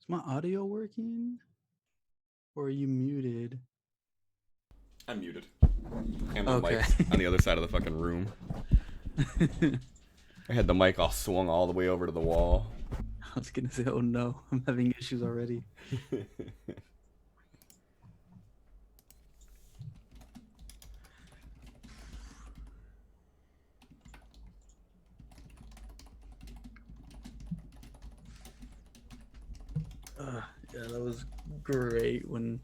Is my audio working? Or are you muted? I'm muted. And the Okay. mic's on the other side of the fucking room. I had the mic all swung all the way over to the wall. I was gonna say, oh no, I'm having issues already. Yeah, that was great when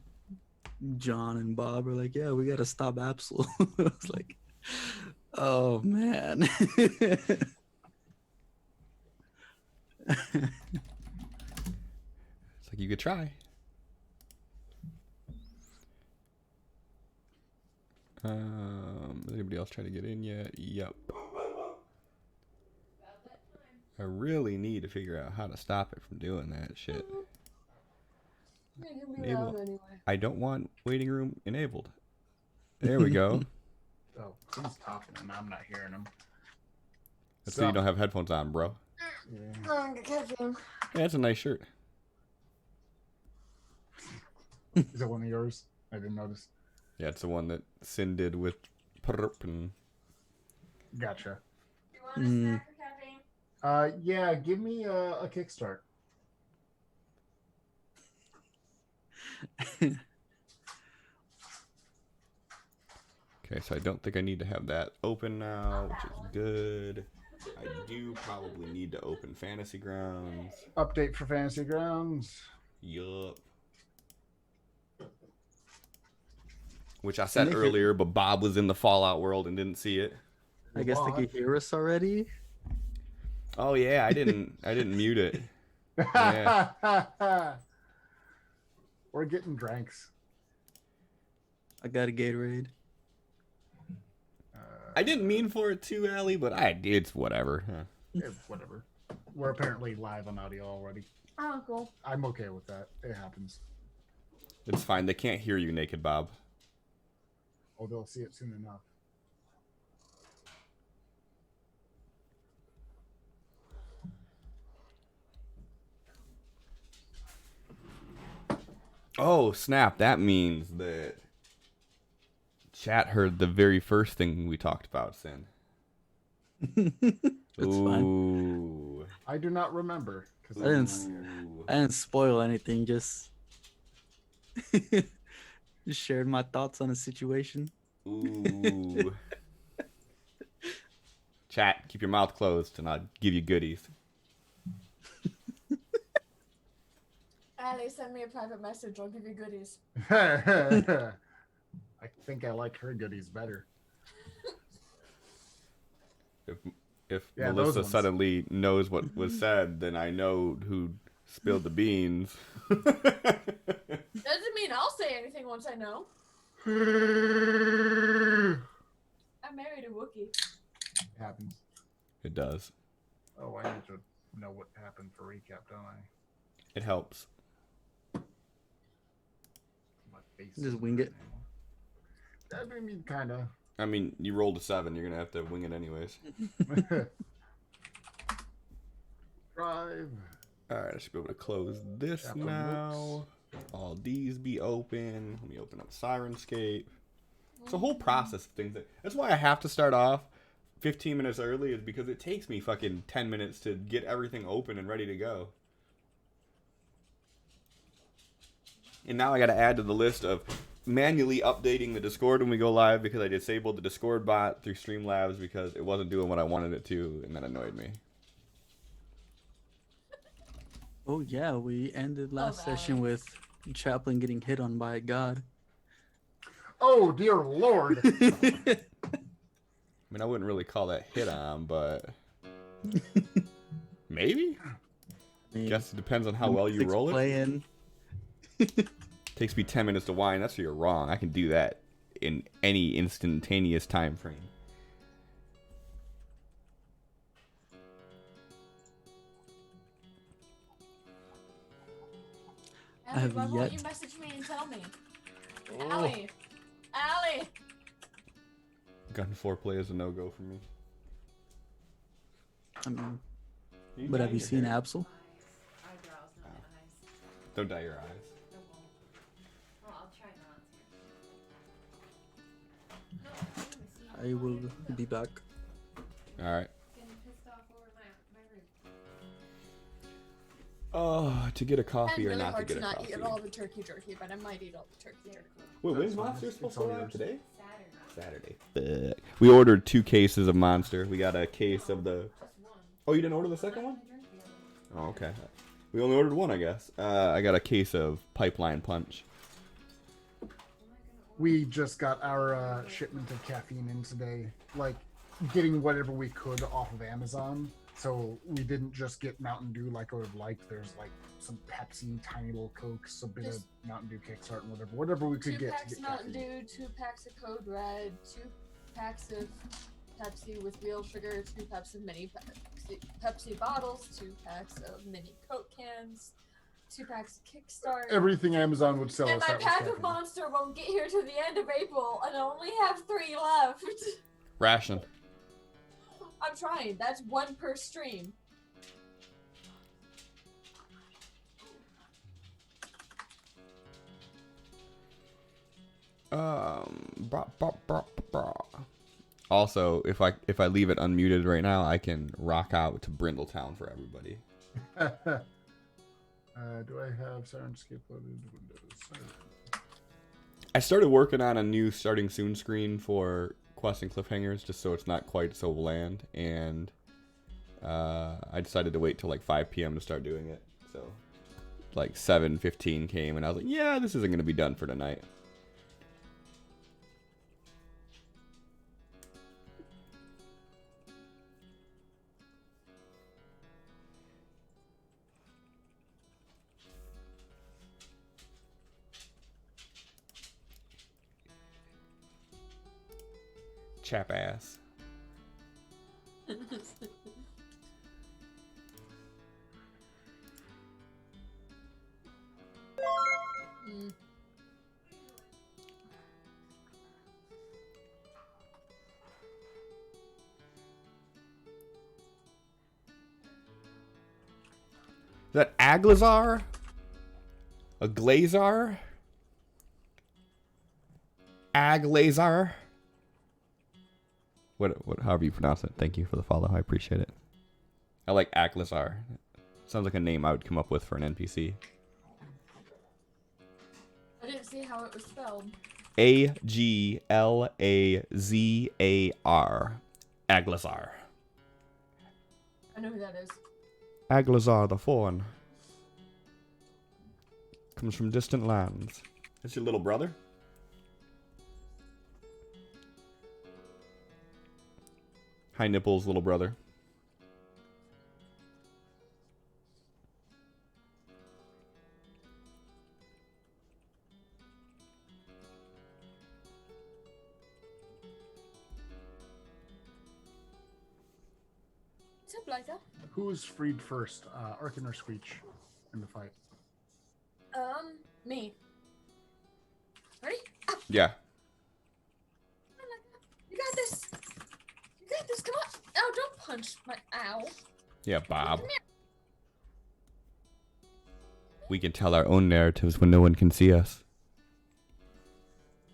John and Bob were like, yeah, we gotta stop Absol. I was like, oh man. It's like you could try. Has anybody else try to get in yet? Yep. I really need to figure out how to stop it from doing that shit. Enable. Anyway. I don't want waiting room enabled. There we go. Oh, he's talking and I'm not hearing him. That's so you don't have headphones on, bro. Yeah. Yeah, that's a nice shirt. Is that one of yours? I didn't notice. Yeah, it's the one that Sin did with Perp. Gotcha. You want a snack or caffeine? Yeah, give me a kickstart. Okay, so I don't think I need to have that open now, which is good. I do probably need to open Fantasy Grounds. Update for Fantasy Grounds. Yup. Which I said earlier, but Bob was in the Fallout world and didn't see it. I guess they could hear us already. Oh yeah, I didn't mute it. Yeah. We're getting drinks. I got a Gatorade. I didn't mean for it to, Allie, but it's whatever. Whatever. We're apparently live on audio already. Oh, cool. I'm okay with that. It happens. It's fine. They can't hear you, Naked Bob. Oh, they'll see it soon enough. Oh, snap. That means that chat heard the very first thing we talked about, Sin. That's fine. I do not remember. I didn't spoil anything, just shared my thoughts on the situation. Ooh. Chat, keep your mouth closed and I'll give you goodies. Allie, send me a private message. I'll give you goodies. I think I like her goodies better. If Melissa suddenly knows what was said, then I know who spilled the beans. Doesn't mean I'll say anything once I know. I married a Wookiee. It happens. It does. Oh, I need to know what happened for recap, don't I? It helps. My face Just wing it. I mean, kind of. I mean, you rolled a 7. You're going to have to wing it anyways. Drive. Alright, I should be able to close this now. All these be open. Let me open up Sirenscape. It's a whole process of things. That's why I have to start off 15 minutes early, is because it takes me fucking 10 minutes to get everything open and ready to go. And now I got to add to the list of manually updating the Discord when we go live, because I disabled the Discord bot through Streamlabs because it wasn't doing what I wanted it to, and that annoyed me. Oh yeah, we ended last session with Chaplin getting hit on by a god. Oh dear Lord! I mean, I wouldn't really call that hit on, but maybe. Guess it depends on how well you roll it. Playing. Takes me 10 minutes to wind. That's where you're wrong. I can do that in any instantaneous time frame. Allie, why won't you message me and tell me? Allie! Allie! Gun foreplay is a no-go for me. I mean, but have you seen Absol? Don't dye your eyes. I won't. Well, I'll try not to. I will be back. All right. Getting pissed off over my room. Oh, to get a coffee And or really not to hard get to a not coffee. eat all the turkey jerky, but I might eat all the turkey jerky. Wait, when's That's fine. Monster It's supposed to all arrive yours. today? Saturday. Saturday. We ordered 2 cases of Monster. We got a case of the. Just one. Oh, you didn't order the second one? I drink the other one. Oh, okay. We only ordered one, I guess. I got a case of Pipeline Punch. We just got our shipment of caffeine in today, like getting whatever we could off of Amazon. So we didn't just get Mountain Dew like I would have liked. There's like some Pepsi, tiny little Cokes, a bit of Mountain Dew Kickstart, and whatever we could 2 get to packs get of Mountain caffeine. Dew, 2 packs of Code Red, 2 packs of Pepsi with real sugar, 2 packs of mini Pepsi bottles, 2 packs of mini Coke cans, 2 packs of Kickstart. Everything Amazon would sell And us my that was pack caffeine. of Monster won't get here to the end of April, and I only have 3 left. Ration. I'm trying. That's 1 per stream. Also, if I leave it unmuted right now, I can rock out to Brindletown for everybody. Do I have Sirenscape loaded? Windows. I started working on a new starting soon screen for Quest and Cliffhangers, just so it's not quite so bland, and I decided to wait till like 5 p.m. to start doing it. So like 7:15 came, and I was like, yeah, this isn't going to be done for tonight. Chap ass. Mm. Is that Aglazar? A Glazar? Aglazar? What, however you pronounce it. Thank you for the follow. I appreciate it. I like Aglazar. Sounds like a name I would come up with for an NPC. I didn't see how it was spelled. Aglazar. Aglazar. I know who that is. Aglazar the Fawn. Comes from distant lands. That's your little brother? High nipples, little brother. What's up, Liza? Who's freed first, Arkin or Screech, in the fight? Me. Ready? Up. Yeah. You got this. You got this. Come on. Ow, don't punch my ow. Yeah, Bob. Come here. We can tell our own narratives when no one can see us.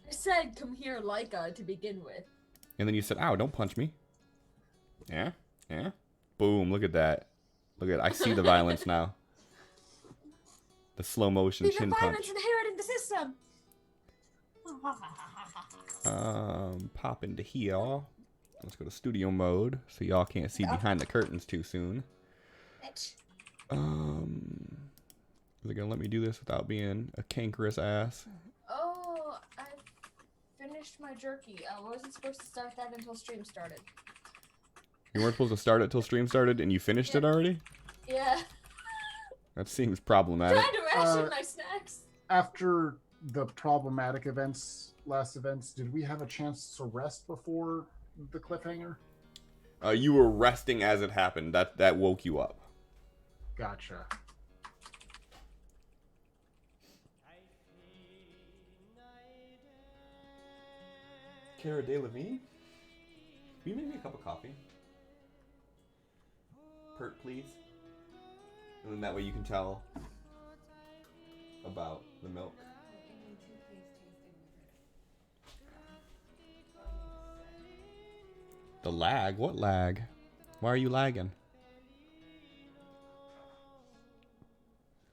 I said come here, Leica, to begin with. And then you said, ow, don't punch me. Yeah? Yeah? Boom, look at that. Look at I see the violence now. The slow motion Leave chin the punch. violence inherent in the system. Pop into here. Let's go to studio mode so y'all can't see behind the curtains too soon. Bitch. Is it gonna let me do this without being a cankerous ass? Oh, I finished my jerky. I wasn't supposed to start that until stream started. You weren't supposed to start it till stream started and you finished it already? Yeah. That seems problematic. Trying to ration my snacks. After the problematic last events, did we have a chance to rest before the cliffhanger? You were resting as it happened. That woke you up. Gotcha. Cara Delevingne? Will you make me a cup of coffee? Pert, please. And then that way you can tell about the milk. The lag? What lag? Why are you lagging?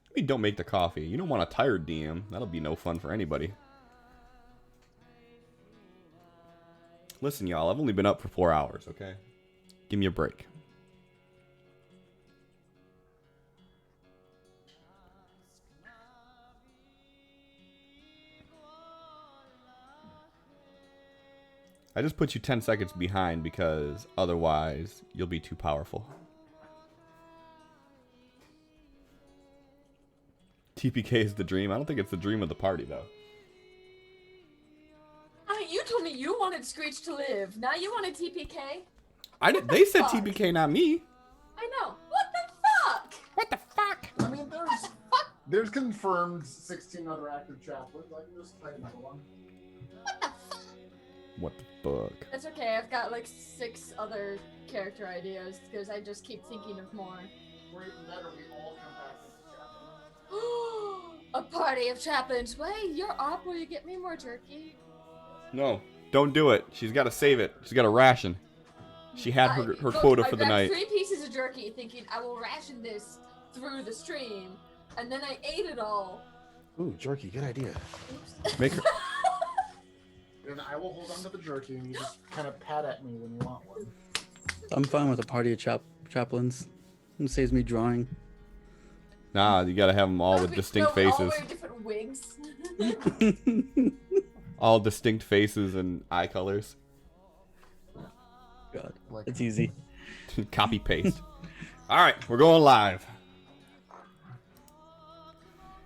I mean, don't make the coffee. You don't want a tired DM. That'll be no fun for anybody. Listen, y'all, I've only been up for 4 hours, okay? Give me a break. I just put you 10 seconds behind because otherwise you'll be too powerful. TPK is the dream. I don't think it's the dream of the party, though. You told me you wanted Screech to live. Now you wanted TPK? I did. They said TPK, not me. I know. What the fuck? What the fuck? I mean, there's confirmed 16 other active chaplains. I can just play another one. What the fuck? What the fuck? It's okay. I've got like 6 other character ideas because I just keep thinking of more. Or even better, we all come back as chaplains. A party of chaplains. Wait, you're up. Will you get me more jerky? No, don't do it. She's got to save it. She's got a ration. She had her quota for the night. I grabbed 3 pieces of jerky thinking I will ration this through the stream, and then I ate it all. Ooh, jerky, good idea. Oops. Make her. And I will hold on to the jerky, and you just kind of pat at me when you want one. I'm fine with a party of chaplains. It saves me drawing. Nah, you got to have them all with distinct We all faces. wear different wigs. All distinct faces and eye colors. God, Like- it's easy. Copy paste. All right, we're going live.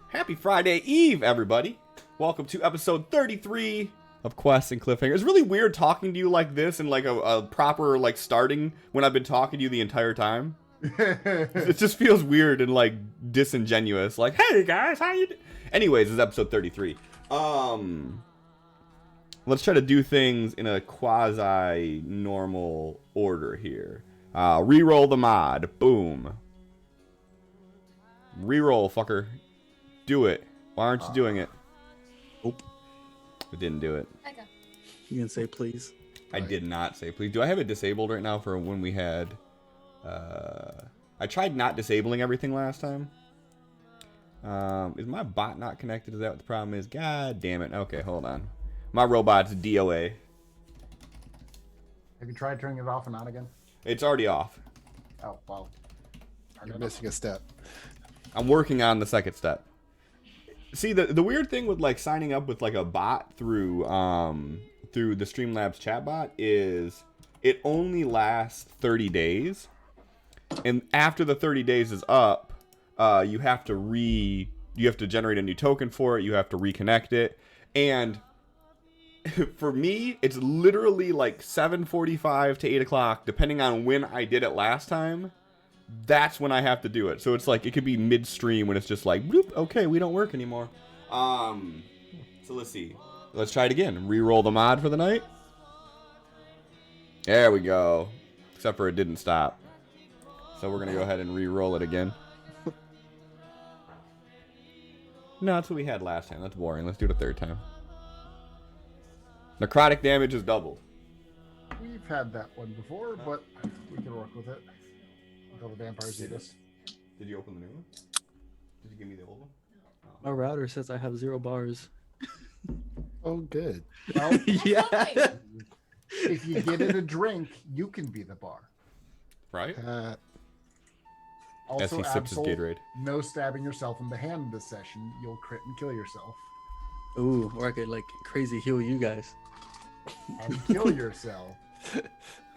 Happy Friday Eve, everybody. Welcome to episode 33 of Quests and Cliffhangers. It's really weird talking to you like this and like a proper like starting when I've been talking to you the entire time. It just feels weird and like disingenuous. Like, hey guys, how you Anyways, it's episode 33. Let's try to do things in a quasi-normal order here. Reroll the mod. Boom. Reroll, fucker. Do it. Why aren't you doing it? Nope. I didn't do it. Okay. You can say please. I did not say please. Do I have it disabled right now for when we had... I tried not disabling everything last time. Is my bot not connected? Is that what the problem is? God damn it. Okay, hold on. My robot's DOA. Have you tried turning it off and on again? It's already off. Oh, well. You're missing a step. I'm working on the second step. See, the weird thing with like signing up with like a bot through through the Streamlabs chatbot is it only lasts 30 days. And after the 30 days is up, you have to generate a new token for it, you have to reconnect it. And for me, it's literally like 7:45 to 8 o'clock, depending on when I did it last time. That's when I have to do it. So it's like, it could be midstream when it's just like, bloop, okay, we don't work anymore. So let's see. Let's try it again. Reroll the mod for the night. There we go. Except for it didn't stop. So we're going to go ahead and re-roll it again. No, that's what we had last time. That's boring. Let's do it a third time. Necrotic damage is doubled. We've had that one before, but we can work with it until the vampires eat us. Did you open the new one? Did you give me the old one? My router says I have 0 bars. Oh, good. Well, Yeah. if you get it a drink, you can be the bar. Right? Also, As he sips his Absol, Gatorade. no stabbing yourself in the hand this session. You'll crit and kill yourself. Ooh, or I could like crazy heal you guys. And kill yourself.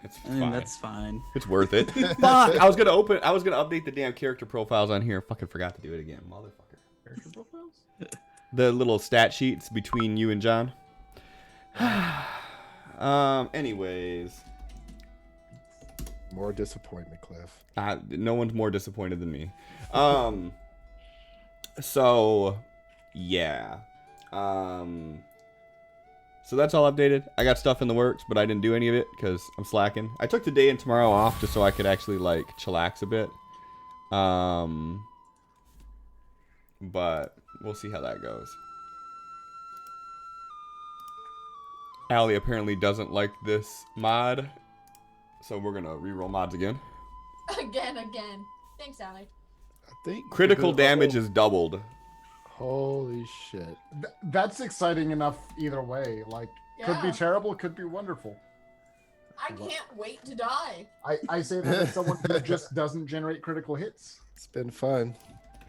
It's I mean, fine. that's fine. It's worth it. Fuck! I was gonna update the damn character profiles on here. Fucking forgot to do it again, motherfucker. Character profiles? The little stat sheets between you and John. Anyways. More disappointment, Cliff. No one's more disappointed than me. So, yeah. So that's all updated. I got stuff in the works, but I didn't do any of it because I'm slacking. I took today and tomorrow off just so I could actually, like, chillax a bit. But we'll see how that goes. Allie apparently doesn't like this mod, so we're gonna reroll mods again. Again. Thanks, Allie. I think Critical we did- damage is doubled. Holy shit. That's exciting enough either way. Like, could be Yeah. terrible, could be wonderful. I can't wait to die. I say that as someone who just doesn't generate critical hits. It's been fun.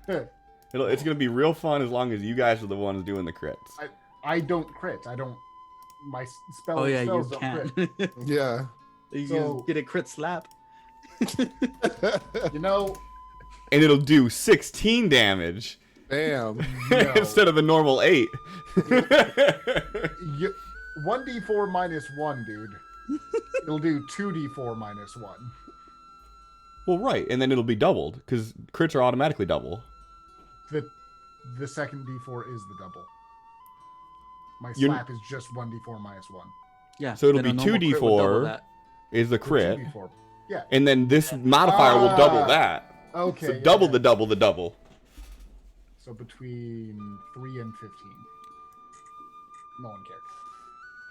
It's gonna be real fun as long as you guys are the ones doing the crits. I don't crit. I don't. My spell Oh yeah, you spells don't can. crit. Yeah. You So- get a crit slap. You know, And it'll do 16 damage Bam. no. instead of a normal 8. 1d4 minus 1, dude. It'll do 2d4 minus 1. Well, right, and then it'll be doubled because crits are automatically double. The second d4 is the double. My You're- slap is just 1d4 minus 1. Yeah. So it'll then be a normal crit would double 2d4. that. Is the The crit, 2d4. Yeah. and then this modifier will double Ah, that. Okay. So yeah, double yeah. the double the double. So between 3 and 15. No one cared.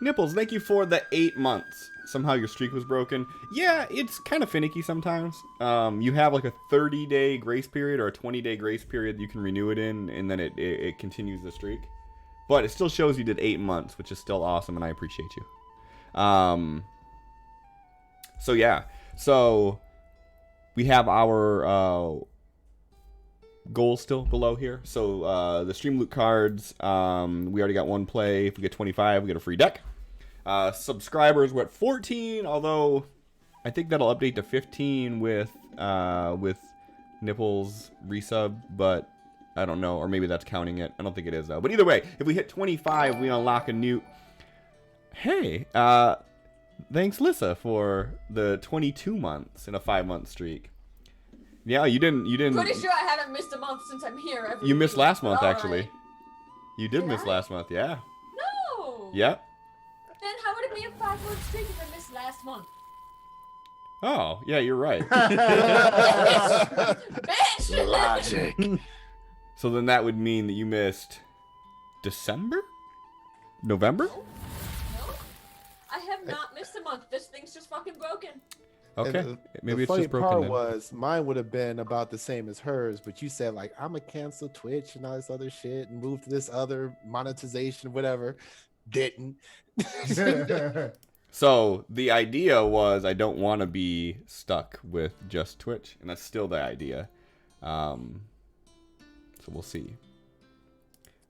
Nipples, thank you for the 8 months. Somehow your streak was broken. Yeah, it's kind of finicky sometimes. You have like a 30-day grace period or a 20-day grace period you can renew it in, and then it continues the streak. But it still shows you did 8 months, which is still awesome, and I appreciate you. So yeah, so we have our goals still below here. So the stream loot cards, we already got one play. If we get 25, we get a free deck. Subscribers, we're at 14, although I think that'll update to 15 with Nipples resub, but I don't know, or maybe that's counting it. I don't think it is though. But either way, if we hit 25, we unlock a new. Hey, thanks Lissa for the 22 months in a 5-month streak. Yeah, you didn't. Pretty sure I haven't missed a month since I'm here. Every You missed week, last but month alright. actually. You did Did miss I? last month, yeah. No. Yep. Then how would it be a 5-month streak if I missed last month? Oh, yeah, you're right. Bitch! Logic. So then that would mean that you missed December? November? No. I have not missed a month. This thing's just fucking broken. Okay. And Maybe the it's funny just broken part then. was mine would have been about the same as hers, but you said like I'm gonna cancel Twitch and all this other shit and move to this other monetization, whatever. Didn't. So the idea was I don't want to be stuck with just Twitch, and that's still the idea. So we'll see.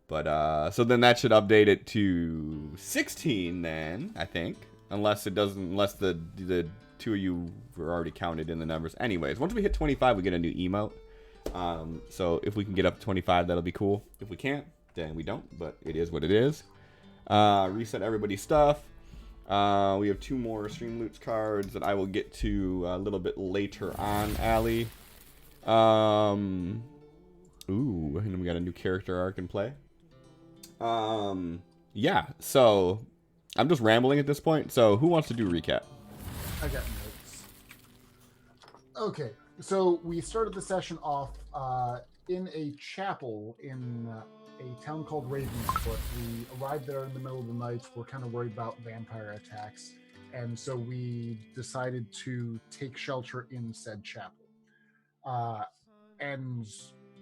But so then that should update it to 16 then, I think. Unless it doesn't, unless the two of you were already counted in the numbers. Anyways, once we hit 25, we get a new emote. So if we can get up to 25, that'll be cool. If we can't, then we don't, but it is what it is. Reset everybody's stuff. We have 2 more stream loots cards that I will get to a little bit later on, Allie. Ooh, and then we got a new character arc in play. Yeah, so I'm just rambling at this point. So who wants to do a recap? I got notes. Okay, so we started the session off in a chapel in a town called Ravensfoot. We arrived there in the middle of the night. We're kind of worried about vampire attacks, and so we decided to take shelter in said chapel. And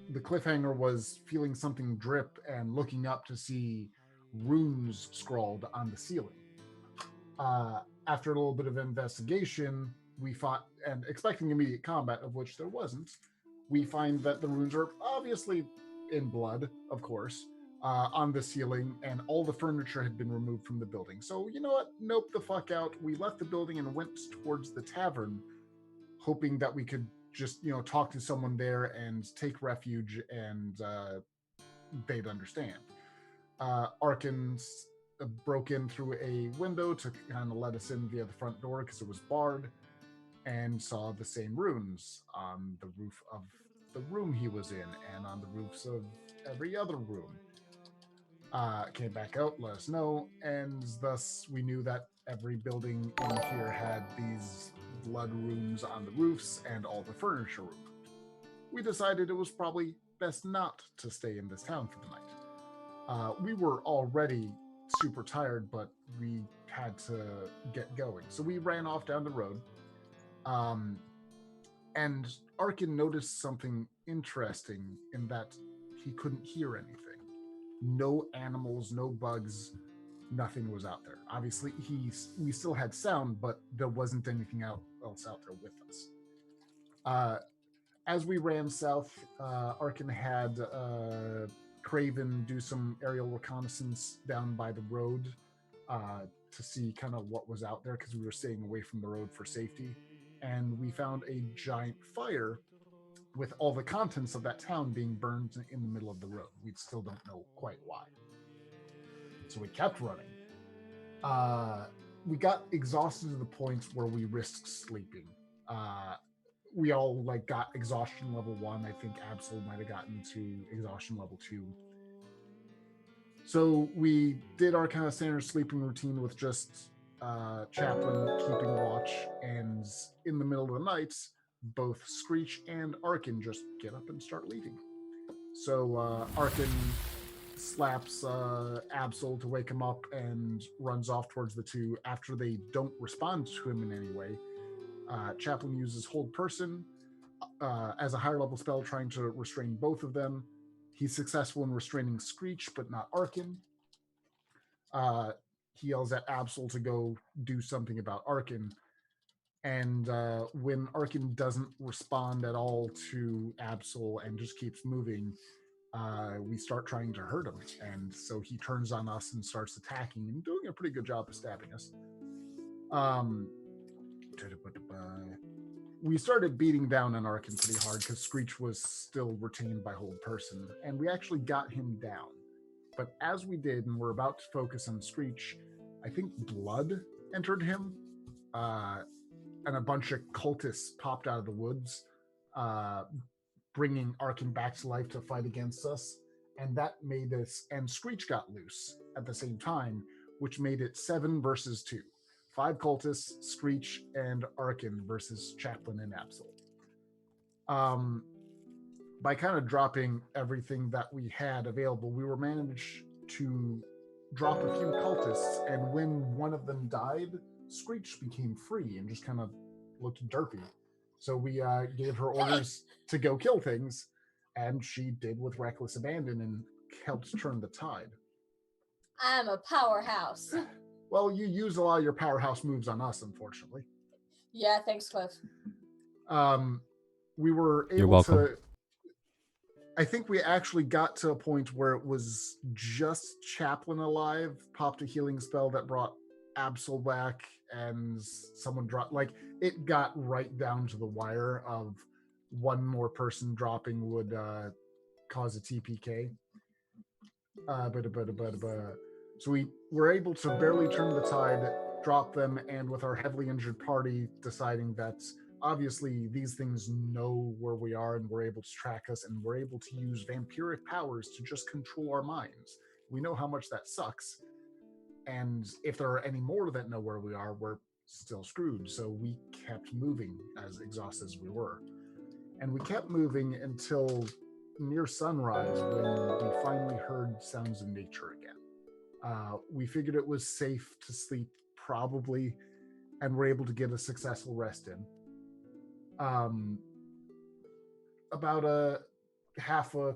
the cliffhanger was feeling something drip and looking up to see runes scrawled on the ceiling. After a little bit of investigation, we fought, and expecting immediate combat, of which there wasn't, we find that the runes are obviously in blood, of course, on the ceiling, and all the furniture had been removed from the building. So, you know what? Nope the fuck out. We left the building and went towards the tavern, hoping that we could just, talk to someone there and take refuge, and they'd understand. Arkans broke in through a window to kind of let us in via the front door because it was barred, and saw the same runes on the roof of the room he was in and on the roofs of every other room. Came back out, let us know, and thus we knew that every building in here had these blood runes on the roofs and all the furniture removed. We decided it was probably best not to stay in this town for the night. We were already super tired, but we had to get going. So we ran off down the road. And Arkin noticed something interesting in that he couldn't hear anything. No animals, no bugs, nothing was out there. Obviously, we still had sound, but there wasn't anything else out there with us. As we ran south, Arkin had Craven do some aerial reconnaissance down by the road to see kind of what was out there because we were staying away from the road for safety. And we found a giant fire with all the contents of that town being burned in the middle of the road. We still don't know quite why. So we kept running. We got exhausted to the point where we risked sleeping. We all got exhaustion level 1. I think Absol might have gotten to exhaustion level 2. So we did our kind of standard sleeping routine with just Chaplain keeping watch, and in the middle of the night, both Screech and Arkin just get up and start leaving. So Arkin slaps Absol to wake him up and runs off towards the two. After they don't respond to him in any way, Chaplain uses Hold Person as a higher level spell, trying to restrain both of them. He's successful in restraining Screech, but not Arkin. He yells at Absol to go do something about Arkin. And when Arkin doesn't respond at all to Absol and just keeps moving, we start trying to hurt him. And so he turns on us and starts attacking and doing a pretty good job of stabbing us. We started beating down on Arkin pretty hard because Screech was still retained by Hold Person, and we actually got him down. But as we did, and we're about to focus on Screech, I think blood entered him, and a bunch of cultists popped out of the woods, bringing Arkin back to life to fight against us. And that made us, and Screech got loose at the same time, which made it 7 versus 2. 5 cultists, Screech, and Arkin versus Chaplain and Absol. By kind of dropping everything that we had available, we were managed to drop a few cultists, and when one of them died, Screech became free and just kind of looked derpy. So we gave her orders to go kill things, and she did with reckless abandon and helped turn the tide. I'm a powerhouse. Well, you used a lot of your powerhouse moves on us, unfortunately. Yeah, thanks, Cliff. We were You're able welcome. to... I think we actually got to a point where it was just Chaplain alive, popped a healing spell that brought Absol back, and someone dropped... it got right down to the wire of one more person dropping would cause a TPK. So we were able to barely turn the tide, drop them, and with our heavily injured party deciding that obviously these things know where we are and we're able to track us, and we're able to use vampiric powers to just control our minds. We know how much that sucks, and if there are any more that know where we are, we're still screwed. So we kept moving, as exhausted as we were. And we kept moving until near sunrise, when we finally heard sounds of nature again. We figured it was safe to sleep, probably, and were able to get a successful rest in. About a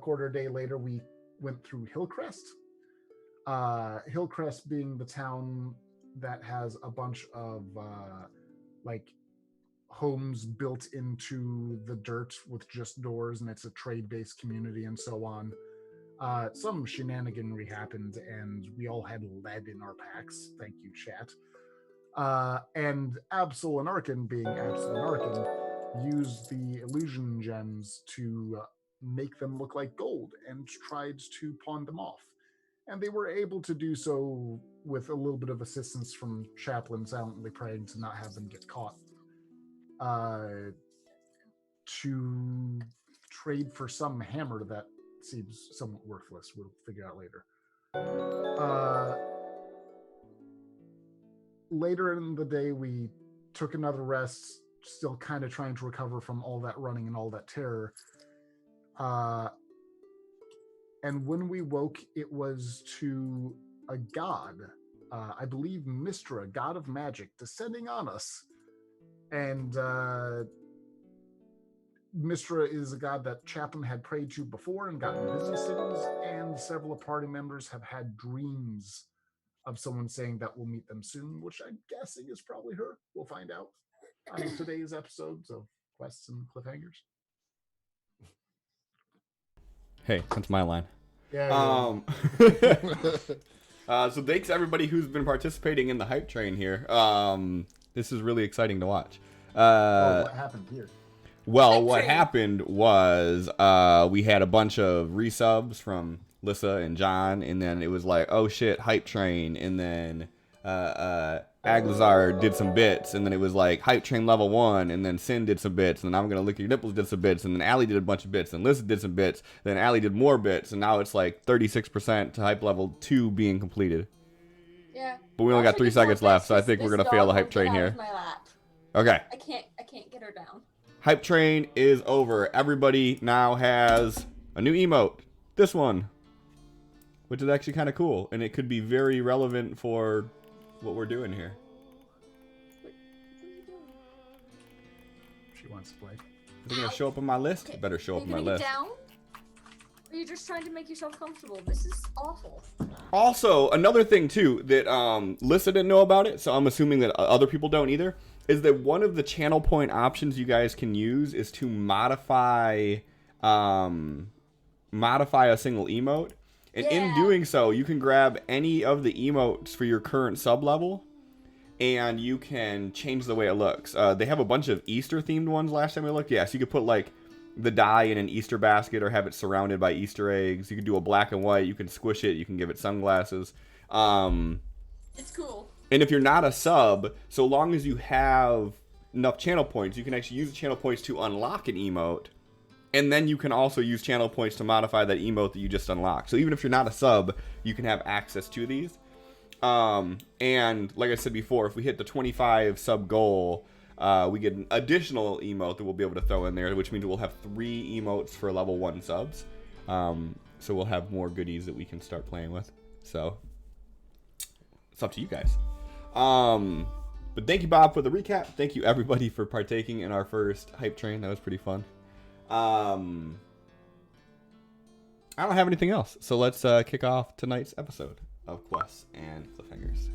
quarter day later, we went through Hillcrest. Hillcrest being the town that has a bunch of homes built into the dirt with just doors, and it's a trade-based community and so on. Some shenaniganry happened, and we all had lead in our packs. Thank you, chat. And Absol and Arkin, being Absol and Arkin, used the illusion gems to make them look like gold and tried to pawn them off. And they were able to do so with a little bit of assistance from Chaplain silently praying to not have them get caught. To trade for some hammer that seems somewhat worthless. We'll figure out later. Later in the day, we took another rest, still kind of trying to recover from all that running and all that terror. And when we woke, it was to a god, I believe Mystra, god of magic, descending on us. And Mystra is a god that Chaplin had prayed to before and gotten busy cities, and several party members have had dreams of someone saying that we'll meet them soon, which I'm guessing is probably her. We'll find out on today's episodes of Quests and Cliffhangers. Hey, that's my line. Yeah. So thanks everybody who's been participating in the hype train here. This is really exciting to watch. What happened here? Well, what happened was we had a bunch of resubs from Lissa and John, and then it was like, oh shit, hype train, and then Aglazar did some bits, and then it was like hype train level 1, and then Sin did some bits, and then I'm gonna lick your nipples did some bits, and then Allie did a bunch of bits, and Lissa did some bits, then Allie did more bits, and now it's like 36% to hype level 2 being completed. Yeah. But we only got 3 seconds left, so I think we're gonna fail the hype train here. My lap. Okay. I can't get her down. Hype train is over. Everybody now has a new emote. This one. Which is actually kind of cool. And it could be very relevant for what we're doing here. What are you doing? She wants to play. Is it going to show up on my list? It better show up on my list. Down? Or are you just trying to make yourself comfortable? This is awful. Also, another thing too that Lissa didn't know about it, so I'm assuming that other people don't either, is that one of the channel point options you guys can use is to modify a single emote. And in doing so, you can grab any of the emotes for your current sub level, and you can change the way it looks. They have a bunch of Easter themed ones last time I looked. Yeah, so you could put like the die in an Easter basket or have it surrounded by Easter eggs. You can do a black and white. You can squish it. You can give it sunglasses. It's cool. And if you're not a sub, so long as you have enough channel points, you can actually use the channel points to unlock an emote. And then you can also use channel points to modify that emote that you just unlocked. So even if you're not a sub, you can have access to these. And like I said before, if we hit the 25 sub goal, we get an additional emote that we'll be able to throw in there, which means we'll have 3 emotes for level 1 subs. So we'll have more goodies that we can start playing with. So it's up to you guys. But thank you, Bob, for the recap. Thank you, everybody, for partaking in our first hype train. That was pretty fun. I don't have anything else, so let's kick off tonight's episode of Quests and Cliffhangers.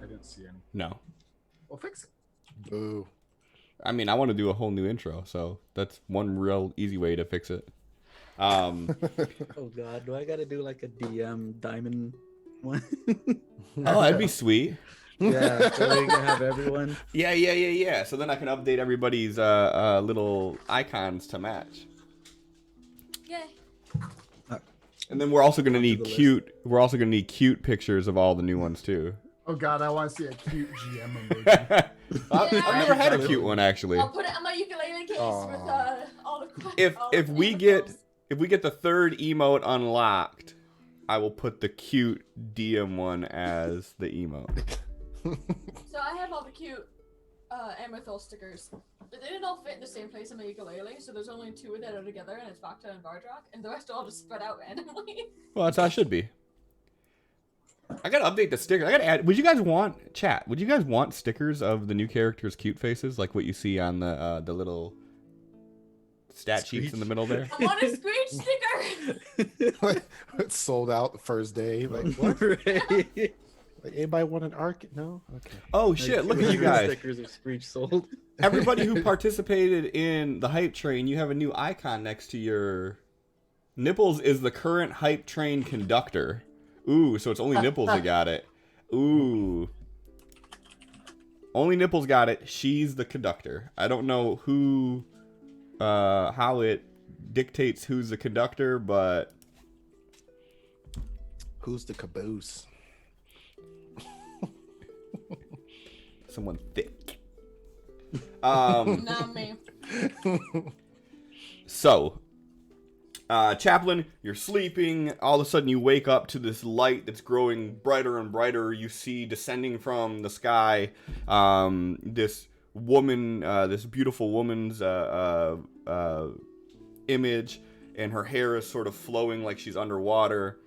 I didn't see any. No. Well, fix it. Boo. I mean, I want to do a whole new intro, so that's one real easy way to fix it. Oh God, do I gotta do like a DM diamond one? Oh, that'd be sweet. Yeah, so we can have everyone. Yeah. So then I can update everybody's little icons to match. Yay. And then we're also gonna need cute. We're also gonna need cute pictures of all the new ones too. Oh God, I want to see a cute GM emoji. I've never had a cute one actually. I'll put it on my ukulele case with all the. If we get the 3rd emote unlocked, I will put the cute DM one as the emote. So I have all the cute Amethol stickers. They didn't all fit in the same place on my ukulele, so there's only 2 that are together, and it's Bacta and Bardrock, and the rest are all just spread out randomly. Well, that's how it should be. I gotta update the sticker. I gotta add. Would you guys want stickers of the new characters' cute faces, like what you see on the little stat sheets in the middle there? I want a Screech sticker! It's sold out the first day. Like, what? Right. Like, anybody want an arc? No? Okay. Oh shit! Look at you guys. Stickers of Screech sold. Everybody who participated in the hype train, you have a new icon next to your Nipples. Is the current hype train conductor. Ooh, so it's only Nipples that got it. Ooh. Only Nipples got it. She's the conductor. I don't know who, how it dictates who's the conductor, but... Who's the caboose? Someone thick. Not me. So, Chaplain, you're sleeping. All of a sudden, you wake up to this light that's growing brighter and brighter. You see descending from the sky this woman, this beautiful woman's image, and her hair is sort of flowing like she's underwater.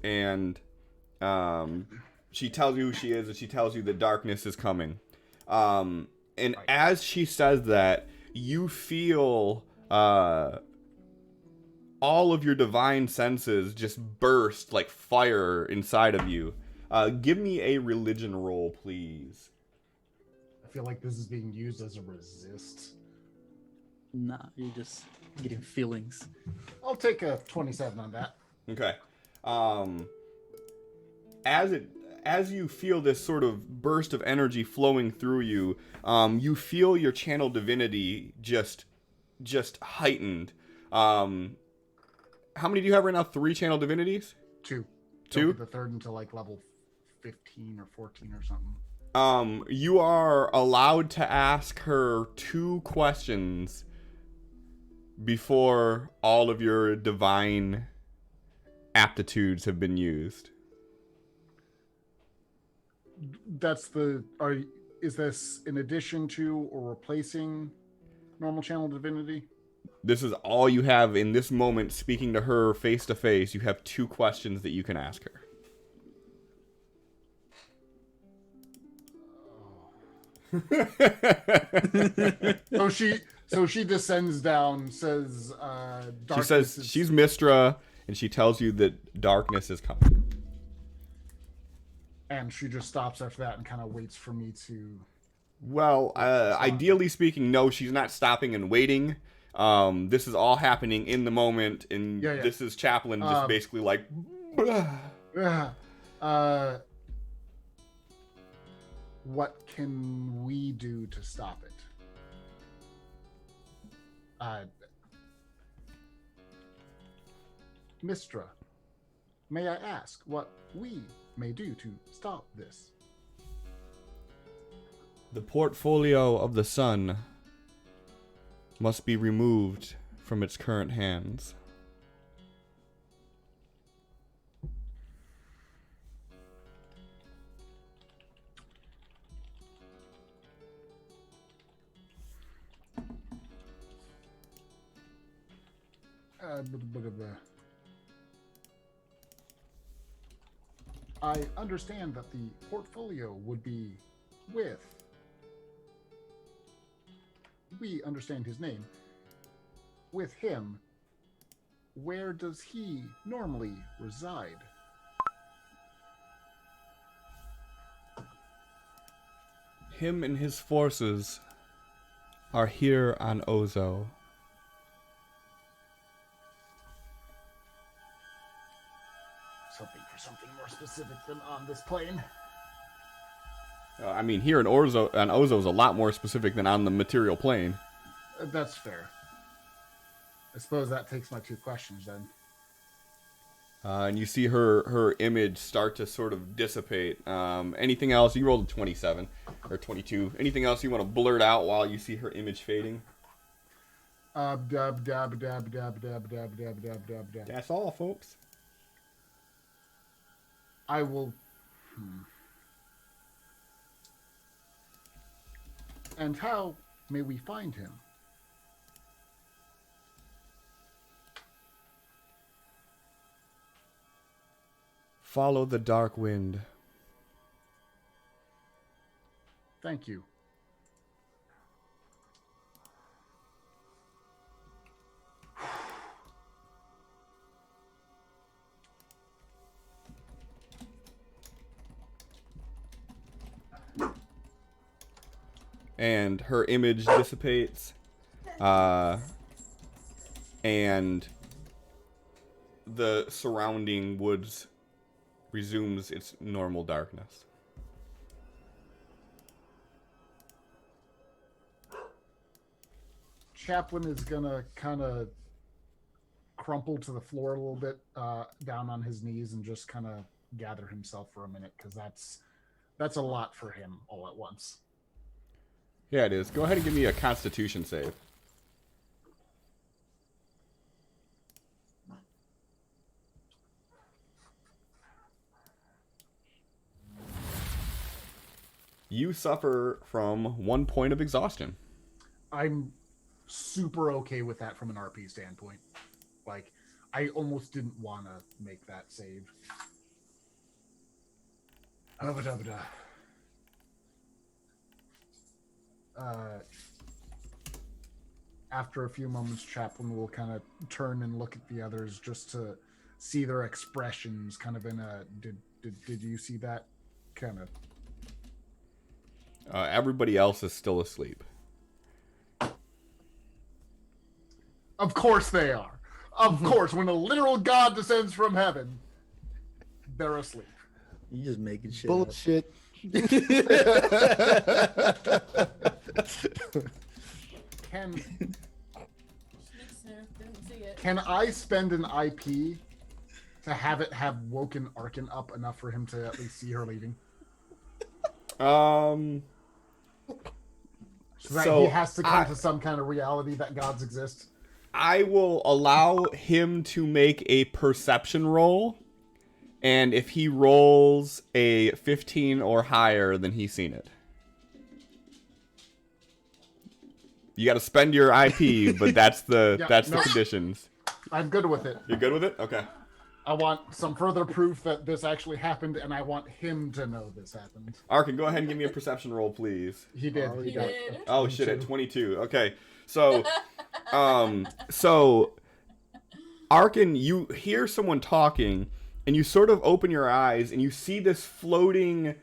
And she tells you who she is, and she tells you the darkness is coming. And as she says that, you feel all of your divine senses just burst like fire inside of you. Give me a religion roll, please. I feel like this is being used as a resist. Nah, you're just getting feelings. I'll take a 27 on that. Okay. As you feel this sort of burst of energy flowing through you, you feel your channel divinity just heightened. How many do you have right now? 3 channel divinities? 2. 2? Don't get the third until like level 15 or 14 or something. You are allowed to ask her 2 questions before all of your divine aptitudes have been used. Is this in addition to or replacing normal channel divinity? This is all you have in this moment. Speaking to her face to face, you have 2 questions that you can ask her. So she descends down, says, She says she's Mistra, and she tells you that darkness is coming. And she just stops after that and kind of waits for me to... Well, ideally speaking, no, she's not stopping and waiting. This is all happening in the moment, and this is Chaplain just basically like... what can we do to stop it? Mistra, may I ask what we may do to stop this? The portfolio of the sun must be removed from its current hands. I understand that the portfolio would be with... We understand his name. With him, where does he normally reside? Him and his forces are here on Ozo. Hoping for something more specific than on this plane. I mean, here in Ozo is a lot more specific than on the material plane. That's fair. I suppose that takes my 2 questions then. And you see her image start to sort of dissipate. Anything else? You rolled a 27 or 22. Anything else you want to blurt out while you see her image fading? That's all, folks. I will... And how may we find him? Follow the dark wind. Thank you. And her image dissipates. And the surrounding woods resumes its normal darkness. Chaplin is gonna kind of crumple to the floor a little bit, down on his knees, and just kind of gather himself for a minute, because that's a lot for him all at once. Yeah, it is. Go ahead and give me a Constitution save. You suffer from 1 point of exhaustion. I'm super okay with that from an RP standpoint. Like, I almost didn't want to make that save. After a few moments, Chaplin will kind of turn and look at the others just to see their expressions, kind of in a did you see that kind of. Everybody else is still asleep. Of course they are. Of course, when a literal god descends from heaven, they're asleep. You just making shit Bullshit. Can I spend an IP to have it have woken Arkin up enough for him to at least see her leaving? So that he has to come to some kind of reality that gods exist. I will allow him to make a perception roll, and if he rolls a 15 or higher, then he's seen it. You got to spend your IP, but that's the the conditions. I'm good with it. You're good with it? Okay. I want some further proof that this actually happened, and I want him to know this happened. Arkin, go ahead and give me a perception roll, please. He did. He did. Oh shit, at 22. Okay. So so Arkin, you hear someone talking, and you sort of open your eyes, and you see this floating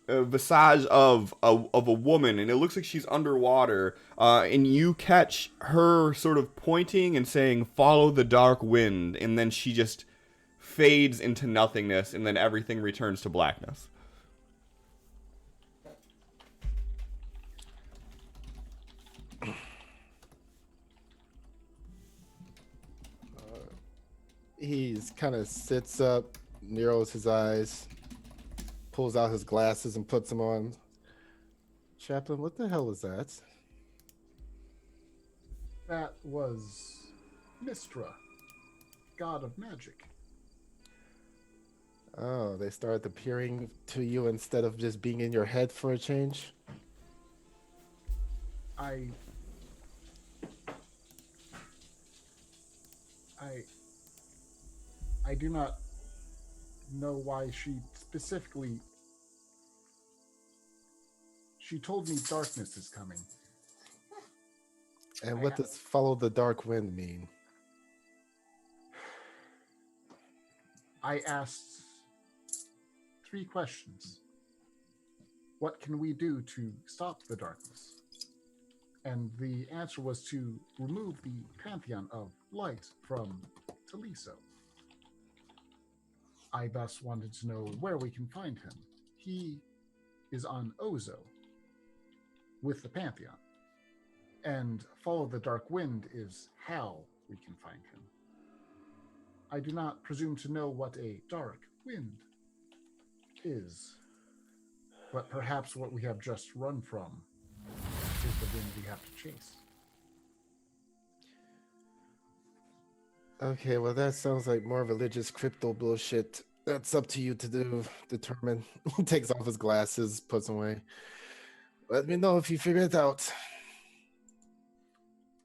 visage of a woman, and it looks like she's underwater, and you catch her sort of pointing and saying, "Follow the dark wind," and then she just fades into nothingness, and then everything returns to blackness. He's kind of sits up, narrows his eyes, pulls out his glasses and puts them on. Chaplain, what the hell is that? That was Mistra, god of magic. Oh, they started appearing to you instead of just being in your head for a change? I do not know why she specifically. She told me darkness is coming. And what does follow the dark wind mean? I asked 3 questions. What can we do to stop the darkness? And the answer was to remove the pantheon of light from Taliso. I thus wanted to know where we can find him. He is on Ozo with the pantheon. And follow the dark wind is how we can find him. I do not presume to know what a dark wind is, but perhaps what we have just run from is the wind we have to chase. Okay, well that sounds like more religious crypto bullshit. That's up to you to determine. He takes off his glasses, puts them away. Let me know if you figure it out.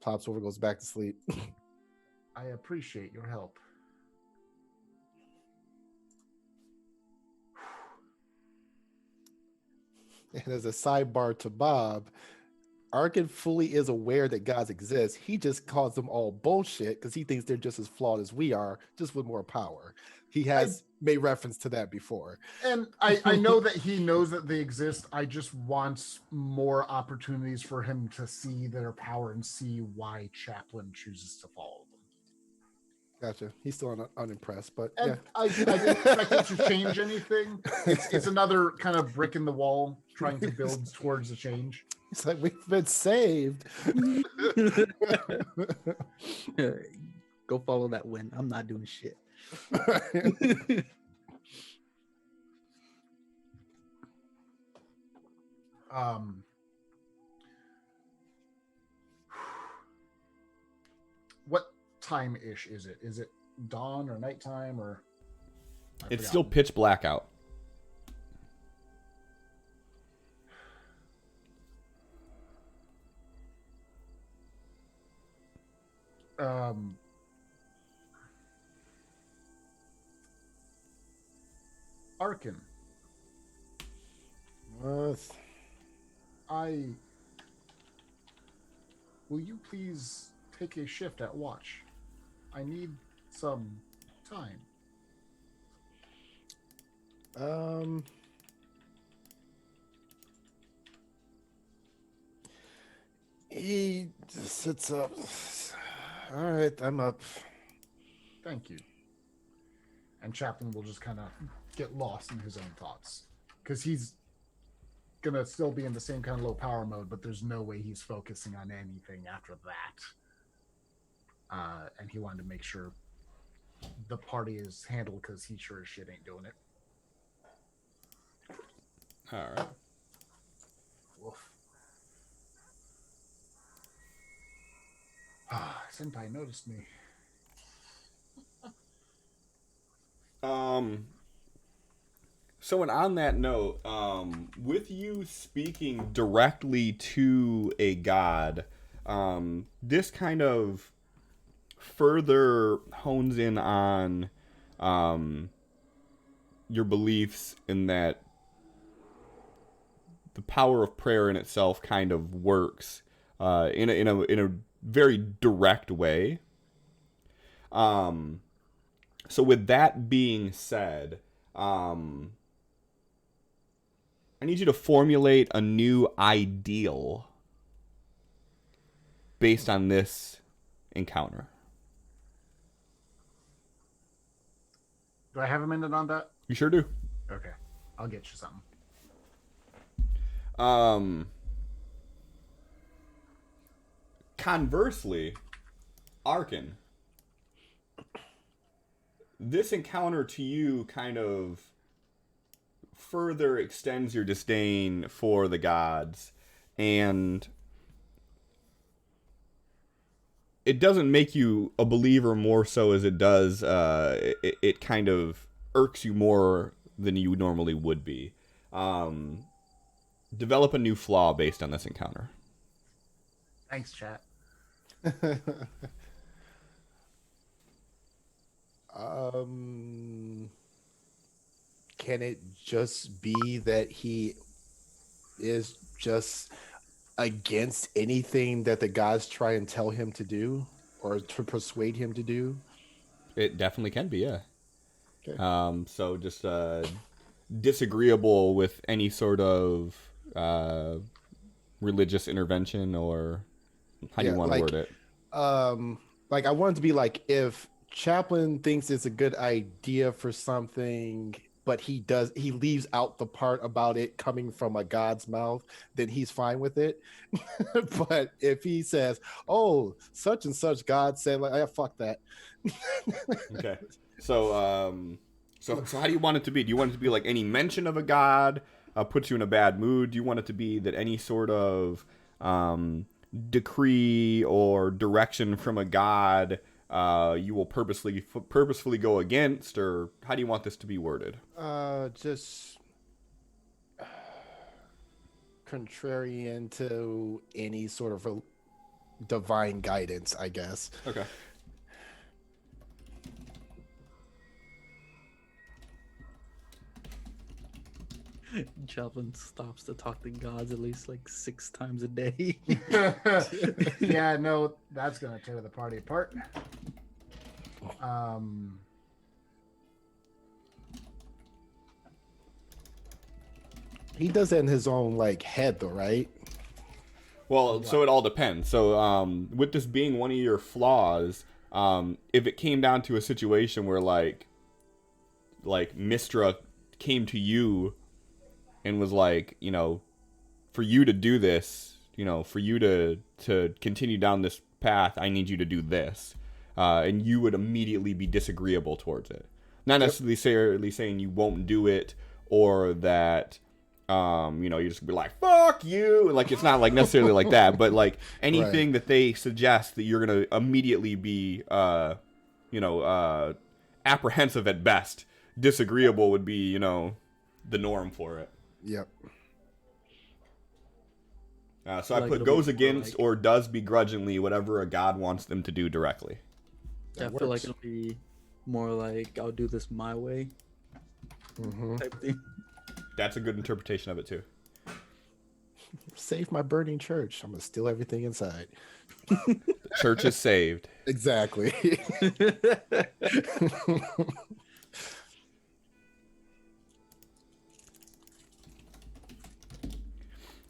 Plops over, goes back to sleep. I appreciate your help. And as a sidebar to Bob, Arkin fully is aware that gods exist. He just calls them all bullshit because he thinks they're just as flawed as we are, just with more power. He has made reference to that before. And I know that he knows that they exist. I just want more opportunities for him to see their power and see why Chaplin chooses to follow them. Gotcha. He's still unimpressed, but And yeah. I didn't expect it to change anything. It's another kind of brick in the wall trying to build towards a change. It's like, we've been saved. Go follow that wind. I'm not doing shit. What time-ish is it? Is it dawn or nighttime or? It's still pitch black out. Arkin, What? will you please take a shift at watch? I need some time. He sits up. All right, I'm up. Thank you. And Chaplin will just kind of get lost in his own thoughts because he's gonna still be in the same kind of low power mode, but there's no way he's focusing on anything after that. And he wanted to make sure the party is handled because he sure as shit ain't doing it. All right. Woof. Senpai noticed me. So, and on that note, with you speaking directly to a god, this kind of further hones in on your beliefs in that the power of prayer in itself kind of works in a very direct way. So with that being said, I need you to formulate a new ideal based on this encounter. Do I have a minute on that? You sure do. Okay. I'll get you something. Conversely, Arkin, this encounter to you kind of further extends your disdain for the gods, and it doesn't make you a believer more so as it does, it kind of irks you more than you normally would be. Develop a new flaw based on this encounter. Thanks, chat. Can it just be that he is just against anything that the gods try and tell him to do or to persuade him to do? It definitely can be, yeah. Okay. So just disagreeable with any sort of religious intervention, or how do you want to word it? Like I want it to be like, if Chaplin thinks it's a good idea for something, but he leaves out the part about it coming from a god's mouth, then he's fine with it. But if he says, "Oh, such and such God said," like, "Yeah, fuck that." Okay. So how do you want it to be? Do you want it to be like any mention of a god puts you in a bad mood? Do you want it to be that any sort of decree or direction from a god you will purposefully go against, or how do you want this to be worded? Just contrarian to any sort of divine guidance, I guess. Okay. Chaplin stops to talk to gods at least like 6 times a day. Yeah, no, that's gonna tear the party apart. He does it in his own like head, though, right? Well, so it all depends. So, with this being one of your flaws, if it came down to a situation where like Mistra came to you and was like, you know, for you to do this, you know, for you to continue down this path, I need you to do this, and you would immediately be disagreeable towards it. Not necessarily saying you won't do it, or that you know, you just be like, fuck you. Like, it's not like necessarily like that, but like anything that they suggest that you're going to immediately be, you know, apprehensive at best, disagreeable would be, you know, the norm for it. Yep. So I put goes against or does begrudgingly whatever a god wants them to do directly. I feel like it'll be more like, I'll do this my way type thing. That's a good interpretation of it too. Save my burning church. I'm gonna steal everything inside. Church is saved. Exactly.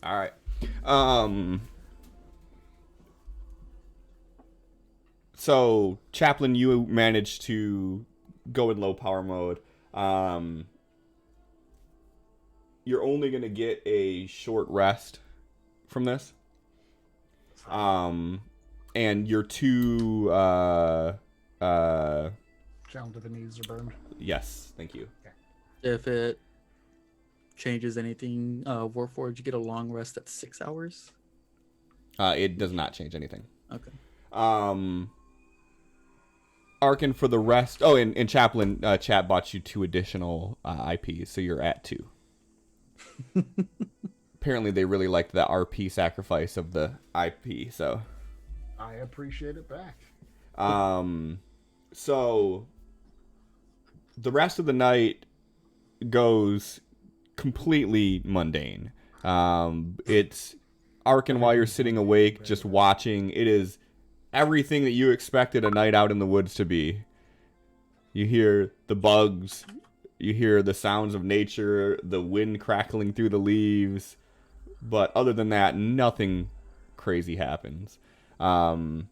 All right. So Chaplain, you managed to go in low power mode. You're only gonna get a short rest from this. And your two Down to the knees are burned. yes, thank you. If it changes anything, Warforged, you get a long rest at 6 hours. It does not change anything. Okay. Arkin for the rest. Oh, and Chaplain, chat bought you 2 additional IPs, so you're at 2. Apparently, they really liked the RP sacrifice of the IP, so I appreciate it back. So the rest of the night goes completely mundane. It's Arkin while you're sitting awake, just watching. It is everything that you expected a night out in the woods to be. You hear the bugs. You hear the sounds of nature, the wind crackling through the leaves. But other than that, nothing crazy happens. And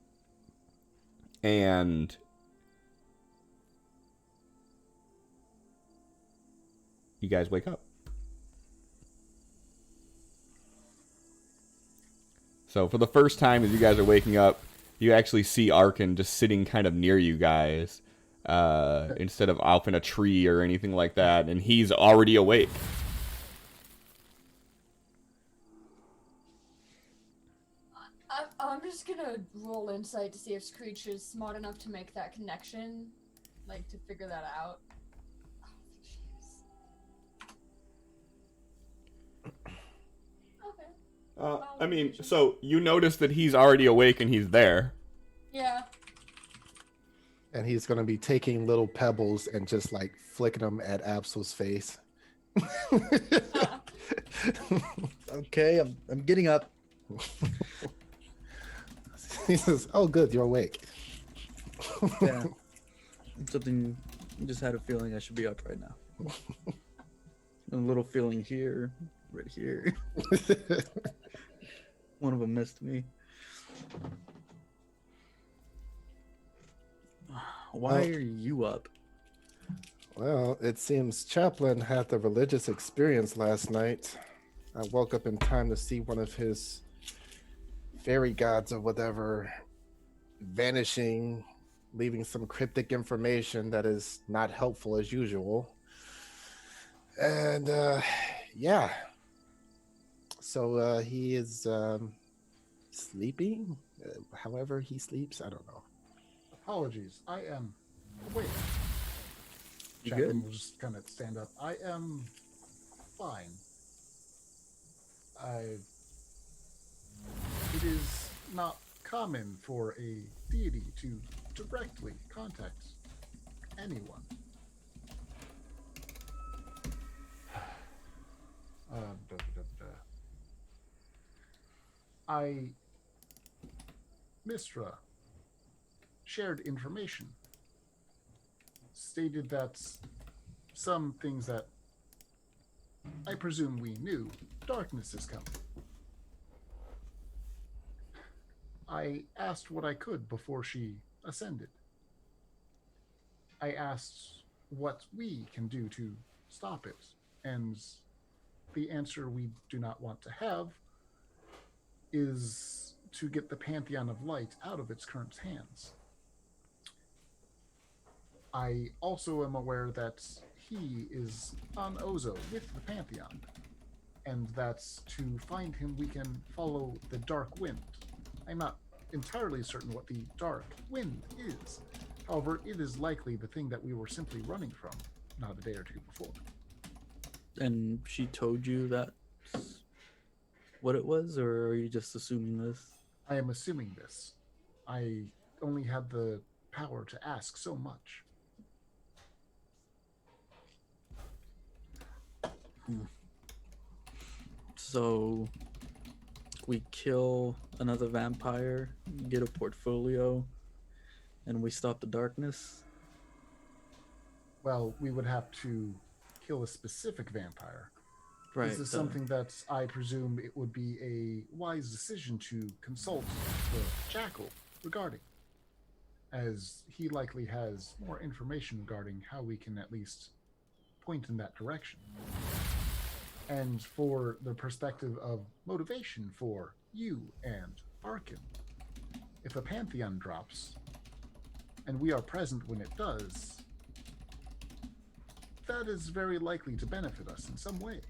you guys wake up. So for the first time as you guys are waking up, you actually see Arkin just sitting kind of near you guys. Instead of off in a tree or anything like that, and he's already awake. I'm just gonna roll insight to see if Screech is smart enough to make that connection, like to figure that out. Okay. I mean, so you notice that he's already awake and he's there. Yeah. And he's gonna be taking little pebbles and just like flicking them at Absol's face. Okay, I'm getting up. He says, "Oh, good, you're awake." Yeah. Something. Just had a feeling I should be up right now. A little feeling here, right here. One of them missed me. Why are you up? Well, it seems Chaplain had the religious experience last night. I woke up in time to see one of his fairy gods or whatever vanishing, leaving some cryptic information that is not helpful as usual. And yeah. So he is sleeping. However he sleeps, I don't know. Apologies. I am awake. You Chaplain good? will just kind of stand up. I am fine. It is not common for a deity to directly contact anyone. Da, da, da. Mistra shared information, stated that some things that I presume we knew, darkness is coming. I asked what I could before she ascended. I asked what we can do to stop it, and the answer we do not want to have is to get the Pantheon of Light out of its current hands. I also am aware that he is on Ozo with the Pantheon, and that to find him we can follow the Dark Wind. I'm not entirely certain what the Dark Wind is. However, it is likely the thing that we were simply running from not a day or two before. And she told you that's what it was, or are you just assuming this? I am assuming this. I only had the power to ask so much. So we kill another vampire, get a portfolio, and we stop the darkness. Well, we would have to kill a specific vampire. Right. This is something that I presume it would be a wise decision to consult the Jackal regarding, as he likely has more information regarding how we can at least point in that direction. And for the perspective of motivation for you and Arkin, if a Pantheon drops, and we are present when it does, that is very likely to benefit us in some way.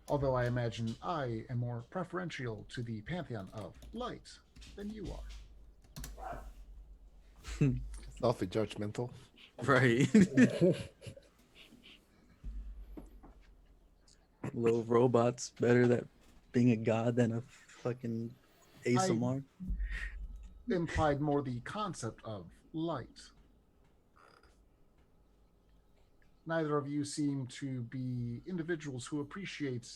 Although I imagine I am more preferential to the Pantheon of Light than you are. Awfully judgmental. Right. Little robots better that being a god than a fucking ASMR. Implied more the concept of light. Neither of you seem to be individuals who appreciate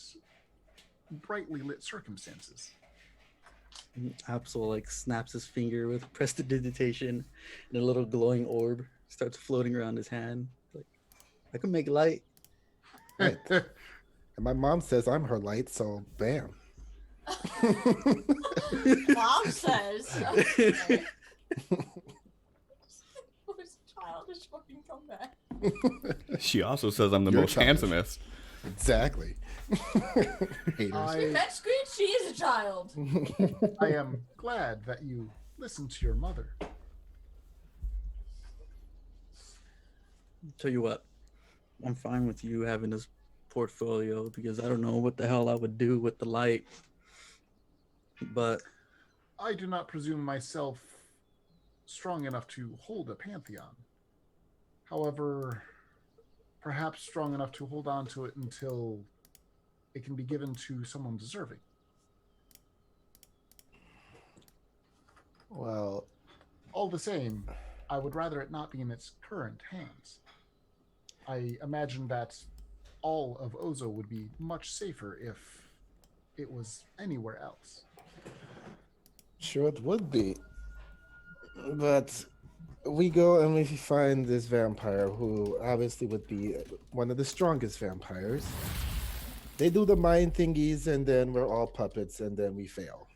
brightly lit circumstances. Absol like snaps his finger with prestidigitation, and a little glowing orb starts floating around his hand. Like, I can make light. Right. And my mom says I'm her light, so bam. Mom says. Okay. Who's childish fucking comeback? She also says I'm the You're most childish. handsomest. Exactly. Haters. You met Screech, she is a child. I am glad that you listened to your mother. Tell you what, I'm fine with you having this portfolio because I don't know what the hell I would do with the light. But I do not presume myself strong enough to hold a Pantheon. However, perhaps strong enough to hold on to it until it can be given to someone deserving. Well, All the same, I would rather it not be in its current hands. I imagine that all of Ozo would be much safer if it was anywhere else. sure it would be. But we go and we find this vampire who obviously would be one of the strongest vampires. They do the mind thingies and then we're all puppets and then we fail.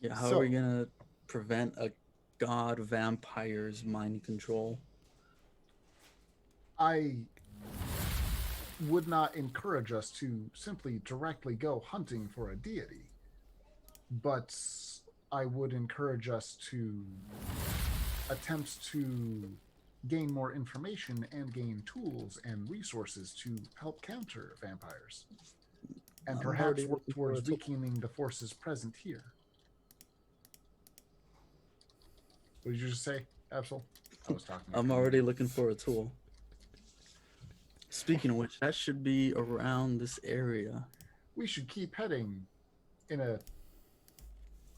yeah, how So- are we gonna prevent a god vampire's mind control? I would not encourage us to simply directly go hunting for a deity, but I would encourage us to attempt to gain more information and gain tools and resources to help counter vampires, and I'm perhaps already work looking forward towards to- weakening the forces present here. What did you just say, Absol? I was talking. I'm already looking for a tool. Speaking of which, that should be around this area. We should keep heading in a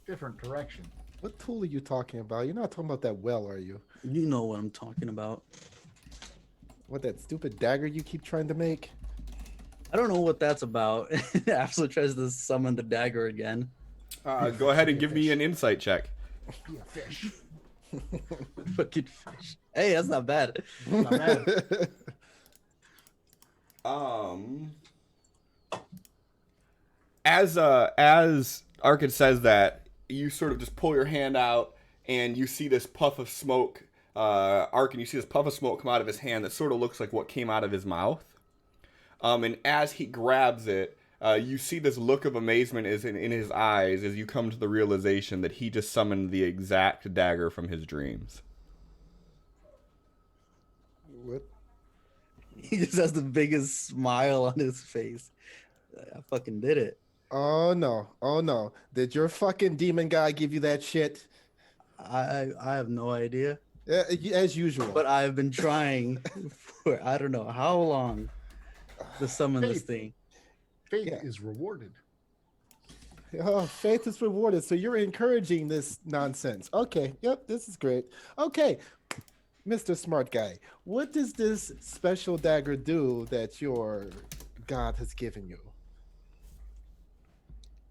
different direction. What tool are you talking about? You're not talking about that well, are you? You know what I'm talking about. What, that stupid dagger you keep trying to make? I don't know what that's about. Absol tries to summon the dagger again. Go ahead and give me an insight check. Be a fish. Fucking fish. Hey, that's not bad. Not bad. As Arkad says that, you sort of just pull your hand out and you see this puff of smoke. Arkad, you see this puff of smoke come out of his hand that sort of looks like what came out of his mouth. And as he grabs it, you see this look of amazement is in his eyes as you come to the realization that he just summoned the exact dagger from his dreams. What? He just has the biggest smile on his face. I fucking did it. Oh no. Oh no. Did your fucking demon guy give you that shit? I have no idea. As usual. But I've been trying for I don't know how long to summon this thing. Faith Yeah. is rewarded. Oh, faith is rewarded. So you're encouraging this nonsense. Okay. Yep. This is great. Okay. Mr. Smart Guy, what does this special dagger do that your god has given you?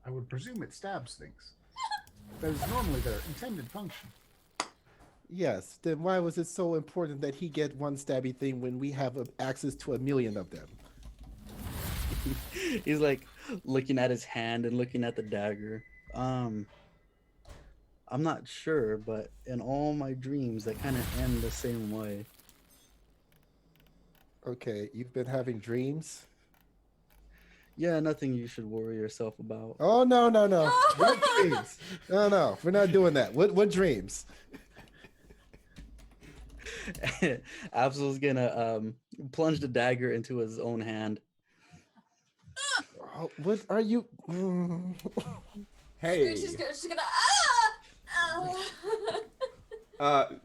I would presume it stabs things. That is normally their intended function. Yes. Then why was it so important that he get one stabby thing when we have access to 1,000,000 of them? He's like looking at his hand and looking at the dagger. I'm not sure, but in all my dreams, they kind of end the same way. Okay, you've been having dreams? Yeah, nothing you should worry yourself about. Oh, no. What dreams? No, we're not doing that. What dreams? Absol's gonna plunge the dagger into his own hand. Oh, what are you? Hey. She's gonna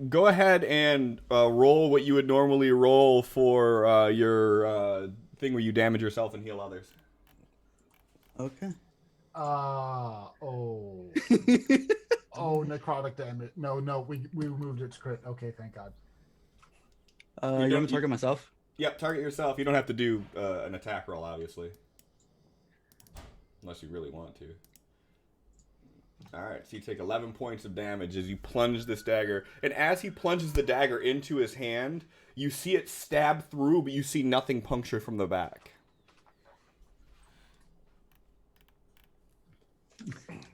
Go ahead and roll what you would normally roll for your thing where you damage yourself and heal others. Okay. Oh, necrotic damage. No, we removed its crit. Okay, thank God. You want me to target myself? Yep, target yourself. You don't have to do an attack roll, obviously. Unless you really want to. Alright, so you take 11 points of damage as you plunge this dagger. And as he plunges the dagger into his hand, you see it stab through, but you see nothing puncture from the back.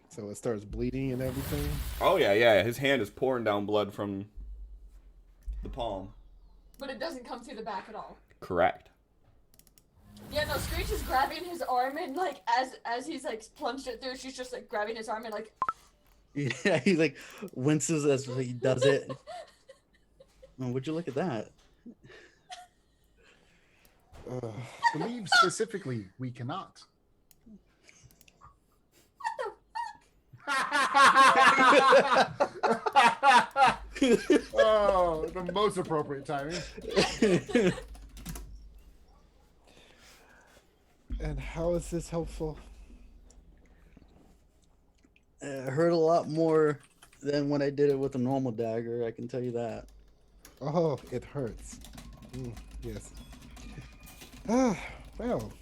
So it starts bleeding and everything? Oh, yeah. His hand is pouring down blood from the palm. but it doesn't come through the back at all. Correct. Yeah, no, Screech is grabbing his arm and like as he's like plunged it through, she's just like grabbing his arm and like Yeah, he like winces as he does it. Oh, would you look at that? Believe specifically, we cannot. Oh, the most appropriate timing. And how is this helpful? It hurt a lot more than when I did it with a normal dagger, I can tell you that. Oh, it hurts. Yes. Ah, well.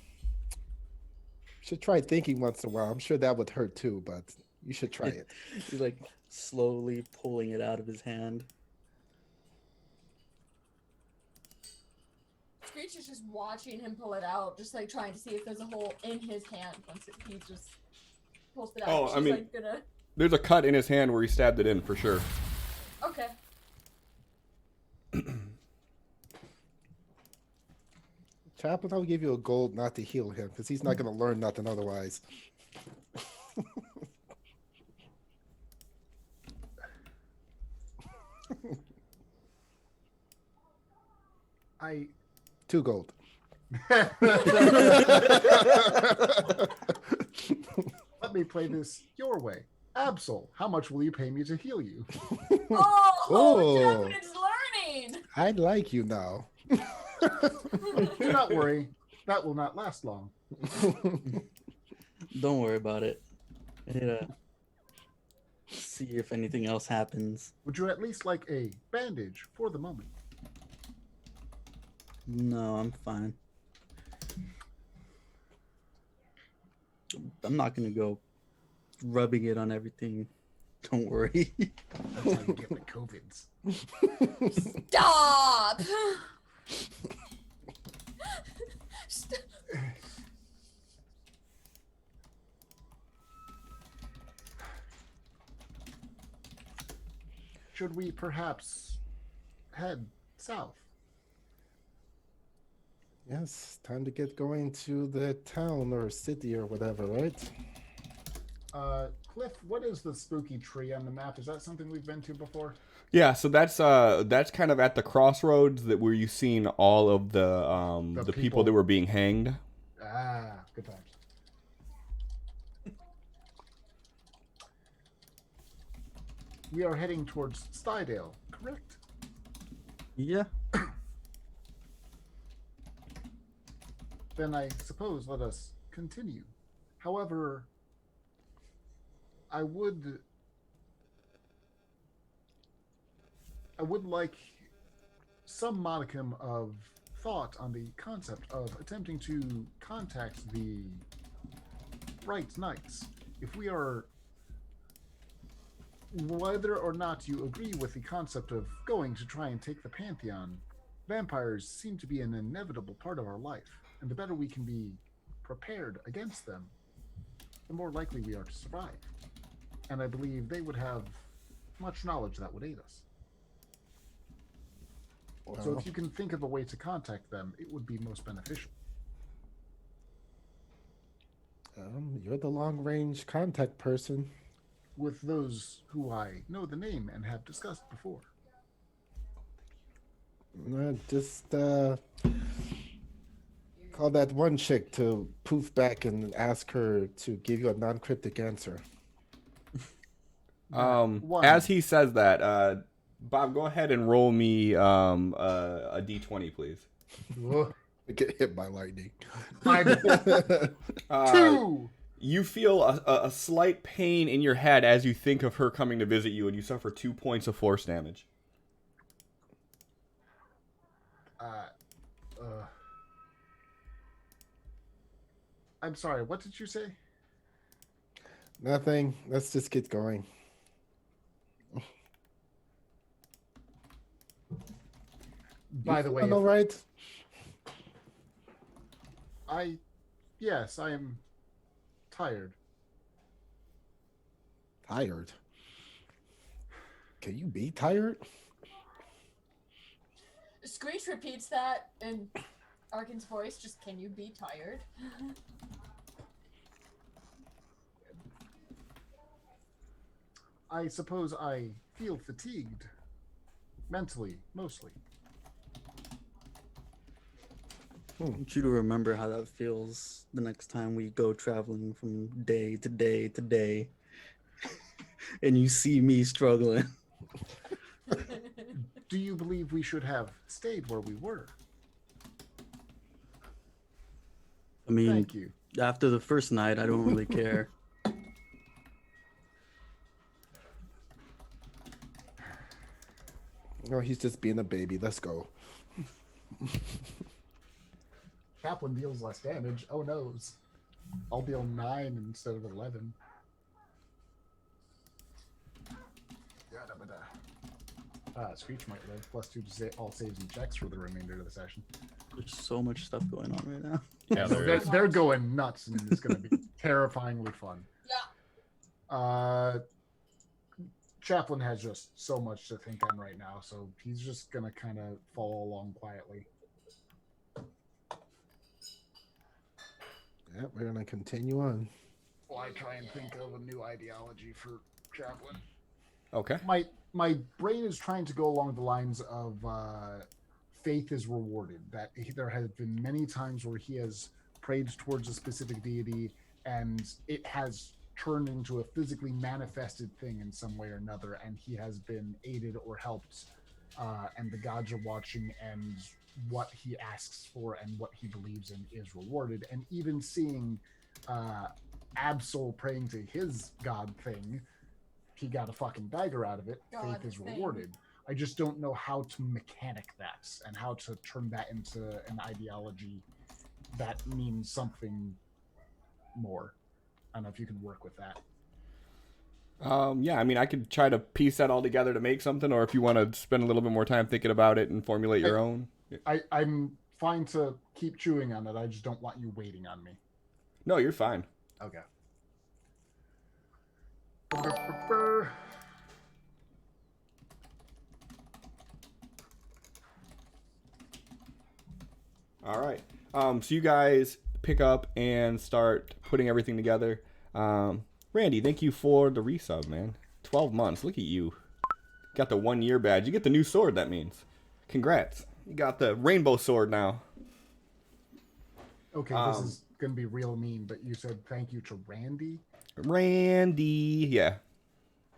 Should try thinking once in a while. I'm sure that would hurt too, but you should try it. He's like slowly pulling it out of his hand. Screech is just watching him pull it out, just like trying to see if there's a hole in his hand once he just pulls it out. Oh, She's I mean- like gonna There's a cut in his hand where he stabbed it in, for sure. okay. Chaplain, I'll give you a gold not to heal him, because he's not going to learn nothing otherwise. I 2 gold. let me play this your way. Absol, how much will you pay me to heal you? Oh, Oh. Japanese learning! I like you now. Do not worry. That will not last long. Don't worry about it. I need to see if anything else happens. Would you at least like a bandage for the moment? No, I'm fine. I'm not gonna go rubbing it on everything. Don't worry. That's how you get the COVIDs. Stop! Stop. Should we perhaps head south? Yes, time to get going to the town or city or whatever, right? Cliff, what is the spooky tree on the map? Is that something we've been to before? Yeah, so that's kind of at the crossroads that where you've seen all of the people people. that were being hanged. Ah, good times. We are heading towards Stydale, correct? Yeah. Then I suppose let us continue. However, I would like some modicum of thought on the concept of attempting to contact the Bright Knights. If we are, whether or not you agree with the concept of going to try and take the Pantheon, vampires seem to be an inevitable part of our life, and the better we can be prepared against them, the more likely we are to survive. And I believe they would have much knowledge that would aid us. So if you can think of a way to contact them, it would be most beneficial. You're the long-range contact person. With those who I know the name and have discussed before. Just call that one chick to poof back and ask her to give you a non-cryptic answer. As he says that, Bob, go ahead and roll me a d20, please. Get hit by lightning. Two! You feel a slight pain in your head as you think of her coming to visit you, and you suffer 2 points of force damage. I'm sorry, what did you say? Nothing. Let's just get going. By the way, all right. Yes, I am tired. Tired? Can you be tired? Screech repeats that in Arkin's voice. Just, can you be tired? I suppose I feel fatigued. Mentally, mostly. I want you to remember how that feels the next time we go traveling from day to day to day. And you see me struggling. Do you believe we should have stayed where we were? I mean, Thank you. after the first night, I don't really care. No, he's just being a baby. Let's go. Chaplain deals less damage. Oh noes. I'll deal 9 instead of 11. Screech might live. +2 to all saves and checks for the remainder of the session. There's so much stuff going on right now. Yeah, They're going nuts, and it's going to be terrifyingly fun. Yeah. Chaplain has just so much to think on right now, so he's just going to kind of follow along quietly. Yeah, we're gonna continue on. Well, I try and think of a new ideology for Chaplain. Okay. My brain is trying to go along the lines of faith is rewarded. That there have been many times where he has prayed towards a specific deity, and it has turned into a physically manifested thing in some way or another, and he has been aided or helped and the gods are watching, and what he asks for and what he believes in is rewarded. And even seeing Absol praying to his god thing, he got a fucking dagger out of it. God Faith is thing. rewarded. I just don't know how to mechanic that and how to turn that into an ideology that means something more. I don't know if you can work with that. Yeah, I mean, I could try to piece that all together to make something, or if you want to spend a little bit more time thinking about it and formulate your own. I'm fine to keep chewing on it. I just don't want you waiting on me. No, you're fine. Okay. All right. So you guys pick up and start putting everything together. Randy, thank you for the resub, man. 12 months. Look at you. Got the 1 year badge. You get the new sword, that means. Congrats. You got the rainbow sword now. Okay, this is going to be real mean, but you said thank you to Randy. Randy, yeah.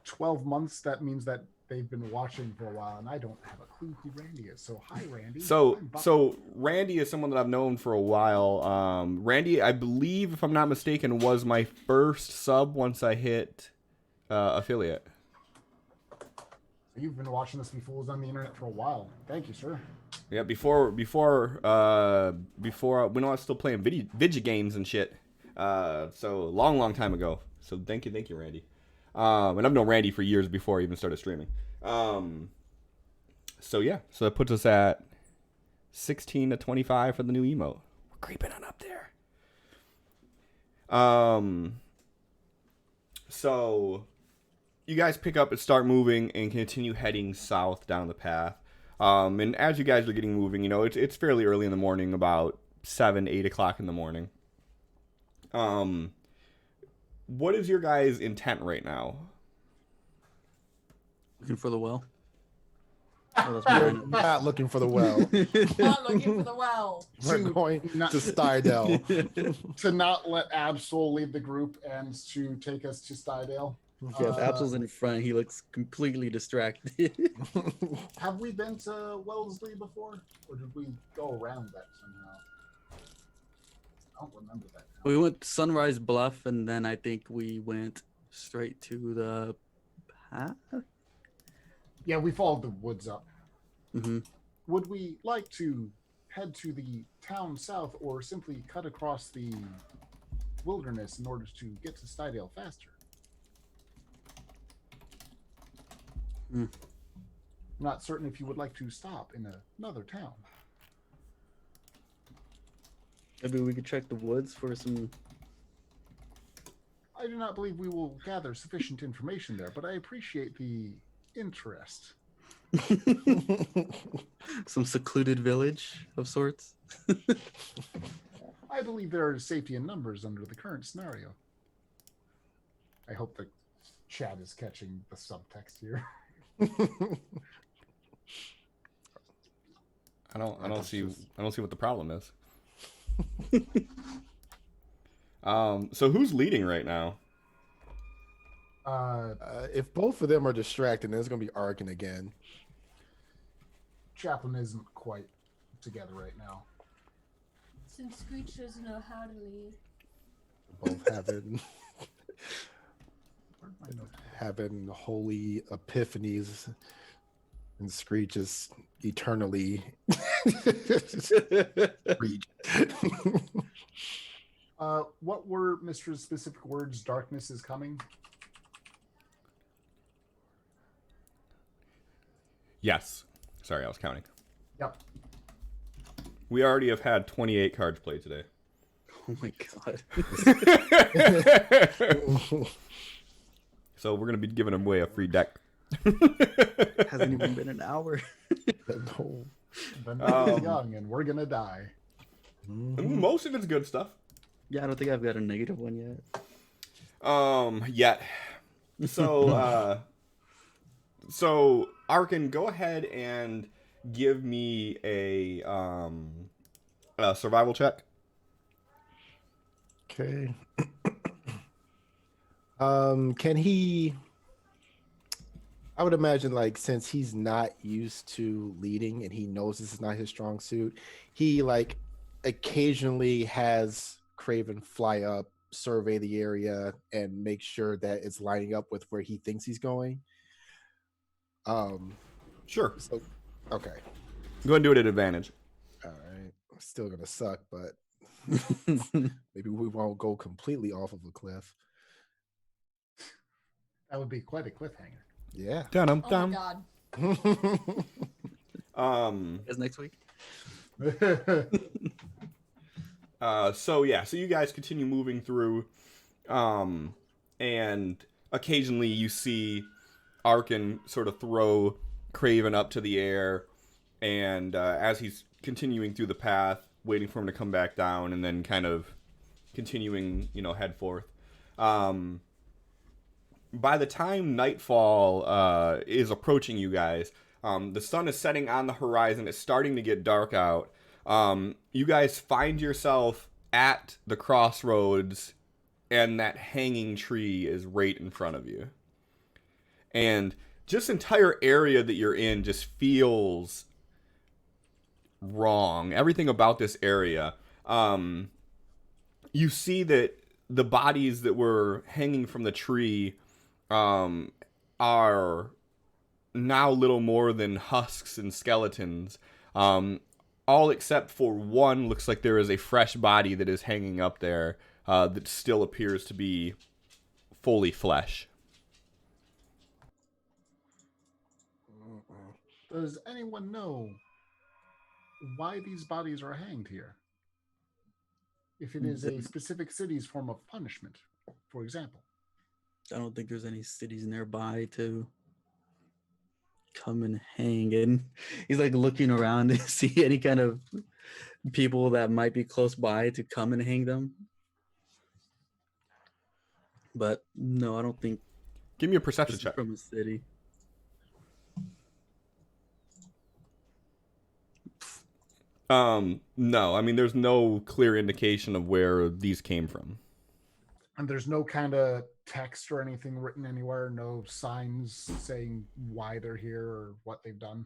12 months, that means that they've been watching for a while, and I don't have a clue who Randy is. So, hi, Randy. So Randy is someone that I've known for a while. Randy, I believe, if I'm not mistaken, was my first sub once I hit affiliate. You've been watching this Be Fools on the internet for a while. Thank you, sir. Yeah, before when I was still playing video games and shit. So long time ago. So thank you, Randy. And I've known Randy for years before I even started streaming. So yeah, so that puts us at 16 to 25 for the new emote. We're creeping on up there. So you guys pick up and start moving and continue heading south down the path. And as you guys are getting moving, you know, it's fairly early in the morning, about 7-8 o'clock in the morning. What is your guys' intent right now? Looking for the well. Oh, We're not looking for the well. Not looking for the well. We're going to Stardale. To not let Absol lead the group and to take us to Stardale. Yeah, if Absol's in front, he looks completely distracted. Have we been to Wellesley before? Or did we go around that somehow? I don't remember that now. We went Sunrise Bluff, and then I think we went straight to the path. Yeah, we followed the woods up. Mm-hmm. Would we like to head to the town south or simply cut across the wilderness in order to get to Stydale faster? I'm not certain if you would like to stop in another town. Maybe we could check the woods for some... I do not believe we will gather sufficient information there, but I appreciate the interest. some secluded village of sorts. I believe there is safety in numbers under the current scenario. I hope the chat is catching the subtext here. I don't see what the problem is. So who's leading right now? If both of them are distracted, then it's going to be Arkin again. Chaplain isn't quite together right now. Since Screech doesn't know how to lead. Both having holy epiphanies, and Screech is eternally Screech. What were Mr.'s specific words? Darkness is coming? Yes. Sorry, I was counting. Yep. We already have had 28 cards played today. Oh my god. So we're going to be giving away a free deck. Hasn't even been an hour. No. The night is young and we're gonna die. Most of it's good stuff. Yeah, I don't think I've got a negative one yet. Yet. So, so Arkin, go ahead and give me a survival check. Okay. Can he? I would imagine, like, since he's not used to leading and he knows this is not his strong suit, he like occasionally has Craven fly up, survey the area, and make sure that it's lining up with where he thinks he's going. Sure. So, okay, Go ahead and do it at advantage. all right. Still gonna suck, but maybe we won't go completely off of a cliff. That would be quite a cliffhanger. Yeah. Dum Oh my dum. god. Guys, next week. So you guys continue moving through, and occasionally you see Arkin sort of throw Craven up to the air, and as he's continuing through the path, waiting for him to come back down, and then kind of continuing, head forth. By the time nightfall is approaching you guys, the sun is setting on the horizon. It's starting to get dark out. You guys find yourself at the crossroads, and that hanging tree is right in front of you. And this entire area that you're in just feels wrong. Everything about this area. You see that the bodies that were hanging from the tree are now little more than husks and skeletons. All except for one looks like there is a fresh body that is hanging up there that still appears to be fully flesh. Does anyone know why these bodies are hanged here? If it is a specific city's form of punishment, for example. I don't think there's any cities nearby to come and hang. And he's like looking around to see any kind of people that might be close by to come and hang them. But no, I don't think. Give me a perception This is check. from a city. No, I mean, there's no clear indication of where these came from. And there's no kind of text or anything written anywhere, no signs saying why they're here or what they've done.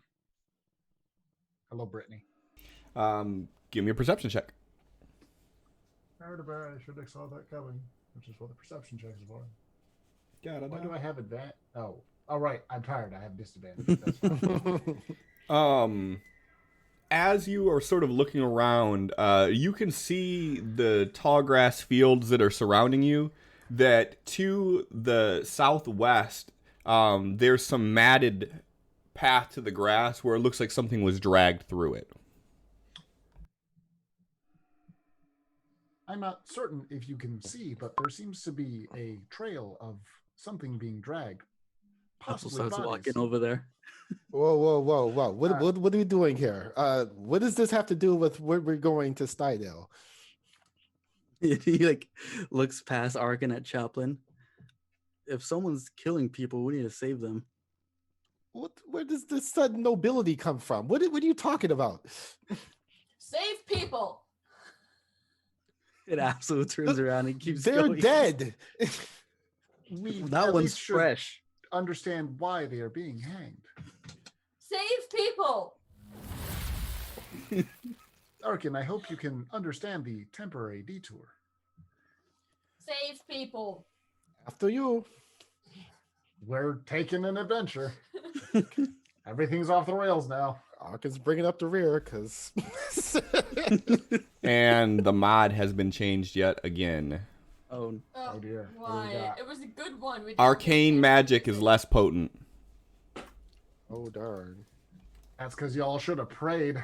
Hello, Brittany. Give me a perception check. I should have saw that coming, which is what the perception check is for. Why do Got I have advantage? Oh, right. I'm tired. I have disadvantage. That's fine. As you are sort of looking around, you can see the tall grass fields that are surrounding you. That to the southwest, there's some matted path to the grass where it looks like something was dragged through it. I'm not certain if you can see, but there seems to be a trail of something being dragged. Apple Possibly starts bodies. walking over there. Whoa! What are we doing here? What does this have to do with where we're going to Stydale? He like looks past Arkin at Chaplin. If someone's killing people, we need to save them. Where does this sudden nobility come from? What are you talking about? Save people. It absolutely turns around and keeps They're going. dead. We That at one's least should fresh. understand why they are being hanged. Save people. Arkin, I hope you can understand the temporary detour. Save people. After you. We're taking an adventure. Everything's off the rails now. Arkin's bringing up the rear because. And the mod has been changed yet again. Oh, Oh dear. What do we Why? got? It was a good one. We didn't Arcane get magic is less potent. Oh darn. That's because y'all should have prayed.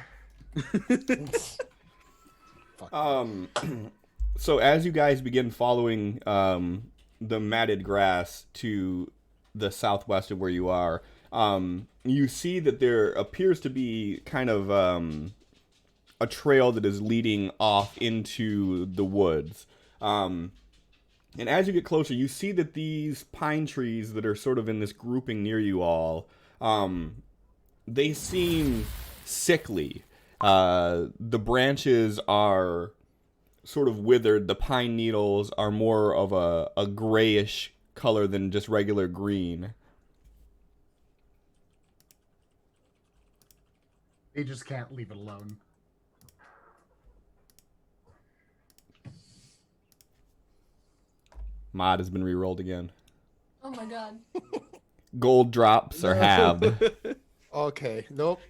Fuck. So as you guys begin following the matted grass to the southwest of where you are, you see that there appears to be kind of a trail that is leading off into the woods. And as you get closer, you see that these pine trees that are sort of in this grouping near you all, they seem sickly. The branches are sort of withered. The pine needles are more of a grayish color than just regular green. They just can't leave it alone. Mod has been re-rolled again. Oh my god. Gold drops are halved. Okay, nope.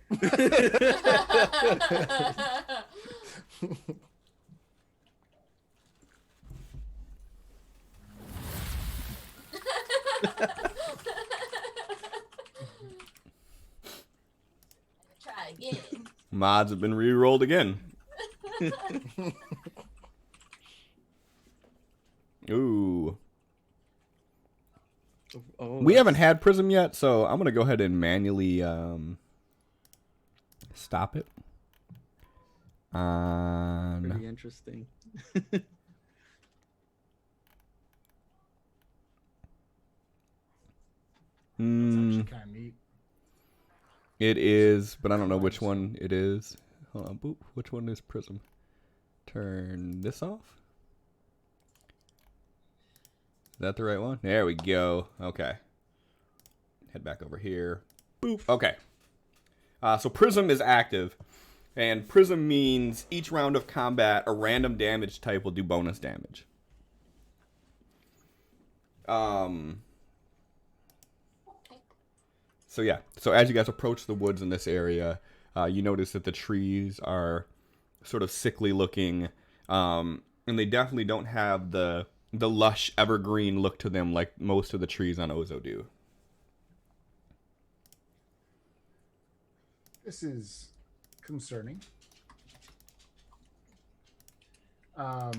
Try again. Mods have been re-rolled again. Ooh. Oh, We haven't had Prism yet, so I'm going to go ahead and manually stop it. pretty interesting. That's actually kind of neat. It is, but I don't know which one it is. Hold on, boop. Which one is Prism? Turn this off. Is that the right one? There we go. Okay. Head back over here. Boop. Okay. So Prism is active. And Prism means each round of combat, a random damage type will do bonus damage. So yeah, so as you guys approach the woods in this area, you notice that the trees are sort of sickly looking, and they definitely don't have the lush evergreen look to them like most of the trees on Ozo do. This is concerning. But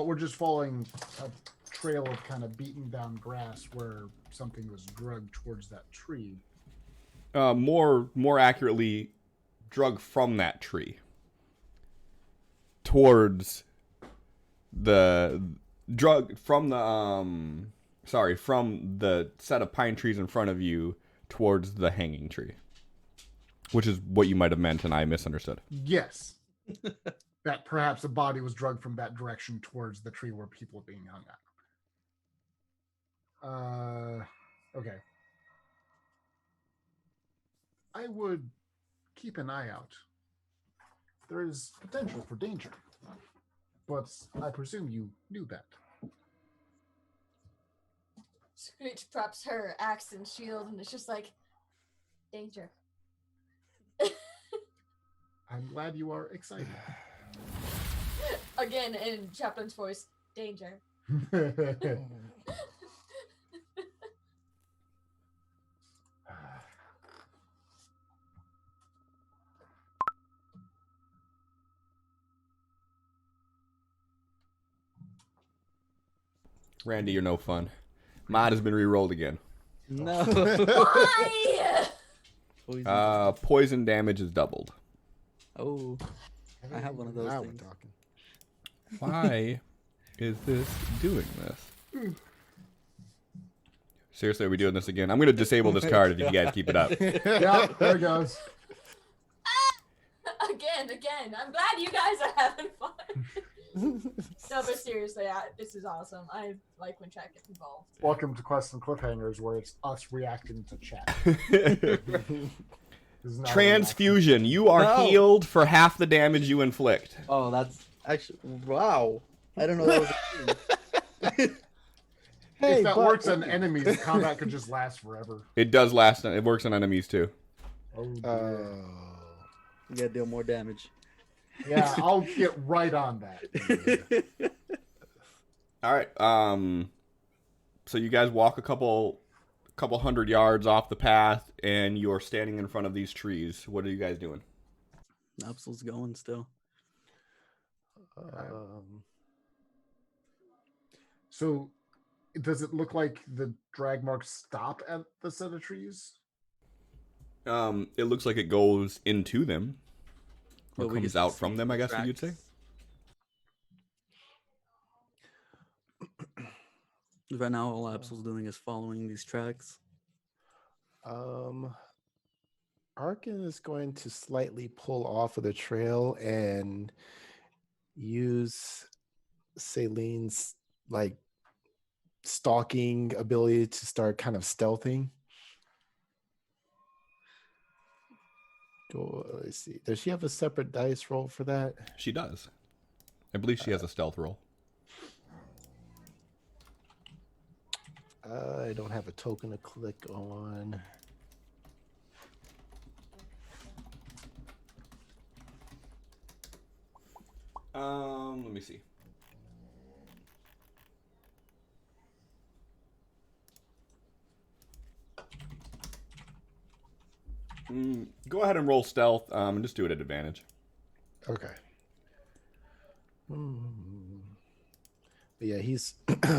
we're just following a trail of kind of beaten down grass where something was drugged towards that tree. More accurately, drug from that tree towards the drug from the from the set of pine trees in front of you towards the hanging tree, which is what you might have meant and I misunderstood. Yes. That perhaps a body was drugged from that direction towards the tree where people are being hung out. Okay. I would keep an eye out. There is potential for danger, but I presume you knew that. Screech props her axe and shield, and it's just like, danger. I'm glad you are excited. Again, in Chaplain's voice, danger. Randy, you're no fun. Mod has been re-rolled again. No. Why? Poison damage is doubled. Oh, I have one of those Now we're things. talking. Why is this doing this? Seriously, are we doing this again? I'm going to disable this card if you guys keep it up. Yeah, there it goes. Again. I'm glad you guys are having fun. No, but seriously, this is awesome. I like when chat gets involved. Welcome to Quests and Cliffhangers, where it's us reacting to chat. This is not a Transfusion. You are No. healed for half the damage you inflict. Oh, that's actually wow. I don't know that was a thing. If that works on enemies, combat could just last forever. It does last. It works on enemies too. Oh, dear. You gotta deal more damage. Yeah, I'll get right on that. All right. So you guys walk a couple hundred yards off the path, and you're standing in front of these trees. What are you guys doing? Napsel's going still. So, does it look like the drag marks stop at the set of trees? It looks like it goes into them, or But we comes can out see from them. I guess you'd say. tracks. Right now, all Absol's doing is following these tracks. Arkin is going to slightly pull off of the trail and use Celine's like stalking ability to start kind of stealthing. Let's see. Does she have a separate dice roll for that? She does. I believe she has a stealth roll. I don't have a token to click on. Let me see. Go ahead and roll stealth, and just do it at advantage. Okay. But yeah, he's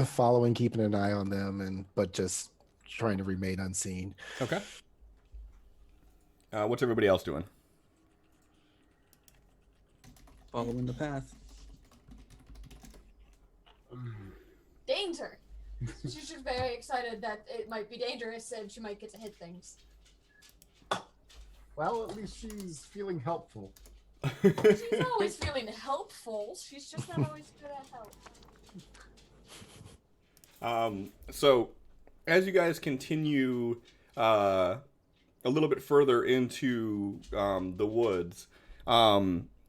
following, keeping an eye on them, but just trying to remain unseen. Okay. What's everybody else doing? Following the path. Danger! She's just very excited that it might be dangerous and she might get to hit things. Well, at least she's feeling helpful. She's always feeling helpful. She's just not always good at help. So, as you guys continue a little bit further into the woods,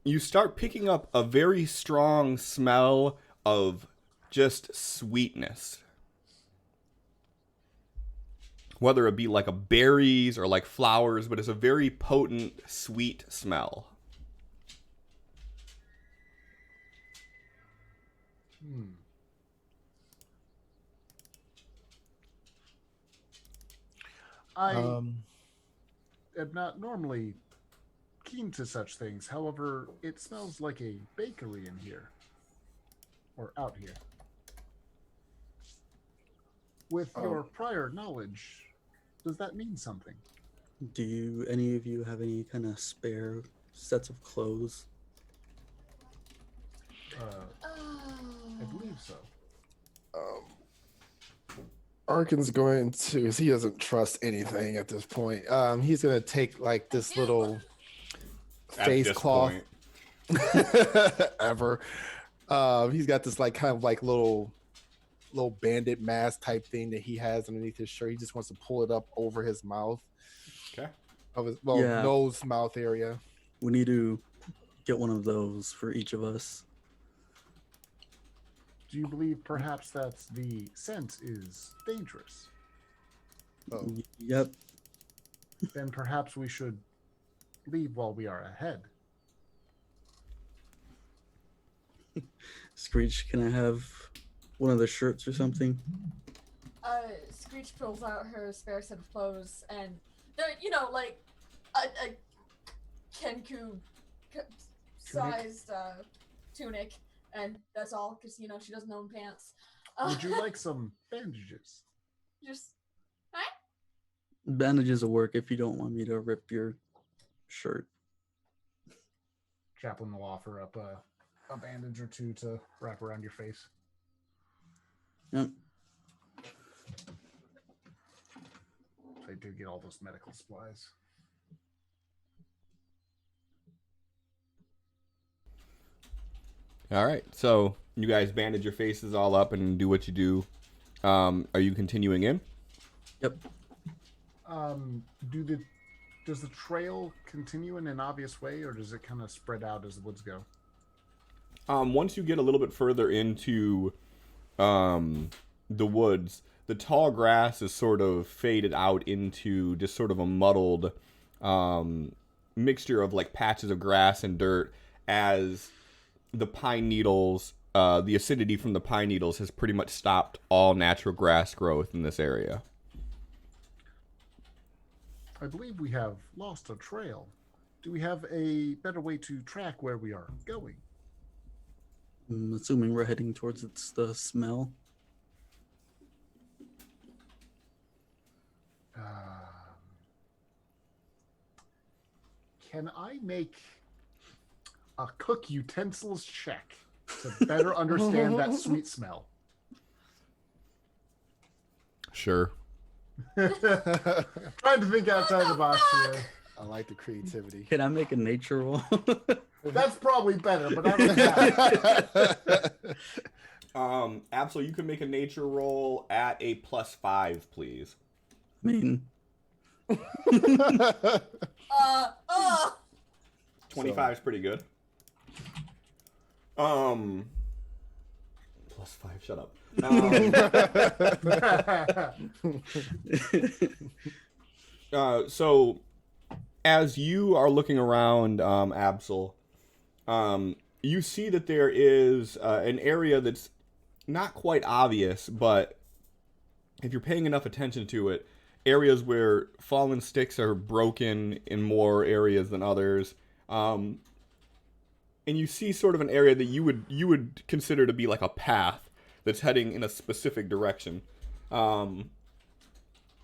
you start picking up a very strong smell of just sweetness. Whether it be like a berries or like flowers, but it's a very potent, sweet smell. I am not normally keen to such things. However, it smells like a bakery in here. Or out here. With your prior knowledge, does that mean something? Do any of you have any kind of spare sets of clothes? I believe so. Arkin's going to, he doesn't trust anything at this point. He's going to take like this little face cloth ever. He's got this like kind of like little bandit mask type thing that he has underneath his shirt. He just wants to pull it up over his mouth. Okay. Of his nose, mouth area. We need to get one of those for each of us. Do you believe perhaps that the scent is dangerous? Oh. Yep. Then perhaps we should leave while we are ahead. Screech, can I have one of the shirts or something? Screech pulls out her spare set of clothes and they're, like a Kenku sized tunic, and that's all because she doesn't own pants. Would you like some bandages? Just Bandages will work if you don't want me to rip your shirt. Chaplain will offer up a bandage or two to wrap around your face. Yep. I do get all those medical supplies. All right. So you guys bandage your faces all up and do what you do. Are you continuing in? Yep. Does the trail continue in an obvious way, or does it kind of spread out as the woods go? Once you get a little bit further into the woods, the tall grass is sort of faded out into just sort of a muddled mixture of like patches of grass and dirt, as the pine needles, the acidity from the pine needles has pretty much stopped all natural grass growth in this area. I believe we have lost a trail. Do we have a better way to track where we are going? I'm assuming we're heading towards the smell. Can I make a cook utensils check to better understand that sweet smell? Sure. Trying to think outside the box here. I like the creativity. Can I make a nature roll? That's probably better, but I don't know. Absol, you can make a nature roll at a +5, please. I mean, 25 is pretty good. +5, shut up. So as you are looking around, Absol, you see that there is an area that's not quite obvious, but if you're paying enough attention to it, areas where fallen sticks are broken in more areas than others. And you see sort of an area that you would consider to be like a path that's heading in a specific direction,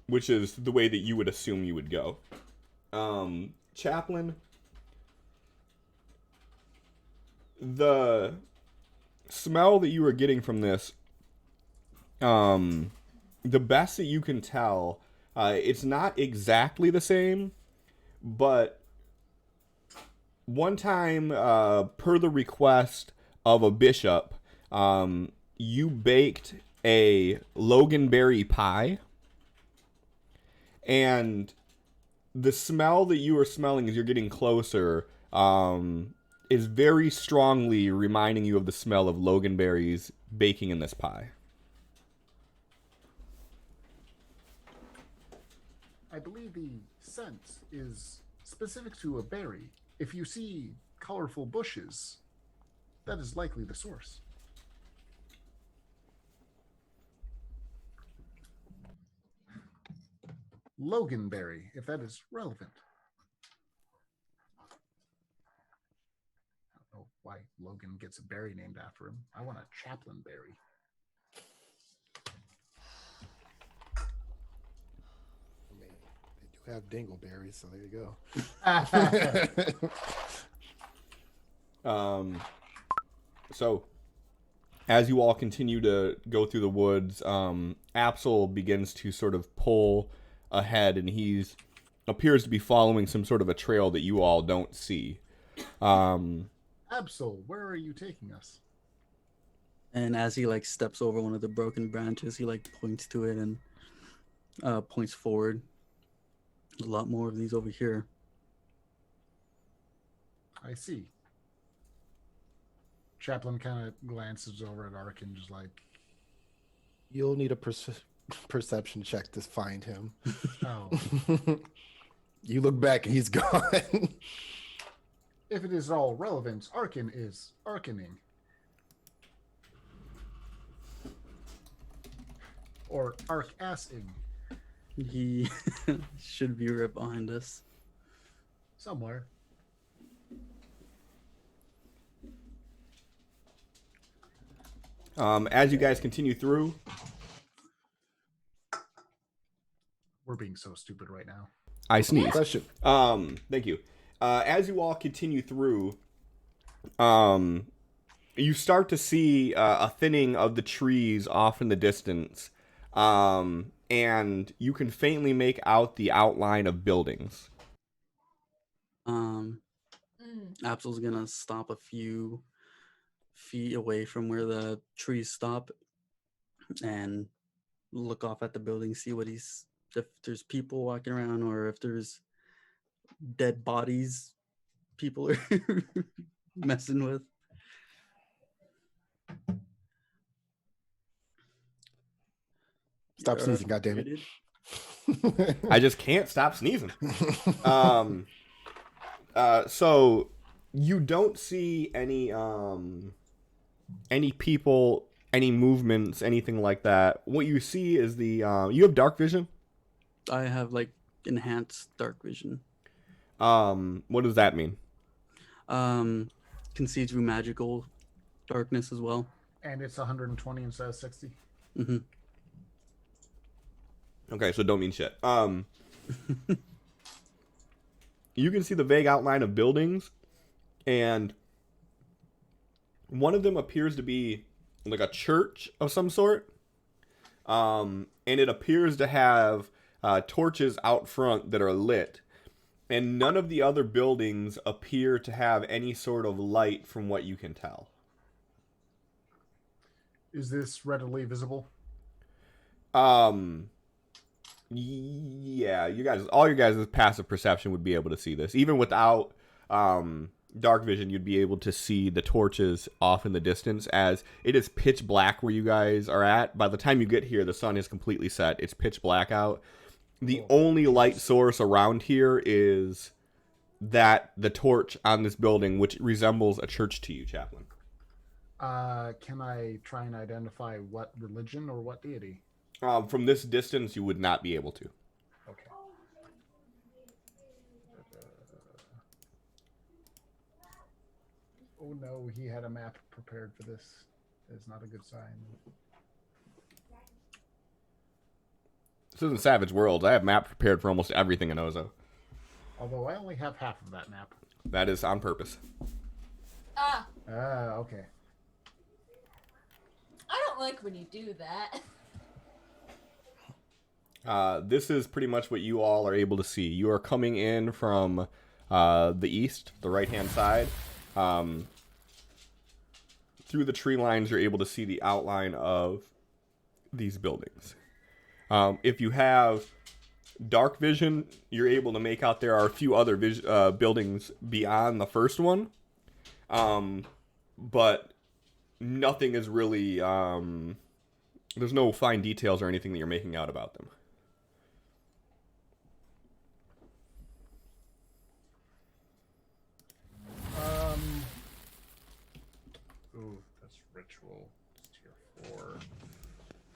which is the way that you would assume you would go. Chaplain, the smell that you are getting from this, the best that you can tell, it's not exactly the same, but one time, per the request of a bishop, you baked a loganberry pie, and the smell that you are smelling as you're getting closer is very strongly reminding you of the smell of loganberries baking in this pie. I believe the scent is specific to a berry. If you see colorful bushes, that is likely the source. Loganberry, if that is relevant. I don't know why Logan gets a berry named after him. I want a chaplain berry. They do have dingleberries, so there you go. So as you all continue to go through the woods, Absol begins to sort of pull ahead, and he's appears to be following some sort of a trail that you all don't see. Absol, where are you taking us? And as he like steps over one of the broken branches, he like points to it and points forward. There's a lot more of these over here. I see. Chaplain kind of glances over at Arkin, just like, You'll need a perception check to find him. oh. You look back and he's gone. If it is all relevant, Arkin is Arkining. Or Ark-assing. He should be right behind us. Somewhere. As you guys continue through, We're being so stupid right now. I sneeze. Question. Thank you. As you all continue through, you start to see a thinning of the trees off in the distance, and you can faintly make out the outline of buildings. Absol's gonna stop a few feet away from where the trees stop and look off at the building, see if there's people walking around or if there's dead bodies people are messing with. Stop sneezing, goddammit. I just can't stop sneezing. So you don't see any people, any movements, anything like that. What you see is you have dark vision? I have like enhanced dark vision. What does that mean? Can see through magical darkness as well. And it's 120 instead of 60. Mm-hmm. Okay, so don't mean shit. You can see the vague outline of buildings, and one of them appears to be like a church of some sort. And it appears to have torches out front that are lit. And none of the other buildings appear to have any sort of light from what you can tell. Is this readily visible? Yeah, all your guys' passive perception would be able to see this. Even without dark vision, you'd be able to see the torches off in the distance, as it is pitch black where you guys are at. By the time you get here, the sun is completely set. It's pitch black out. The only light source around here is the torch on this building, which resembles a church to you, Chaplain. Can I try and identify what religion or what deity? From this distance, you would not be able to. Okay. Oh no, he had a map prepared for this. It's not a good sign. This isn't Savage Worlds. I have map prepared for almost everything in Ozo. Although I only have half of that map. That is on purpose. Okay. I don't like when you do that. This is pretty much what you all are able to see. You are coming in from the east, the right-hand side. Through the tree lines, you're able to see the outline of these buildings. If you have dark vision, you're able to make out there are a few other buildings beyond the first one. But nothing is really... there's no fine details or anything that you're making out about them. Ooh, that's ritual. It's tier 4. I don't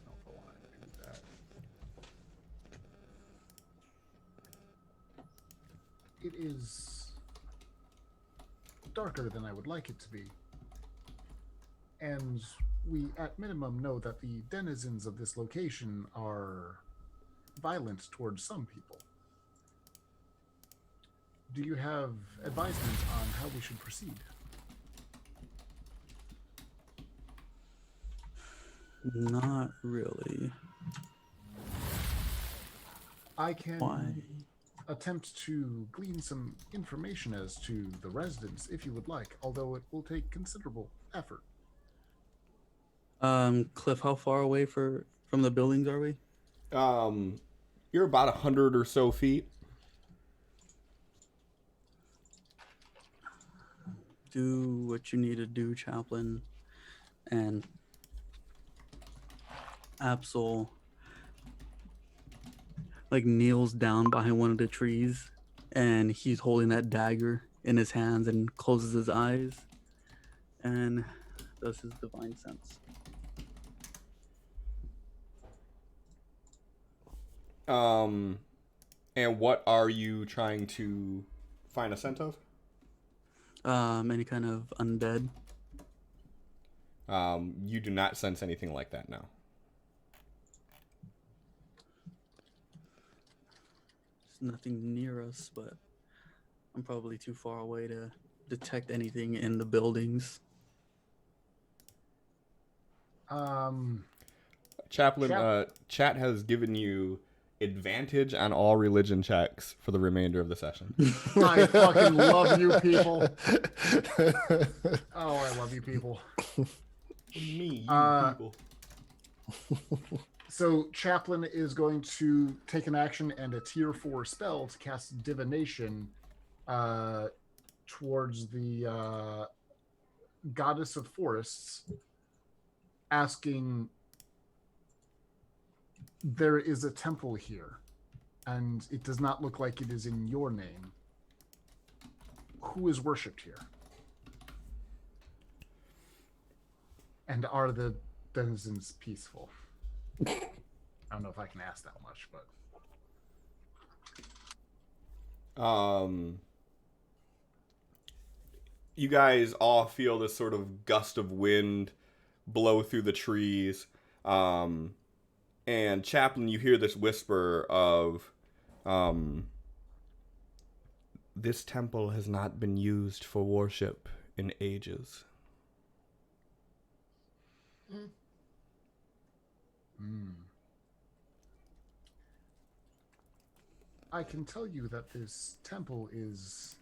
know if I want to do that. It is darker than I would like it to be. And we, at minimum, know that the denizens of this location are violent towards some people. Do you have advisement on how we should proceed? Not really. I can Why? attempt to glean some information as to the residents, if you would like, although it will take considerable effort. Cliff, how far away from the buildings are we? You're about 100 or so feet. Do what you need to do, Chaplain. And Absol kneels down behind one of the trees, and he's holding that dagger in his hands and closes his eyes and does his divine sense. And what are you trying to find a scent of? Any kind of undead. You do not sense anything like that now. There's nothing near us, but I'm probably too far away to detect anything in the buildings. Chaplain, chat has given you advantage on all religion checks for the remainder of the session. I fucking love you people. Oh, I love you people. Me, you people. So Chaplain is going to take an action and a tier 4 spell to cast divination towards the goddess of forests, asking, there is a temple here, and it does not look like it is in your name. Who is worshipped here? And are the denizens peaceful? I don't know if I can ask that much, but... You guys all feel this sort of gust of wind blow through the trees. And Chaplain, you hear this whisper of, this temple has not been used for worship in ages. I can tell you that this temple is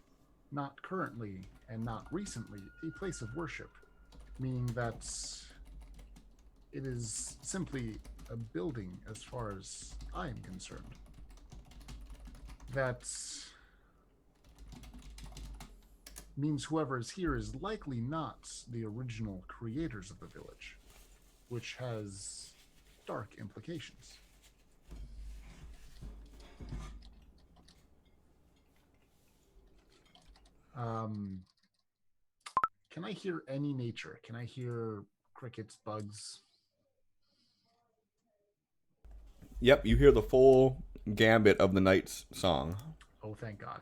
not currently and not recently a place of worship, meaning that It is simply a building as far as I am concerned. That means whoever is here is likely not the original creators of the village, which has dark implications. Can I hear any nature? Can I hear crickets, bugs? Yep, you hear the full gambit of the night's song. Oh, thank God.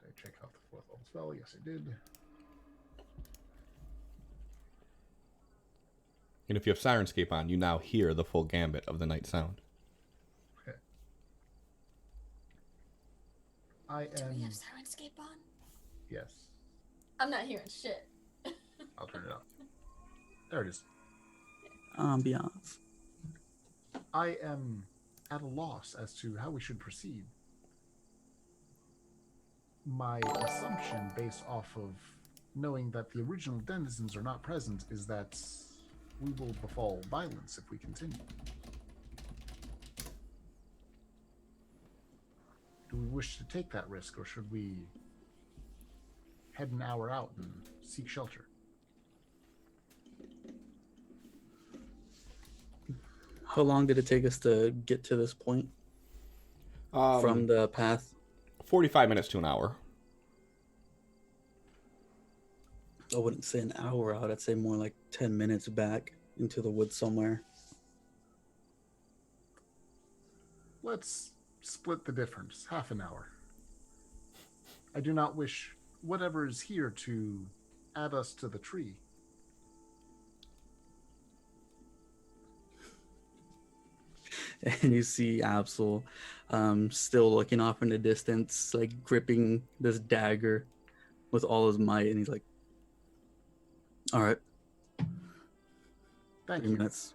Did I check out the 4th level spell? Yes, I did. And if you have Sirenscape on, you now hear the full gambit of the night sound. Okay. I Do am. we have Sirenscape on? Yes. I'm not hearing shit. I'll turn it up. There it is. Ambiance. I am at a loss as to how we should proceed. My assumption, based off of knowing that the original denizens are not present, is that we will befall violence if we continue. Do we wish to take that risk, or should we head an hour out and seek shelter? How long did it take us to get to this point from the path? 45 minutes to an hour. I wouldn't say an hour out. I'd say more like 10 minutes back into the woods somewhere. Let's split the difference, half an hour. I do not wish whatever is here to add us to the tree. And you see Absol still looking off in the distance, like gripping this dagger with all his might. And he's like, all right, Thank 3 you. minutes.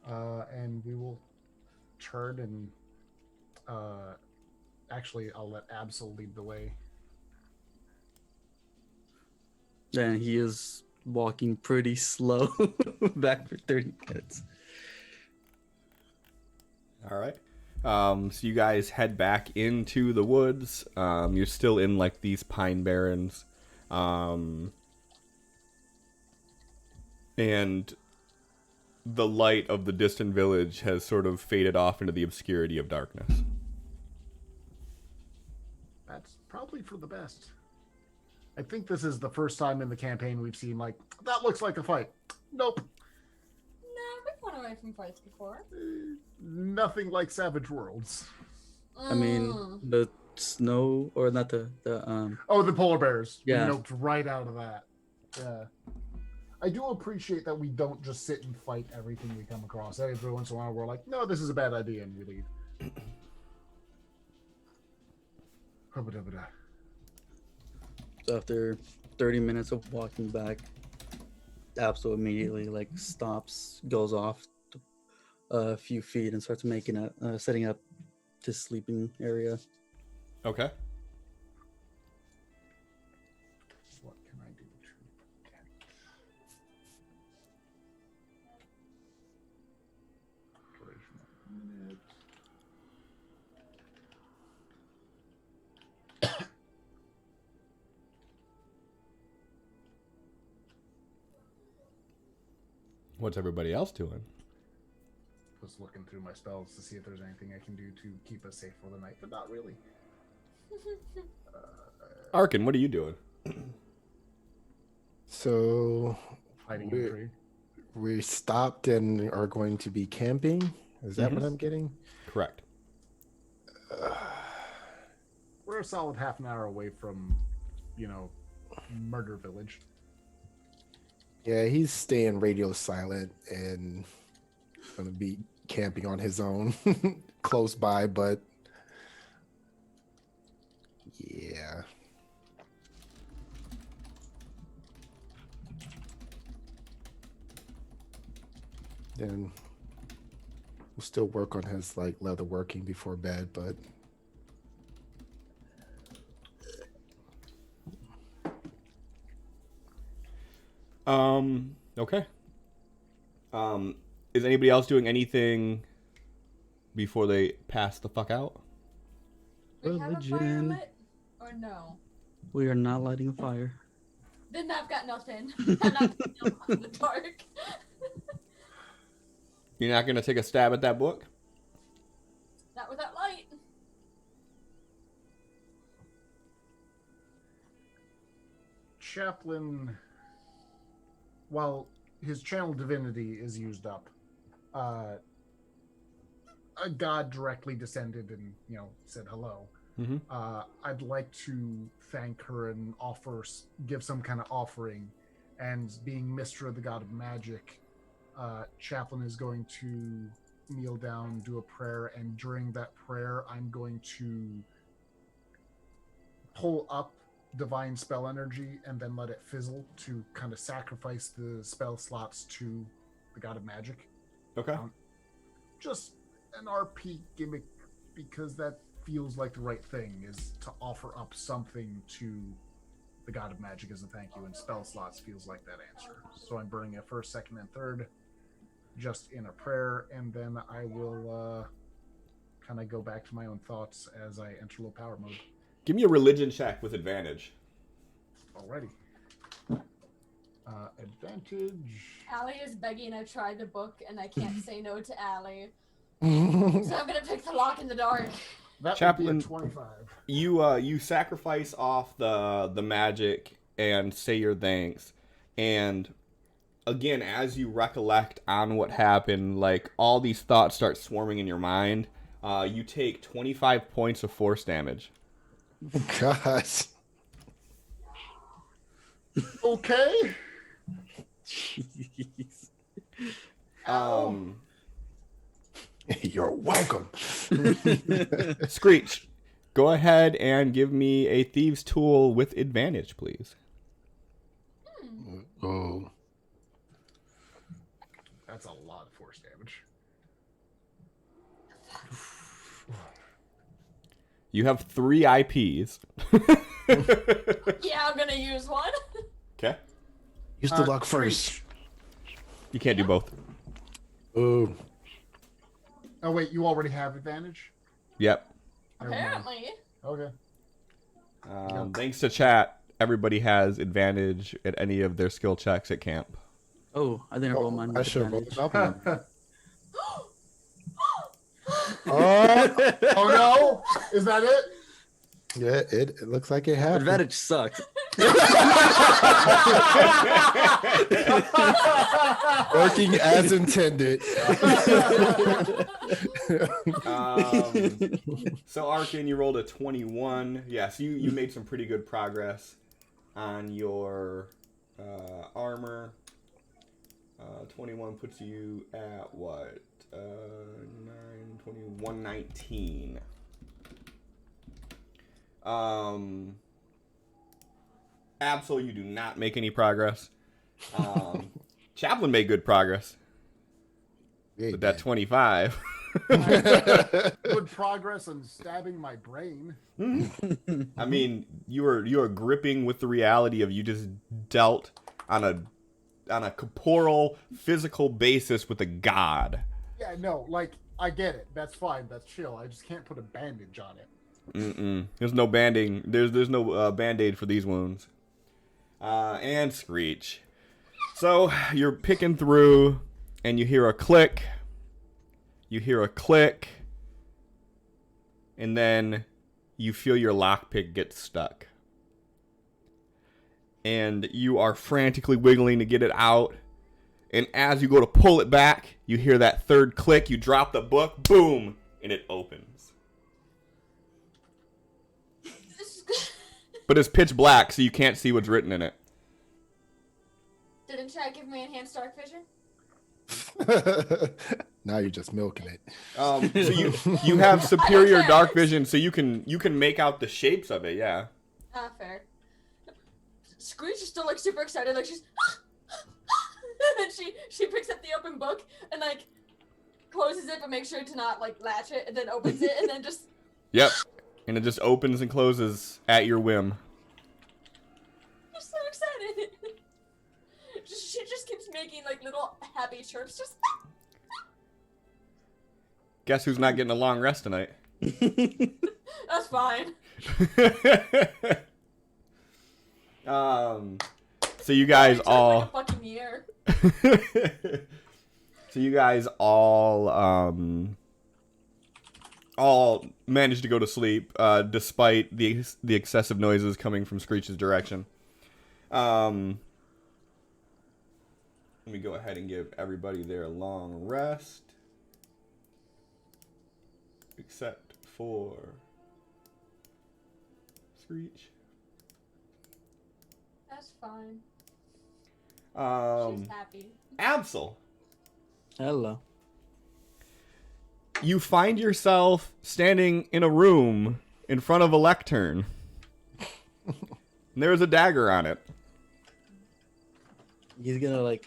And we will turn and actually I'll let Absol lead the way. And he is walking pretty slow back for 30 minutes. All right. So you guys head back into the woods. You're still in like these pine barrens. And the light of the distant village has sort of faded off into the obscurity of darkness. That's probably for the best. I think this is the first time in the campaign we've seen, like, that looks like a fight. Nope. Nah, we've gone away from fights before. Nothing like Savage Worlds. I mean, the snow, or not the Oh, the polar bears. Yeah. We noped right out of that. Yeah. I do appreciate that we don't just sit and fight everything we come across. Every once in a while, we're like, no, this is a bad idea, and we leave. Hubba-dubba-da. So after 30 minutes of walking back, Absol immediately like stops, goes off a few feet, and starts making setting up his sleeping area. Okay. What can I do to protect? Duration of a minute. What's everybody else doing? Was looking through my spells to see if there's anything I can do to keep us safe for the night, but not really. Arkin, what are you doing? So Hiding in a tree. we stopped and are going to be camping. Is that what I'm getting? Correct. We're a solid half an hour away from, Murder Village. Yeah, he's staying radio silent and going to be camping on his own close by, but yeah. Then we'll still work on his like leather working before bed, but Okay. Is anybody else doing anything before they pass the fuck out? We have a fire Religion. lit? Or no? We are not lighting a fire. Then I've got nothing. I'm not in the dark. You're not gonna take a stab at that book? Not without light. Chaplain, while his channel divinity is used up, a god directly descended and said hello. Mm-hmm. I'd like to thank her and give some kind of offering. And being Mistress of the God of Magic, Chaplain is going to kneel down, do a prayer, and during that prayer, I'm going to pull up divine spell energy and then let it fizzle to kind of sacrifice the spell slots to the God of Magic. Okay. Just an RP gimmick, because that feels like the right thing, is to offer up something to the God of Magic as a thank you, and spell slots feels like that answer. So I'm burning it first, second, and third, just in a prayer, and then I will kind of go back to my own thoughts as I enter low power mode. Give me a religion check with advantage. Alrighty. Advantage. Allie is begging I try the book, and I can't say no to Allie. So I'm gonna pick the lock in the dark. That Chaplain, would be a 25. You sacrifice off the magic and say your thanks, and again, as you recollect on what happened, like all these thoughts start swarming in your mind. You take 25 points of force damage. God. Okay. Jeez. You're welcome. Screech, go ahead and give me a thieves' tool with advantage, please. Oh. That's a lot of force damage. You have 3 IPs. Yeah, I'm gonna use one. Okay. Use the luck first. You can't do both. Oh. Oh wait, you already have advantage? Yep. Never mind. Apparently. Okay. Thanks to chat, everybody has advantage at any of their skill checks at camp. Oh, I didn't roll mine. I with should roll advantage. it up. Oh no! Is that it? Yeah, it looks like it happened. Advantage sucks. Working as intended. So Arkin, you rolled a 21. Yes, you made some pretty good progress on your armor. 21 puts you at what? 9, 20, 119. Absol, you do not make any progress. Chaplain made good progress with that 25. Good progress on stabbing my brain. I mean, you are gripping with the reality of you just dealt on a corporal, physical basis with a god. Yeah, no, like, I get it. That's fine. That's chill. I just can't put a bandage on it. There's no banding. There's no band-aid for these wounds. And Screech. So you're picking through, and you hear a click. You hear a click, and then you feel your lockpick get stuck. And you are frantically wiggling to get it out. And as you go to pull it back, you hear that third click. You drop the book, boom, and it opens. But it's pitch black, so you can't see what's written in it. Didn't chat give me enhanced dark vision? Now you're just milking it. So you have superior dark vision, so you can make out the shapes of it. Yeah. Ah, fair. Screech is still like super excited, like she's, and she picks up the open book and like closes it, but makes sure to not like latch it, and then opens it, and then just. Yep. And it just opens and closes at your whim. I'm so excited. making like little happy chirps. Just Guess who's not getting a long rest tonight? that's fine. So you guys Like all. a fucking year. So you guys all managed to go to sleep despite the excessive noises coming from Screech's direction. Let me go ahead and give everybody their long rest, except for Screech. That's fine. She's happy. Absol. Hello. You find yourself standing in a room in front of a lectern. There's a dagger on it. He's gonna like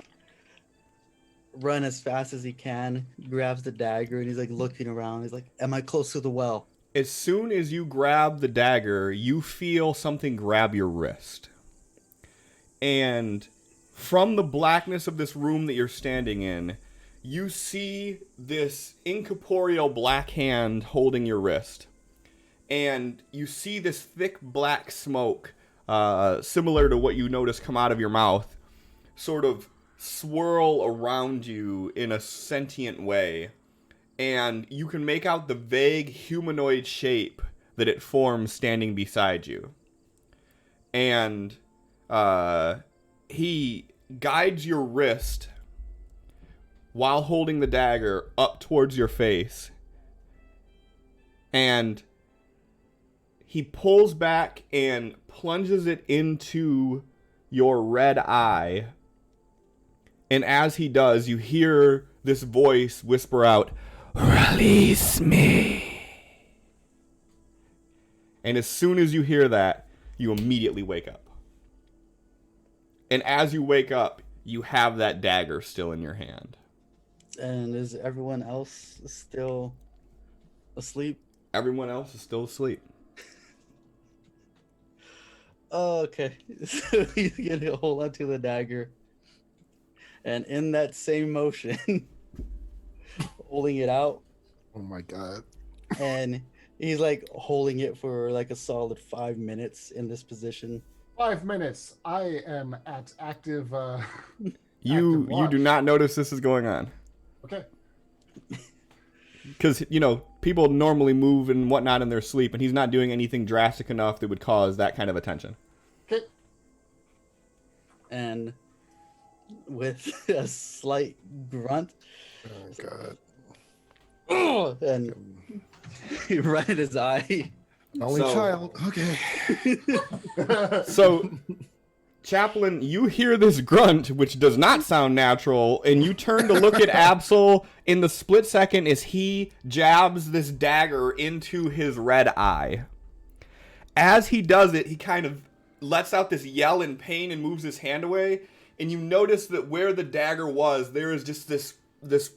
run as fast as he can, grabs the dagger, and he's like looking around. He's like, "Am I close to the well?" As soon as you grab the dagger, you feel something grab your wrist. And from the blackness of this room that you're standing in, you see this incorporeal black hand holding your wrist. And you see this thick black smoke, similar to what you notice come out of your mouth, sort of swirl around you in a sentient way. And you can make out the vague humanoid shape that it forms standing beside you. And he guides your wrist while holding the dagger up towards your face. And he pulls back and plunges it into your red eye. And as he does, you hear this voice whisper out, "Release me." And as soon as you hear that, you immediately wake up. And as you wake up, you have that dagger still in your hand. And is everyone else still asleep? Everyone else is still asleep. Oh, okay. So he's gonna hold on to the dagger, and in that same motion, holding it out, Oh my god. and he's like holding it for like a solid 5 minutes in this position. 5 minutes. I am at active. You active watch. do not notice this is going on. Okay. Because, people normally move and whatnot in their sleep, and he's not doing anything drastic enough that would cause that kind of attention. Okay. And with a slight grunt, Oh god. and right in his eye. Only child. Okay. So, Chaplain, you hear this grunt, which does not sound natural, and you turn to look at Absol in the split second as he jabs this dagger into his red eye. As he does it, he kind of lets out this yell in pain and moves his hand away, and you notice that where the dagger was, there is just this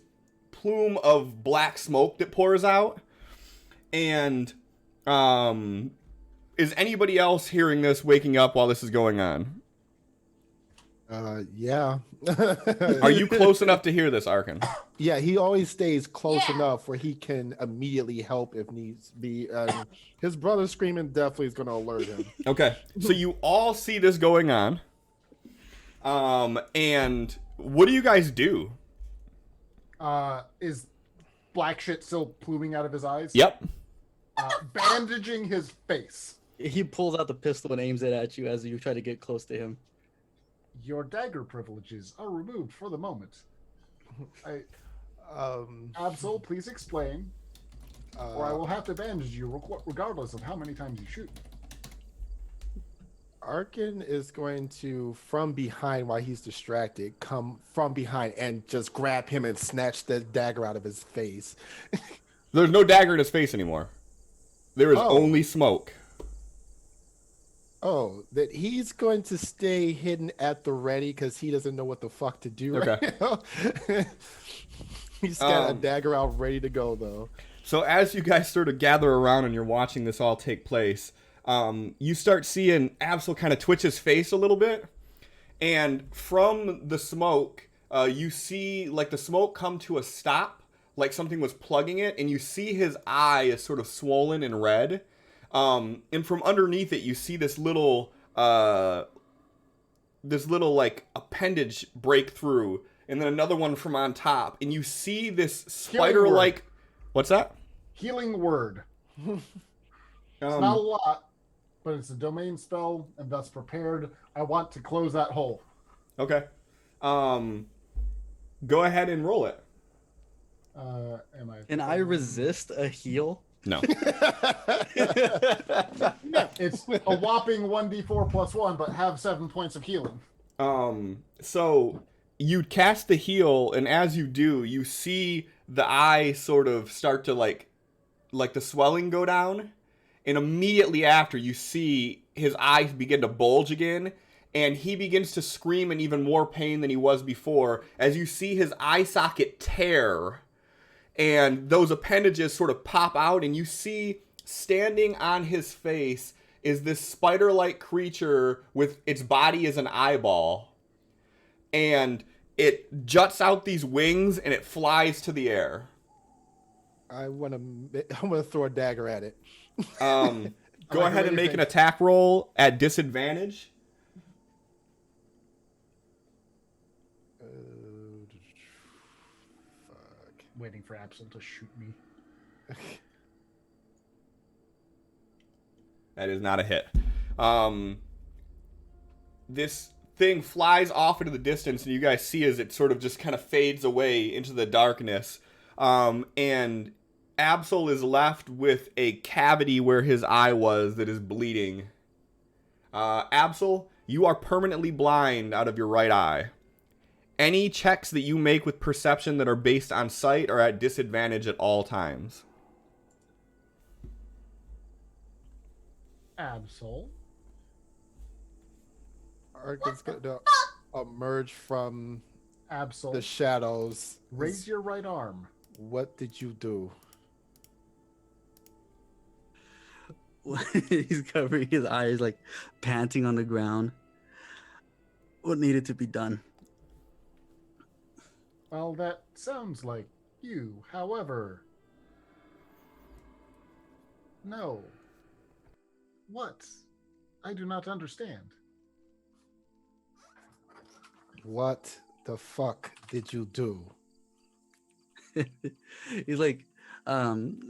plume of black smoke that pours out. And is anybody else hearing this waking up while this is going on? Yeah. Are you close enough to hear this, Arkin? Yeah, he always stays close Yeah. enough where he can immediately help if needs be. His brother screaming definitely is going to alert him. Okay, so you all see this going on. And what do you guys do? Is black shit still pluming out of his eyes? Yep. Bandaging his face. He pulls out the pistol and aims it at you as you try to get close to him. Your dagger privileges are removed for the moment. Absol, please explain, or I will have to bandage you regardless of how many times you shoot. Arkin is going to, from behind while he's distracted, come from behind and just grab him and snatch the dagger out of his face. There's no dagger in his face anymore. There is Oh. only smoke. Oh, that he's going to stay hidden at the ready because he doesn't know what the fuck to do right now. He's got a dagger out ready to go, though. So as you guys sort of gather around and you're watching this all take place, you start seeing Absol kind of twitch his face a little bit. And from the smoke, you see like the smoke come to a stop, like something was plugging it, and you see his eye is sort of swollen and red. And from underneath it, you see this little like appendage break through, and then another one from on top, and you see this spider-like. What's that? Healing word. It's not a lot, but it's a domain spell, and thus prepared. I want to close that hole. Okay. Go ahead and roll it. Am I? Can I resist a heal? No. It's a whopping 1d4 plus 1, but have 7 points of healing. So you cast the heal, and as you do, you see the eye sort of start to like the swelling go down, and immediately after you see his eyes begin to bulge again, and he begins to scream in even more pain than he was before as you see his eye socket tear, and those appendages sort of pop out, and you see standing on his face is this spider-like creature with its body as an eyeball, and it juts out these wings and it flies to the air. I'm gonna throw a dagger at it. Go ahead and make an attack roll at disadvantage. Fuck. Waiting for Absol to shoot me. That is not a hit. This thing flies off into the distance, and you guys see as it sort of just kind of fades away into the darkness. And Absol is left with a cavity where his eye was that is bleeding. Absol, you are permanently blind out of your right eye. Any checks that you make with perception that are based on sight are at disadvantage at all times. Absol. Arkin's gonna emerge from Absol. the shadows. Raise your right arm. What did you do? He's covering his eyes, like panting on the ground. What needed to be done? Well, that sounds like you. However, no. What? I do not understand. What the fuck did you do? He's like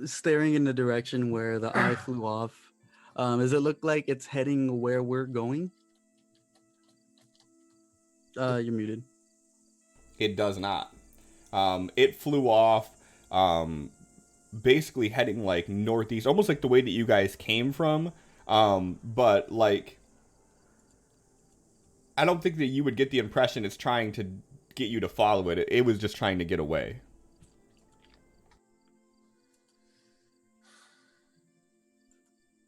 staring in the direction where the eye flew off. Does it look like it's heading where we're going? You're muted. It does not. It flew off, basically heading like northeast, almost like the way that you guys came from. But like, I don't think that you would get the impression it's trying to get you to follow it. It was just trying to get away.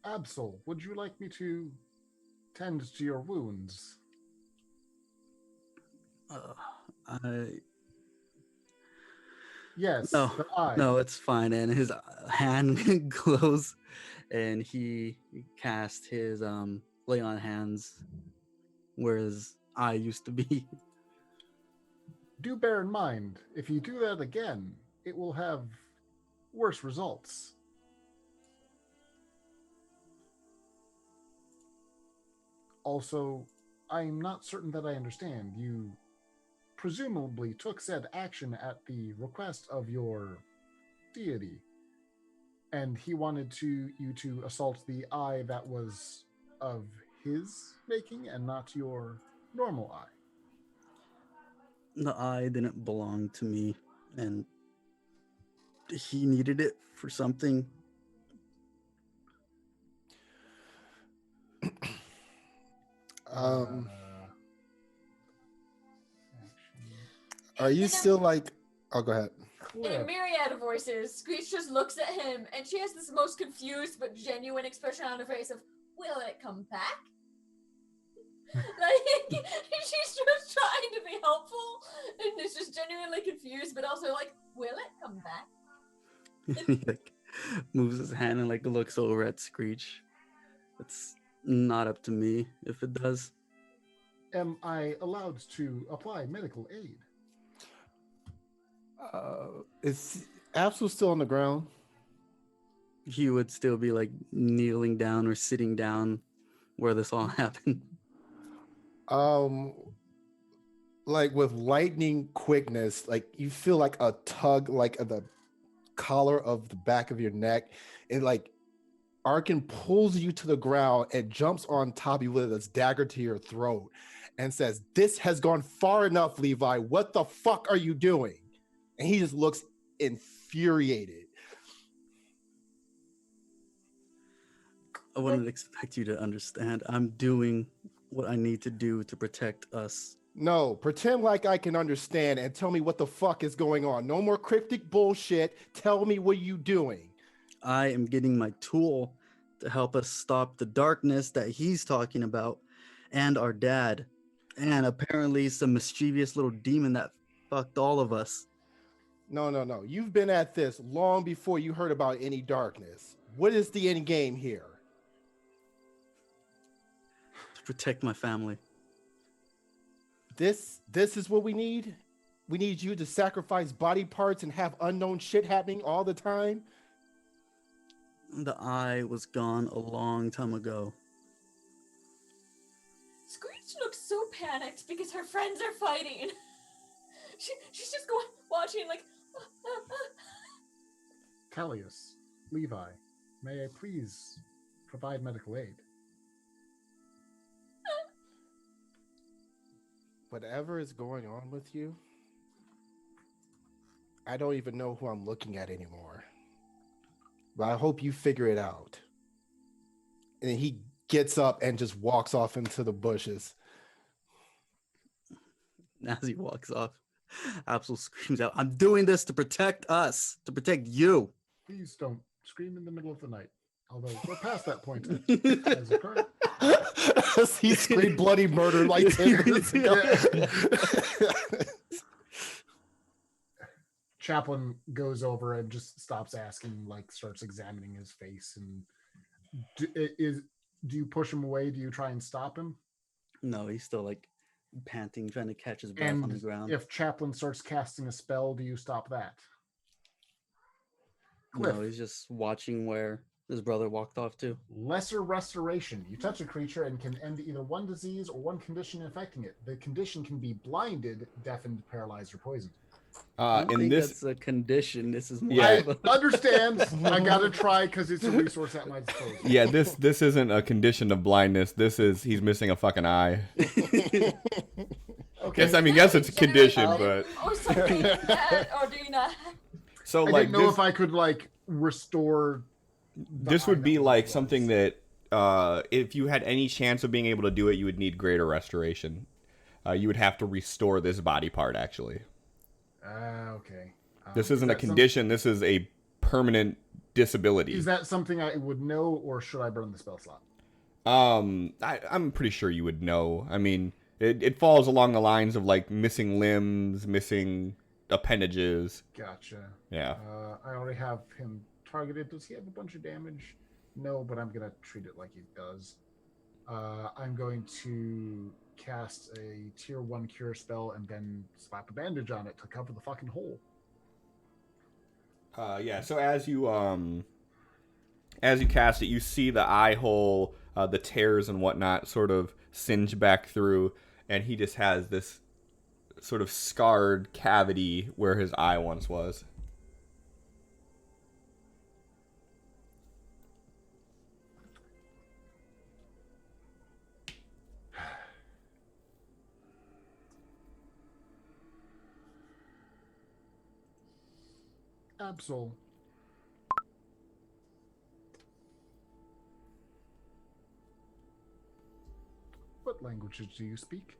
Absol, would you like me to tend to your wounds? Yes. No, the eye. no, it's fine. And his hand glows, and he cast his lay on hands where his eye used to be. Do bear in mind, if you do that again, it will have worse results. Also, I'm not certain that I understand. You presumably took said action at the request of your deity, and he wanted you to assault the eye that was of his making and not your normal eye. The eye didn't belong to me, and he needed it for something. Are you still like? Oh, go ahead. In a myriad of voices, Screech just looks at him, and she has this most confused but genuine expression on her face of, will it come back? Like, she's just trying to be helpful, and is just genuinely confused, but also like, will it come back? He like moves his hand and like looks over at Screech. It's not up to me if it does. Am I allowed to apply medical aid? Is Absol still on the ground? He would still be like kneeling down or sitting down where this all happened. Um, like with lightning quickness, like you feel like a tug, like of the collar of the back of your neck, and like Arkin pulls you to the ground and jumps on top of you with his dagger to your throat and says, "This has gone far enough, Levi. What the fuck are you doing?" And he just looks infuriated. I wouldn't expect you to understand. I'm doing what I need to do to protect us. No, pretend like I can understand and tell me what the fuck is going on. No more cryptic bullshit. Tell me what you doing. I am getting my tool to help us stop the darkness that he's talking about, and our dad, and apparently some mischievous little demon that fucked all of us. No. You've been at this long before you heard about any darkness. What is the end game here? To protect my family. This is what we need? We need you to sacrifice body parts and have unknown shit happening all the time? The eye was gone a long time ago. Screech looks so panicked because her friends are fighting. She's just going watching like. Callius, Levi, may I please provide medical aid? Whatever is going on with you, I don't even know who I'm looking at anymore. But I hope you figure it out. And he gets up and just walks off into the bushes. As he walks off, Absol screams out, "I'm doing this to protect us, to protect you." Please don't scream in the middle of the night. Although we're past that point as occurred. He screamed bloody murder like 10 minutes ago. Chaplain goes over and just stops asking, like starts examining his face. And do you push him away? Do you try and stop him? No, he's still like panting, trying to catch his breath on the ground. If Chaplain starts casting a spell, do you stop that? Cliff. No, he's just watching where his brother walked off to. Lesser restoration. You touch a creature and can end either one disease or one condition infecting it. The condition can be blinded, deafened, paralyzed, or poisoned. I don't In think this, that's a condition. This is more Yeah. of a... I understand. I gotta try because it's a resource at my disposal. yeah, this isn't a condition of blindness. This is he's missing a fucking eye. Okay. Guess it's a condition, but Or something like that, or do you not? so I like didn't know this, if I could like restore. this would be like something that if you had any chance of being able to do it, you would need greater restoration. You would have to restore this body part actually. Okay. This isn't a condition. This is a permanent disability. Is that something I would know, or should I burn the spell slot? I'm pretty sure you would know. I mean, it falls along the lines of like missing limbs, missing appendages. Gotcha. Yeah. I already have him targeted. Does he have a bunch of damage? No, but I'm gonna treat it like he does. I'm going to cast a tier 1 cure spell and then slap a bandage on it to cover the fucking hole. Yeah. So as you cast it, you see the eye hole, the tears and whatnot, sort of singe back through, and he just has this sort of scarred cavity where his eye once was. Absol. What languages do you speak?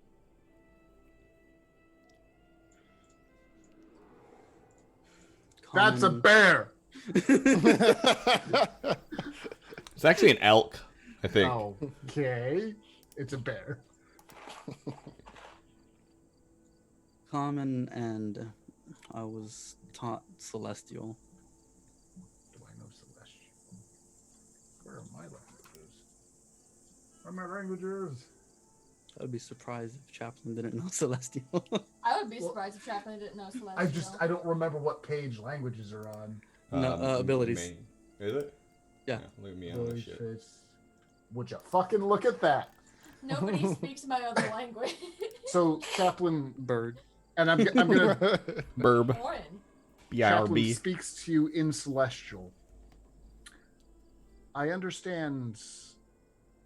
That's a bear! It's actually an elk, I think. Okay. It's a bear. Common, and I was taught Celestial. Do I know Celestial? Where are my languages? Where are my languages? I'd be surprised if Chaplin didn't know Celestial. I would be surprised if Chaplin didn't know Celestial. I don't remember what page languages are on. No, abilities. Main. Is it? Yeah. Look at me on this shit. Would you fucking look at that? Nobody speaks my other language. So Chaplin, Bird. and I'm gonna Burb. Foreign. Chaplin BRB. speaks to you in Celestial. I understand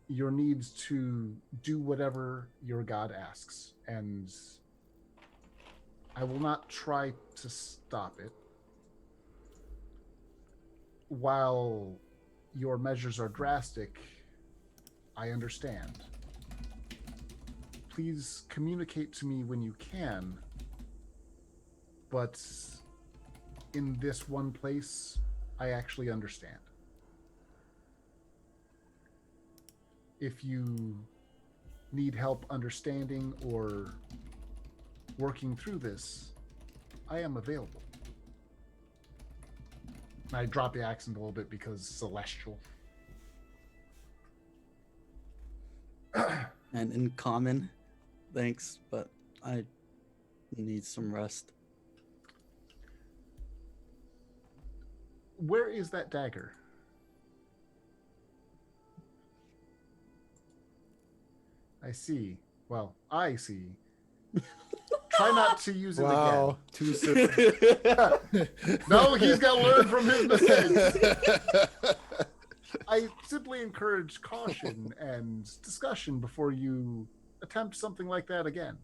your needs to do whatever your god asks, and I will not try to stop it. While your measures are drastic, I understand. Please communicate to me when you can, but in this one place, I actually understand. If you need help understanding or working through this, I am available. I drop the accent a little bit because Celestial. And in common, thanks, but I need some rest. Where is that dagger? I see. Well, I see. Try not to use it Wow, too soon. again. No, he's got to learn from his mistakes. I simply encourage caution and discussion before you attempt something like that again.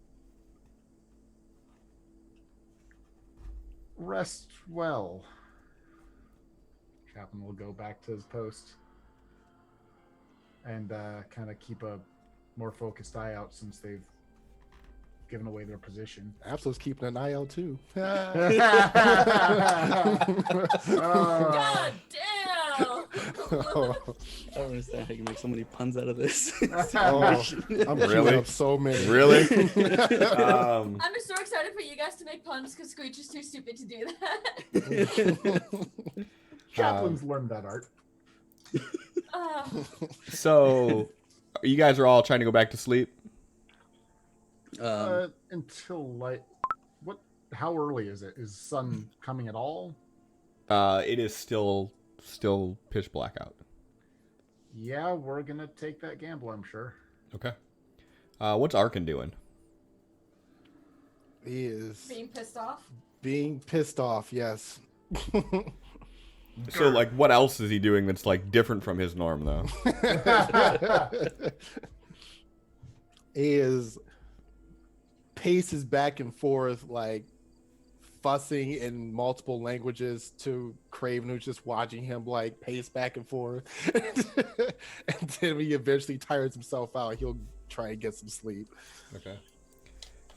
Rest well. Chaplain will go back to his post and kind of keep a more focused eye out since they've given away their position. Absol's keeping an eye out too. God damn! Oh, I don't understand how you can make so many puns out of this. I'm Really? really up so many. Really? I'm just so excited for you guys to make puns because Screech is too stupid to do that. Chaplin's learned that art. So, you guys are all trying to go back to sleep? Until like, what? How early is it? Is sun coming at all? It is still pitch black out. Yeah, we're gonna take that gamble, I'm sure. Okay. What's Arkin doing? He is Being pissed off. being pissed off. Yes. So, like, what else is he doing that's, like, different from his norm, though? He is paces back and forth, like fussing in multiple languages to Craven, who's just watching him like pace back and forth. And then when he eventually tires himself out, he'll try and get some sleep. Okay.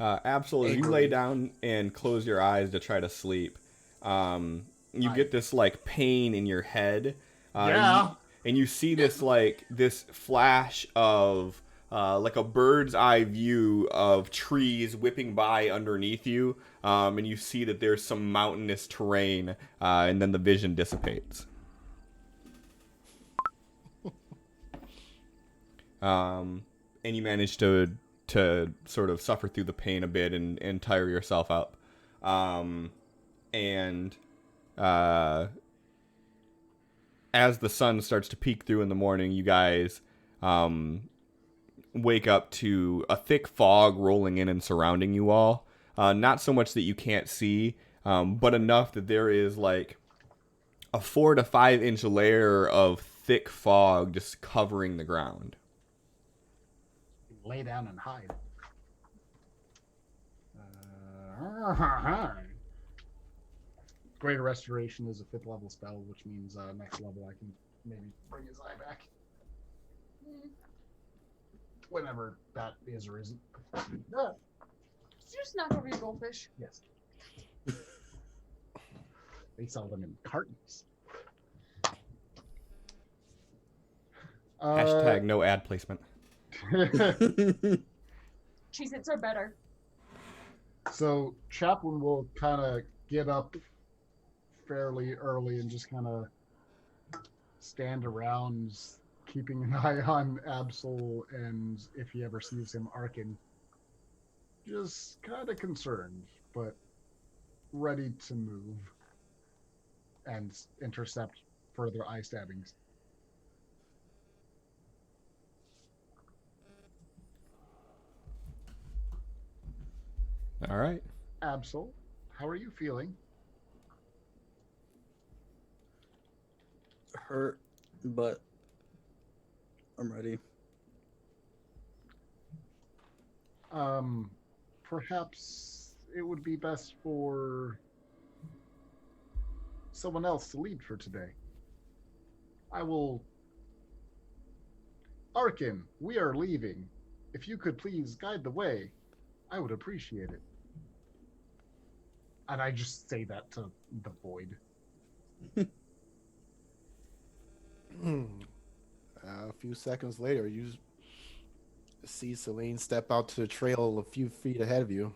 Absolutely. You lay down and close your eyes to try to sleep. You get this like pain in your head. Yeah. And you see this like this flash of like a bird's eye view of trees whipping by underneath you, and you see that there's some mountainous terrain, and then the vision dissipates. And you manage to sort of suffer through the pain a bit and tire yourself out. As the sun starts to peek through in the morning, you guys wake up to a thick fog rolling in and surrounding you all. Not so much that you can't see, but enough that there is like a 4 to 5 inch layer of thick fog just covering the ground. Lay down and hide. Greater Restoration is a 5th level spell, which means next level I can maybe bring his eye back. Whenever that is or isn't. Did you just knock over your goldfish? Yes. They sell them in cartons. Hashtag no ad placement. Cheez-Its are better. So Chaplain will kind of get up fairly early and just kind of stand around, keeping an eye on Absol, and if he ever sees him, Arkin. Just kind of concerned, but ready to move and intercept further eye stabbings. All right. Absol, how are you feeling? Hurt, but I'm ready. Perhaps it would be best for someone else to lead for today. I will. Arkin, we are leaving. If you could please guide the way, I would appreciate it. And I just say that to the void. A few seconds later, you see Celine step out to the trail a few feet ahead of you.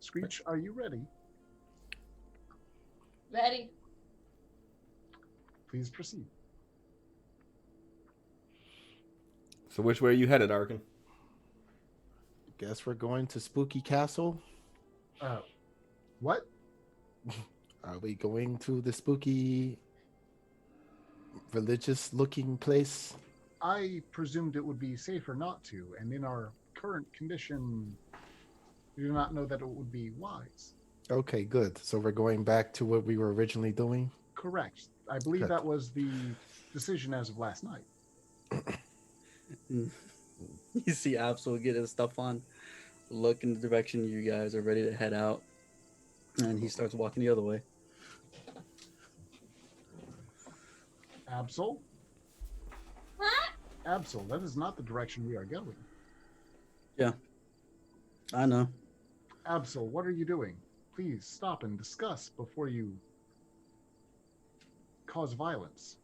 Screech, are you ready? Ready? Please proceed. So which way are you headed, Arkin? Guess we're going to Spooky Castle. What? Are we going to the spooky, religious-looking place? I presumed it would be safer not to, and in our current condition, we do not know that it would be wise. Okay, good. So we're going back to what we were originally doing? Correct. I believe Good. that was the decision as of last night. You see Absol get his stuff on, look in the direction you guys are ready to head out, and he starts walking the other way. Absol? What? Absol, that is not the direction we are going. Yeah, I know. Absol, what are you doing? Please stop and discuss before you cause violence.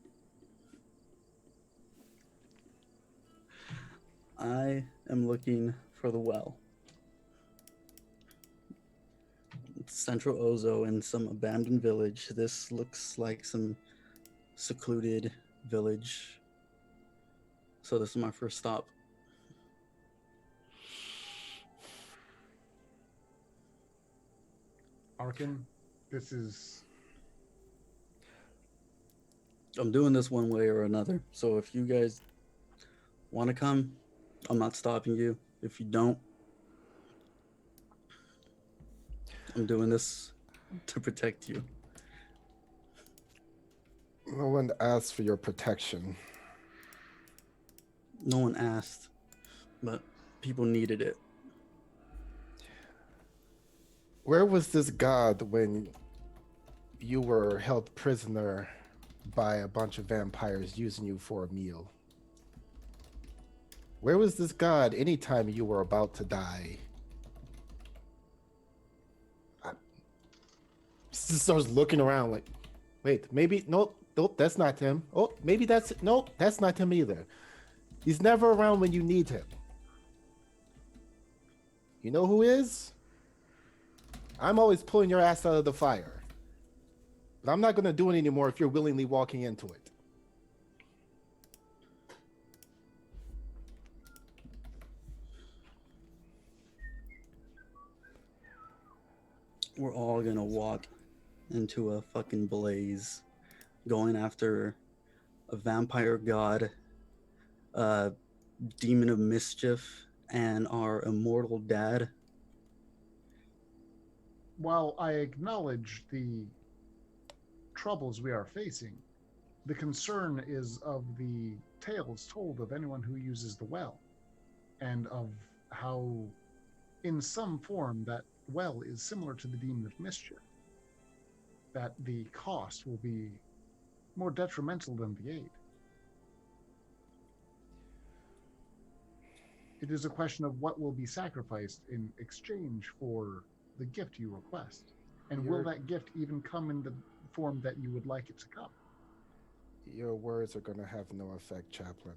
I am looking for the well. Central Ozo in some abandoned village. This looks like some secluded village. So this is my first stop. Arkin, this is... I'm doing this one way or another. So if you guys want to come, I'm not stopping you. If you don't, I'm doing this to protect you. No one asked for your protection. No one asked, but people needed it. Where was this god when you were held prisoner by a bunch of vampires using you for a meal? Where was this god anytime you were about to die? Starts looking around like, wait, maybe, nope, that's not him. Oh, maybe nope, that's not him either. He's never around when you need him. You know who is? I'm always pulling your ass out of the fire. But I'm not going to do it anymore if you're willingly walking into it. We're all gonna walk into a fucking blaze, going after a vampire god, a demon of mischief, and our immortal dad. While I acknowledge the troubles we are facing, the concern is of the tales told of anyone who uses the well, and of how, in some form, that well is similar to the demon of mischief. That the cost will be more detrimental than the aid. It is a question of what will be sacrificed in exchange for the gift you request. And will that gift even come in the form that you would like it to come? Your words are going to have no effect, Chaplain.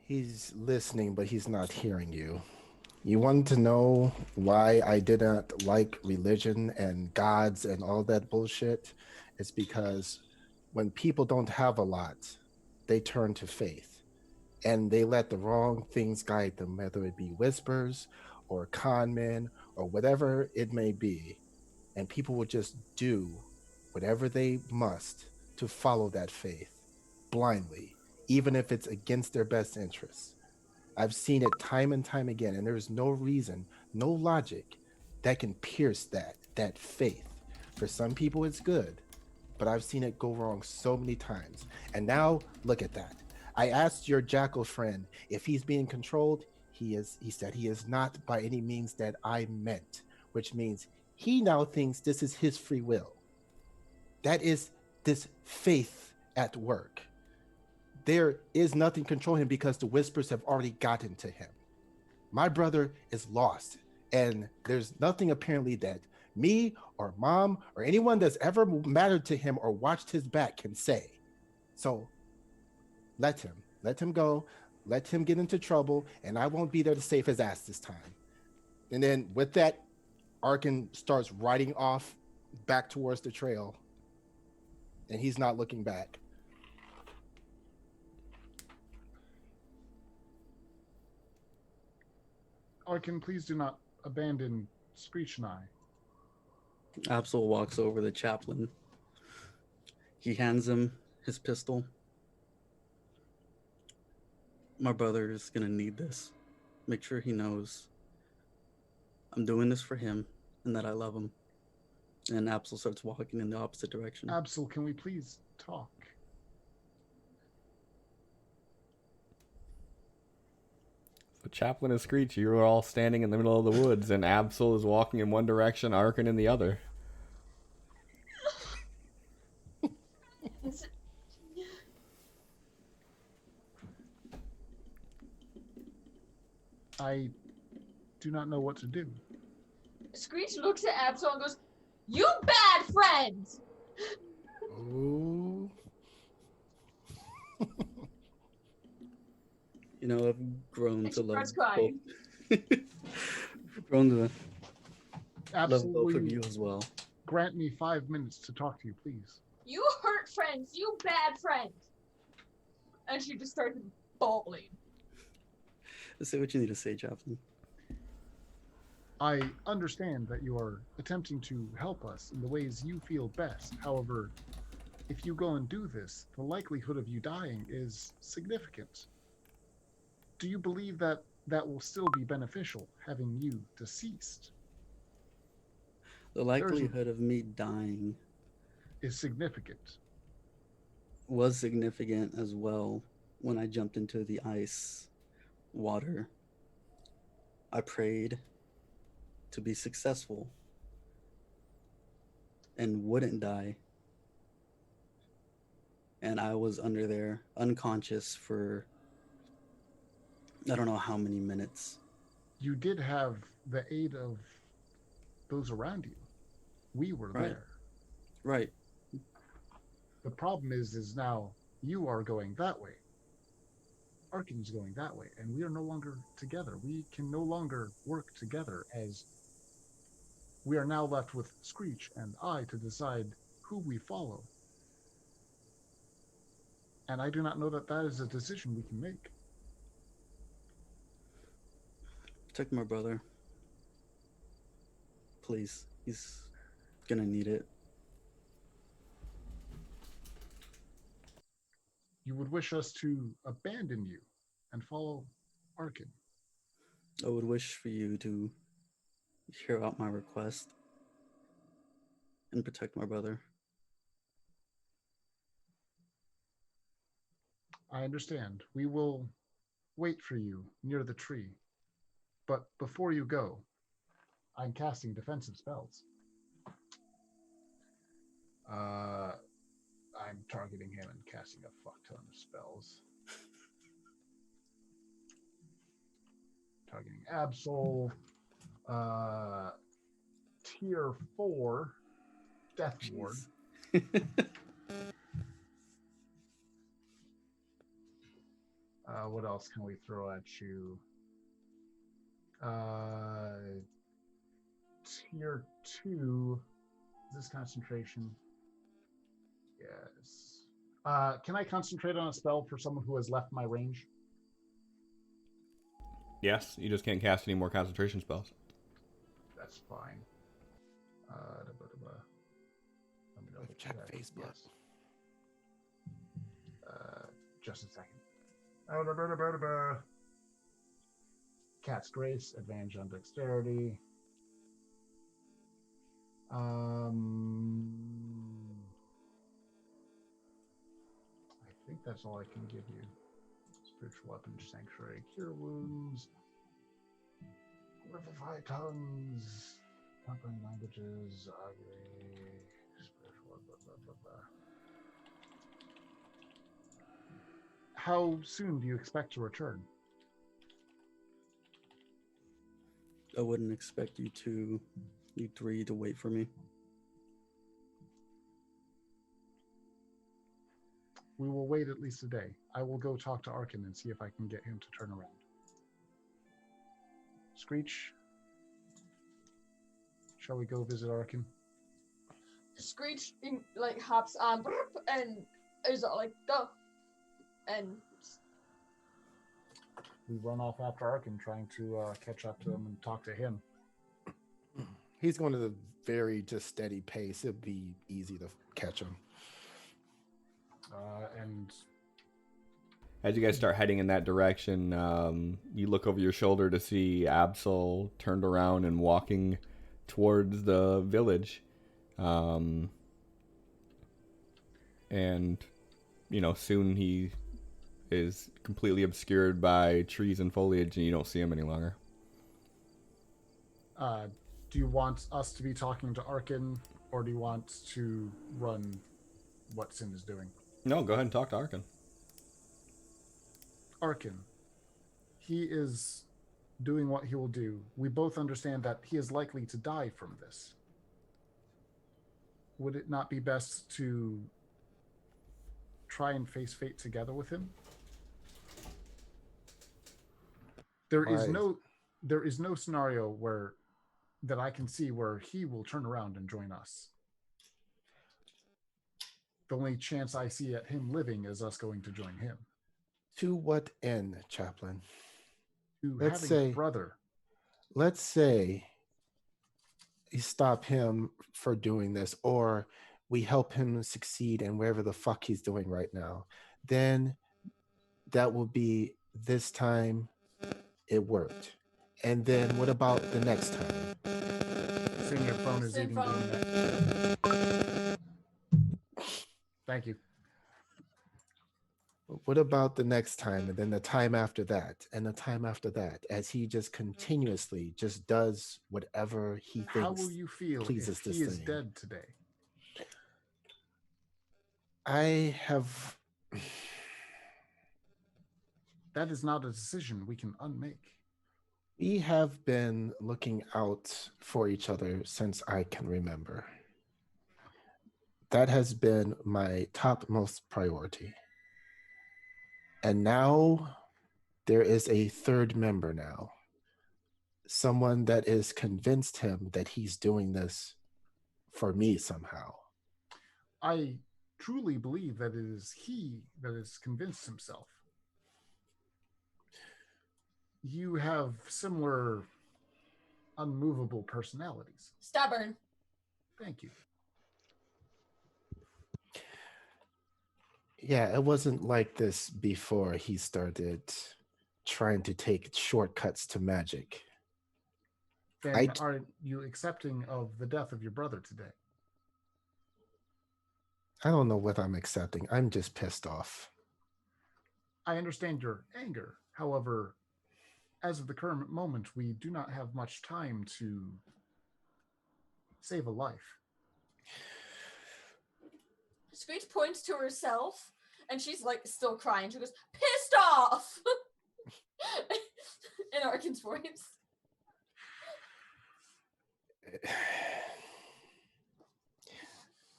He's listening, but he's not hearing you. You want to know why I didn't like religion and gods and all that bullshit? It's because when people don't have a lot, they turn to faith and they let the wrong things guide them, whether it be whispers or con men or whatever it may be. And people will just do whatever they must to follow that faith blindly, even if it's against their best interests. I've seen it time and time again, and there's no reason, no logic that can pierce that faith. For some people it's good, but I've seen it go wrong so many times. And now look at that. I asked your jackal friend if he's being controlled. He said he is not by any means that I meant, which means he now thinks this is his free will. That is this faith at work. There is nothing controlling him because the whispers have already gotten to him. My brother is lost, and there's nothing apparently that me or mom or anyone that's ever mattered to him or watched his back can say. So let him go, let him get into trouble, and I won't be there to save his ass this time. And then with that, Arkin starts riding off back towards the trail, and he's not looking back. Arkin, please do not abandon Screech and I. Absol walks over the chaplain. He hands him his pistol. My brother is gonna need this. Make sure he knows I'm doing this for him and that I love him. And Absol starts walking in the opposite direction. Absol, can we please talk? The chaplain and Screech, you are all standing in the middle of the woods, and Absol is walking in one direction, Arkin in the other. I do not know what to do. Screech looks at Absol and goes, "You bad friend!" Ooh. You know, I've grown And to she love starts crying. both. grown to love Absol, both will of you you as well. grant me 5 minutes to talk to you, please? You hurt friends, you bad friend! And she just started bawling. Say what you need to say, chaplain. I understand that you are attempting to help us in the ways you feel best. However, if you go and do this, the likelihood of you dying is significant. Do you believe that that will still be beneficial, having you deceased? The likelihood of me dying is significant. was significant as well when I jumped into the ice water. I prayed to be successful and wouldn't die. And I was under there unconscious for I don't know how many minutes. You did have the aid of those around you. We were Right. there. Right. The problem is now you are going that way. Arkin's going that way, and we are no longer together. We can no longer work together, as we are now left with Screech and I to decide who we follow. And I do not know that that is a decision we can make. Protect my brother. Please. He's gonna need it. You would wish us to abandon you and follow Arkin. I would wish for you to hear out my request and protect my brother. I understand. We will wait for you near the tree. But before you go, I'm casting defensive spells. I'm targeting him and casting a fuck ton of spells. Targeting Absol. Tier 4, Death Ward. What else can we throw at you? Tier 2. Is this concentration? Yes. Can I concentrate on a spell for someone who has left my range? Yes, you just can't cast any more concentration spells. That's fine. Let me double Check check. Facebook. Yes. Just a second. Cat's Grace, advantage on dexterity. I think that's all I can give you. Spiritual weapon, sanctuary, cure wounds, revivify tongues, company languages, ugly, spiritual, blah, blah, blah, blah. How soon do you expect to return? I wouldn't expect you three to wait for me. We will wait at least a day. I will go talk to Arkin and see if I can get him to turn around. Screech, shall we go visit Arkin? Screech like hops on and is like go, and We run off after Arkin, trying to catch up to him and talk to him. He's going at a very just steady pace. It'd be easy to catch him. And As you guys start heading in that direction, you look over your shoulder to see Absol turned around and walking towards the village. And, soon he is completely obscured by trees and foliage, and you don't see him any longer. do you want us to be talking to Arkin, or do you want to run what Sin is doing? No, go ahead and talk to Arkin. Arkin, he is doing what he will do. We both understand that he is likely to die from this. Would it not be best to try and face fate together with him? There is no scenario that I can see where he will turn around and join us. The only chance I see at him living is us going to join him. To what end, Chaplain? To Let's having say- a brother. Let's say you stop him for doing this, or we help him succeed in wherever the fuck he's doing right now. Then that will be this time it worked. And then what about the next time? Seeing your phone is Same even phone. doing that. Thank you. What about the next time, and then the time after that, and the time after that, as he just continuously just does whatever he thinks. How will you feel pleases if this he is thing. dead today? I have... That is not a decision we can unmake. We have been looking out for each other since I can remember. That has been my topmost priority. And now there is a third member now. Someone that is convinced him that he's doing this for me somehow. I truly believe that it is he that has convinced himself. You have similar unmovable personalities. stubborn. Thank you. Yeah, it wasn't like this before he started trying to take shortcuts to magic. Then are you accepting of the death of your brother today? I don't know what I'm accepting. I'm just pissed off. I understand your anger. However, as of the current moment, we do not have much time to save a life. Screech points to herself, and she's like still crying. She goes, "Pissed off!" In Arkin's voice.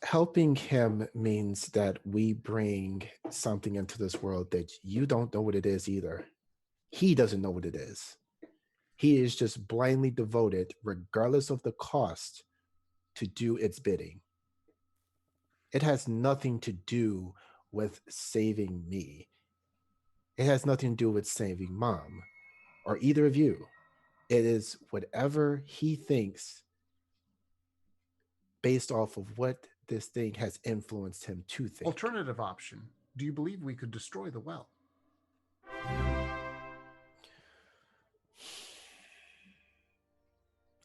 Helping him means that we bring something into this world that you don't know what it is either. He doesn't know what it is. He is just blindly devoted, regardless of the cost, to do its bidding. It has nothing to do with saving me. It has nothing to do with saving Mom or either of you. It is whatever he thinks based off of what this thing has influenced him to think. Alternative option. Do you believe we could destroy the well?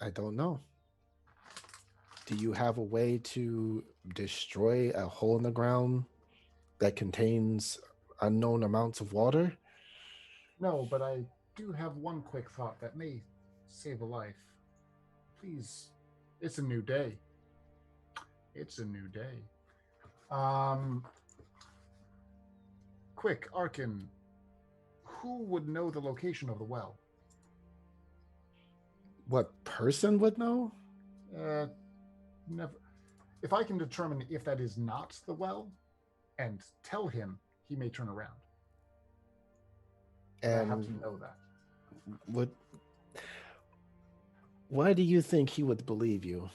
I don't know. Do you have a way to destroy a hole in the ground that contains unknown amounts of water? No, but I do have one quick thought that may save a life. Please, it's a new day. It's a new day. Quick, Arkin, who would know the location of the well? What person would know? Never. If I can determine if that is not the well and tell him, he may turn around. And I have to know that. Why do you think he would believe you?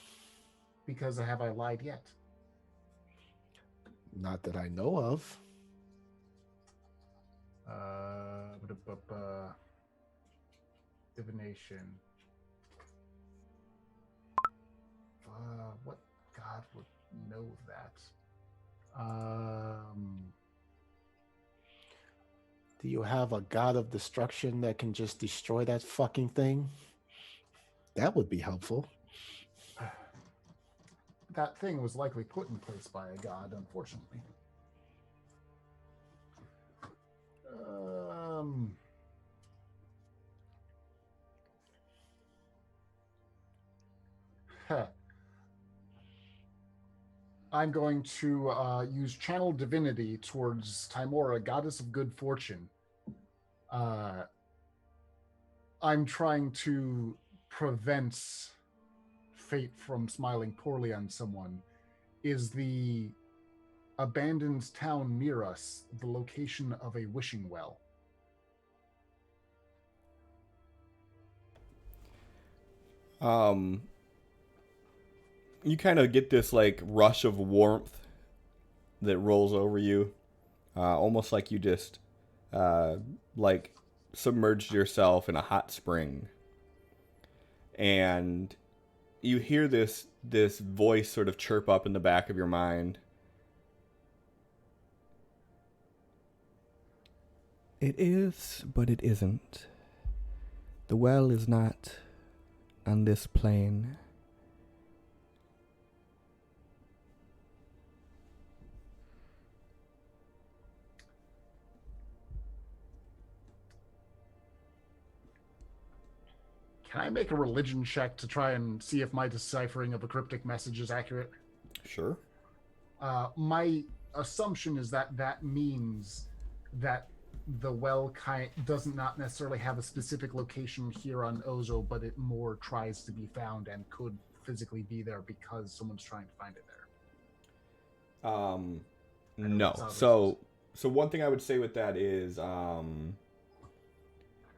Because have I lied yet? Not that I know of. Divination. What god would know that? Do you have a god of destruction that can just destroy that fucking thing? That would be helpful. That thing was likely put in place by a god, unfortunately. I'm going to use Channel Divinity towards Timora, Goddess of Good Fortune. I'm trying to prevent fate from smiling poorly on someone. Is the abandoned town near us the location of a wishing well? You kind of get this like rush of warmth that rolls over you, almost like you just like submerged yourself in a hot spring, and you hear this voice sort of chirp up in the back of your mind. It is, but it isn't. The well is not on this plane. Can I make a religion check to try and see if my deciphering of a cryptic message is accurate? Sure. My assumption is that that means that the well doesn't not necessarily have a specific location here on Ozo, but it more tries to be found and could physically be there because someone's trying to find it there. No. So one thing I would say with that is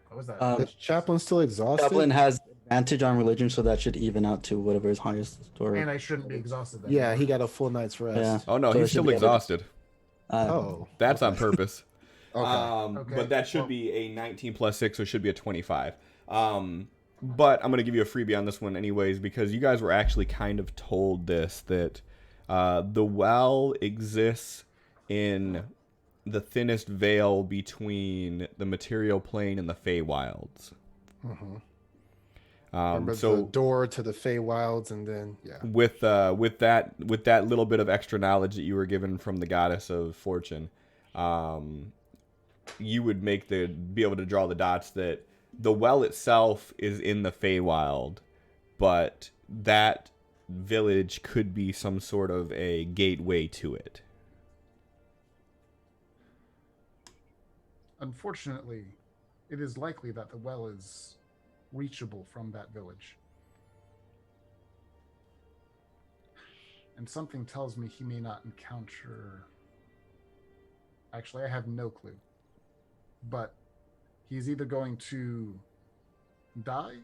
What was that? Is Chaplain still exhausted? Chaplain has advantage on religion, so that should even out to whatever is highest. Or And I shouldn't be exhausted then. Yeah, he got a full night's rest. Yeah. oh no, So it he's should still be exhausted. That's on purpose. Okay. Okay. But that should be a 19 plus 6, so it should be a 25. But I'm going to give you a freebie on this one anyways, because you guys were actually kind of told this, that the well exists in the thinnest veil between the material plane and the Feywilds. Mm-hmm. So the door to the Feywilds, and then with that little bit of extra knowledge that you were given from the Goddess of Fortune, you would be able to draw the dots that the well itself is in the Feywild, but that village could be some sort of a gateway to it. Unfortunately, it is likely that the well is reachable from that village. And something tells me he may not encounter... Actually, I have no clue. But he's either going to die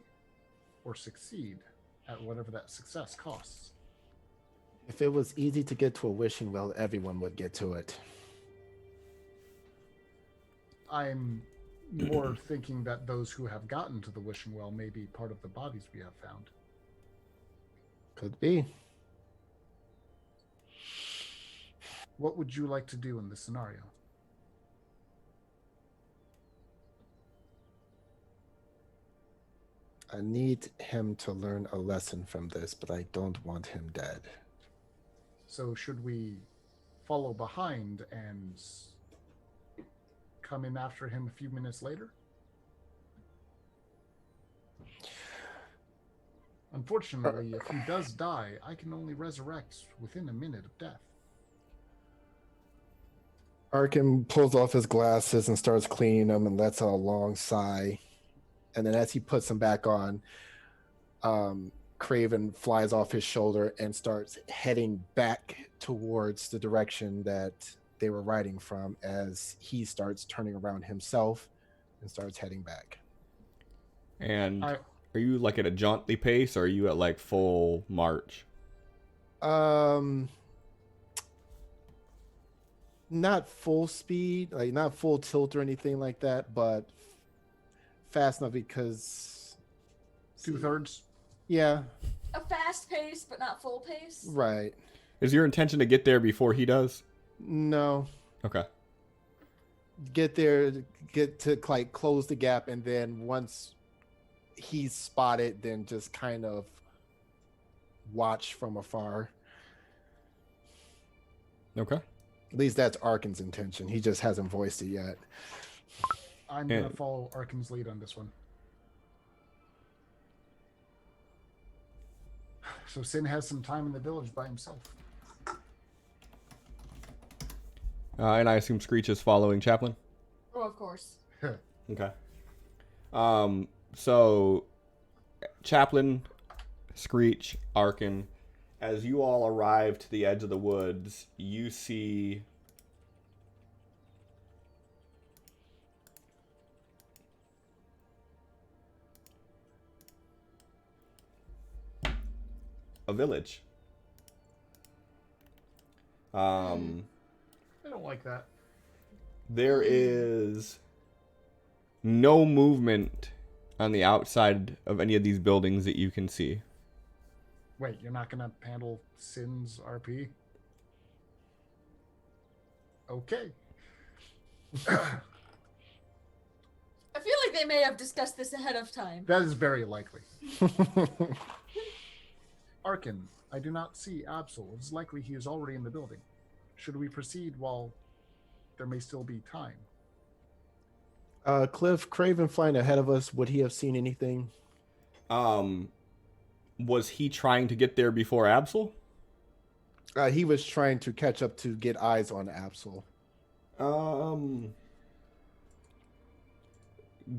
or succeed at whatever that success costs. If it was easy to get to a wishing well, everyone would get to it. I'm more thinking that those who have gotten to the wishing well may be part of the bodies we have found. Could be. What would you like to do in this scenario? I need him to learn a lesson from this, but I don't want him dead. So should we follow behind and come in after him a few minutes later? Unfortunately, if he does die, I can only resurrect within a minute of death. Arkin pulls off his glasses and starts cleaning them and lets out a long sigh. And then as he puts them back on, Craven flies off his shoulder and starts heading back towards the direction that they were riding from as he starts turning around himself and starts heading back. And are you like at a jauntly pace, or are you at like full march? Not full speed, like not full tilt or anything like that, but fast enough because 2/3. Yeah. A fast pace, but not full pace. Right. Is your intention to get there before he does? No. Okay. Get there, get to like close the gap, and then once he's spotted, then just kind of watch from afar. Okay. At least that's Arkin's intention. He just hasn't voiced it yet. I'm going to follow Arkin's lead on this one. So Sin has some time in the village by himself. And I assume Screech is following Chaplin? Oh, of course. Okay. So, Chaplin, Screech, Arkin, as you all arrive to the edge of the woods, you see a village. I don't like that. There is no movement on the outside of any of these buildings that you can see. Wait, you're not going to handle Sin's RP? Okay. I feel like they may have discussed this ahead of time. That is very likely. Arkin, I do not see Absol. It's likely he is already in the building. Should we proceed while there may still be time? Cliff, Craven flying ahead of us, would he have seen anything? Was he trying to get there before Absol? He was trying to catch up to get eyes on Absol.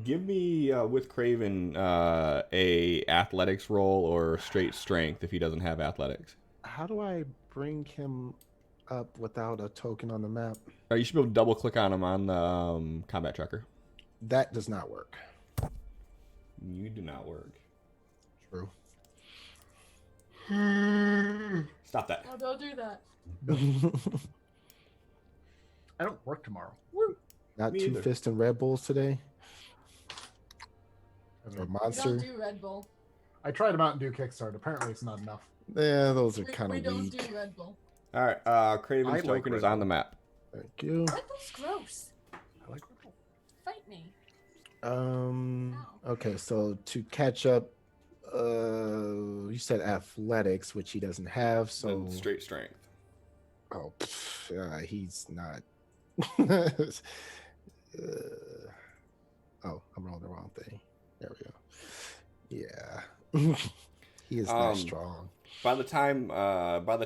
Give me with Craven a athletics roll or straight strength if he doesn't have athletics. How do I bring him up without a token on the map? You should be able to double click on him on the combat tracker. That does not work. You do not work. True. Stop that. Oh, don't do that. I don't work tomorrow. Not Me two either. Fist and Red Bulls today? Or We Monster? don't do Red Bull. I tried a Mountain Dew Kickstart. Apparently it's not enough. Yeah, those are We kind of don't weak. do Red Bull. All right. Craven's I like token is Red on the Bull. map. Thank you. Red Bull's gross. I like Red Bull. Fight me. Okay, so to catch up, you said athletics, which he doesn't have, so Then straight strength. oh, he's not. Oh, I'm rolling the wrong thing. There we go. Yeah, he is not strong. By the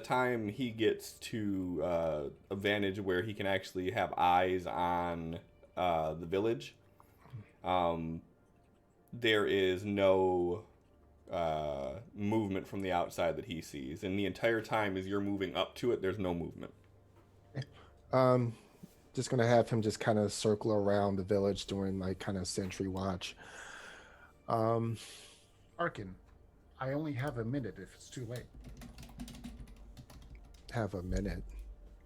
time he gets to a vantage where he can actually have eyes on the village, there is no movement from the outside that he sees, and the entire time as you're moving up to it, there's no movement. Just gonna have him just kind of circle around the village during like kind of sentry watch. Arkin, I only have a minute if it's too late. Have a minute.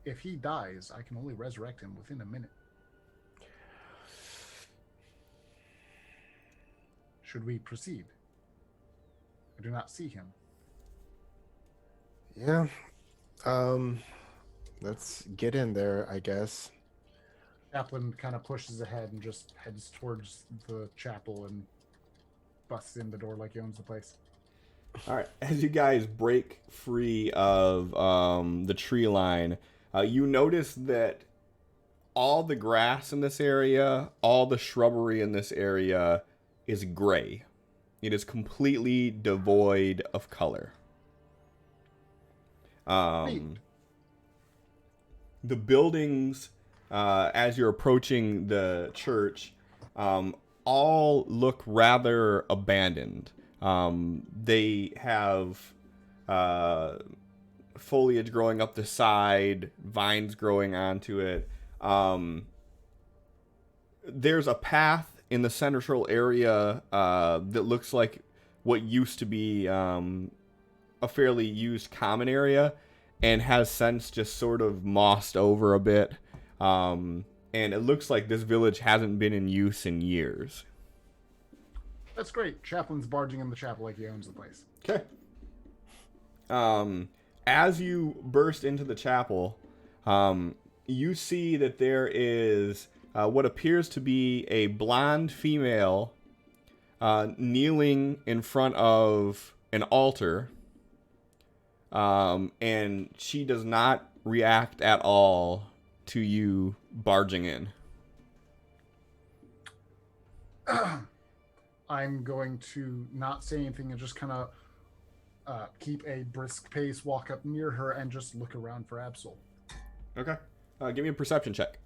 If he dies, I can only resurrect him within a minute. Should we proceed? I do not see him. Yeah. Let's get in there, I guess. Chaplain kind of pushes ahead and just heads towards the chapel and busts in the door like he owns the place. All right. As you guys break free of the tree line, you notice that all the grass in this area, all the shrubbery in this area is gray. It is completely devoid of color. The buildings, as you're approaching the church, all look rather abandoned. They have foliage growing up the side, vines growing onto it. There's a path in the central area that looks like what used to be a fairly used common area and has since just sort of mossed over a bit. And it looks like this village hasn't been in use in years. That's great. Chaplain's barging in the chapel like he owns the place. Okay. As you burst into the chapel, you see that there is what appears to be a blonde female kneeling in front of an altar. And she does not react at all to you barging in. I'm going to not say anything and just kind of keep a brisk pace, walk up near her, and just look around for Absol. Okay. Give me a perception check.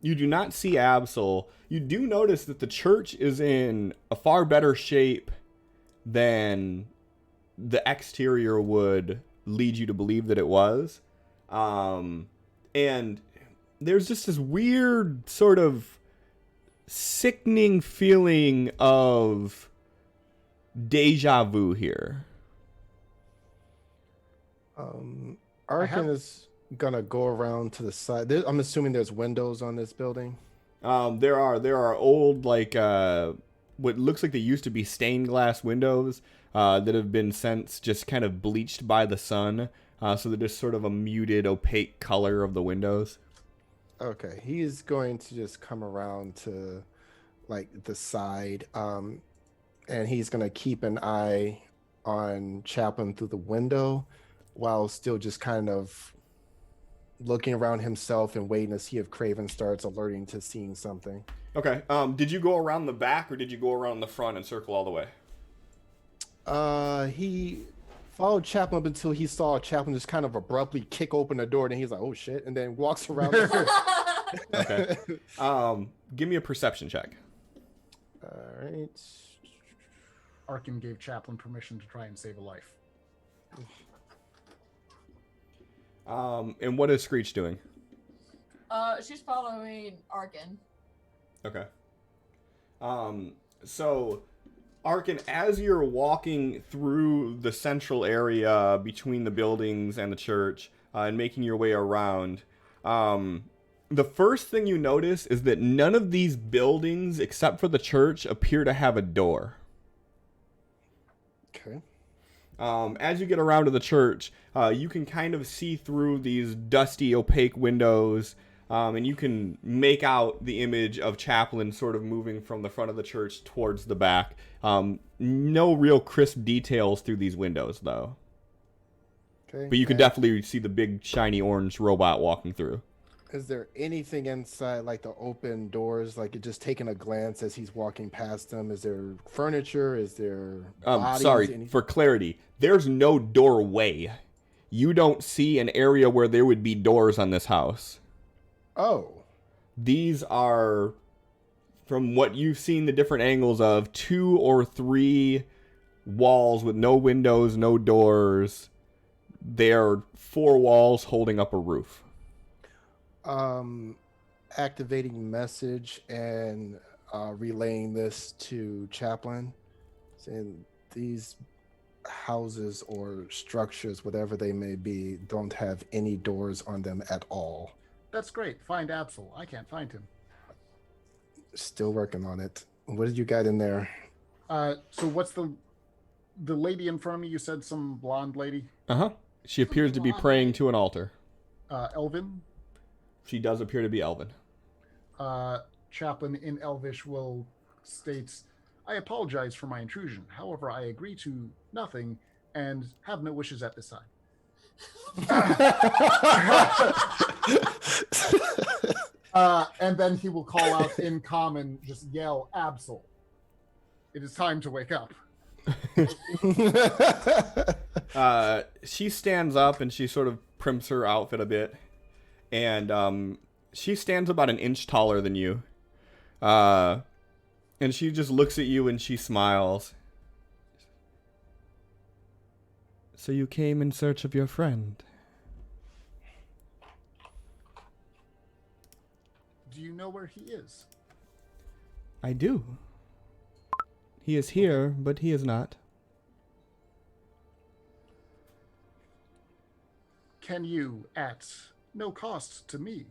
You do not see Absol. You do notice that the church is in a far better shape than the exterior would lead you to believe that it was. And there's just this weird sort of sickening feeling of deja vu here. Arkin is gonna go around to the side. I'm assuming there's windows on this building. There are old, like, what looks like they used to be stained glass windows that have been since just kind of bleached by the sun. So they're just sort of a muted, opaque color of the windows. Okay, he's going to just come around to, like, the side, and he's gonna keep an eye on Chaplin through the window, while still just kind of looking around himself and waiting to see if Craven starts alerting to seeing something. Okay. Did you go around the back or did you go around the front and circle all the way? He followed Chaplin up until he saw Chaplin just kind of abruptly kick open the door, and he's like, "Oh shit!" and then walks around. Okay. Give me a perception check. All right. Arkin gave Chaplain permission to try and save a life. And what is Screech doing? She's following Arkin. Okay. So, Arkin, as you're walking through the central area between the buildings and the church, and making your way around, the first thing you notice is that none of these buildings, except for the church, appear to have a door. Okay. As you get around to the church, you can kind of see through these dusty, opaque windows, and you can make out the image of Chaplin sort of moving from the front of the church towards the back. No real crisp details through these windows, though. Okay. But you can definitely see the big, shiny orange robot walking through. Is there anything inside, like the open doors, like just taking a glance as he's walking past them? Is there furniture? Is there bodies? Sorry, for clarity, there's no doorway. You don't see an area where there would be doors on this house. Oh. These are, from what you've seen the different angles of, 2 or 3 walls with no windows, no doors. They're 4 walls holding up a roof. Activating message and relaying this to Chaplin, saying these houses or structures, whatever they may be, don't have any doors on them at all. That's great. Find Absol. I can't find him. Still working on it. What did you got in there? So what's the lady in front of me? You said some blonde lady. Uh-huh. She appears to be praying to an altar. Elvin. She does appear to be Elven. Chaplain in Elvish will states, "I apologize for my intrusion. However, I agree to nothing and have no wishes at this time." And then he will call out in common, just yell, "Absol! It is time to wake up." She stands up and she sort of primps her outfit a bit. And she stands about an inch taller than you. And she just looks at you and she smiles. So you came in search of your friend? Do you know where he is? I do. He is here, but he is not. Can you, at no cost to me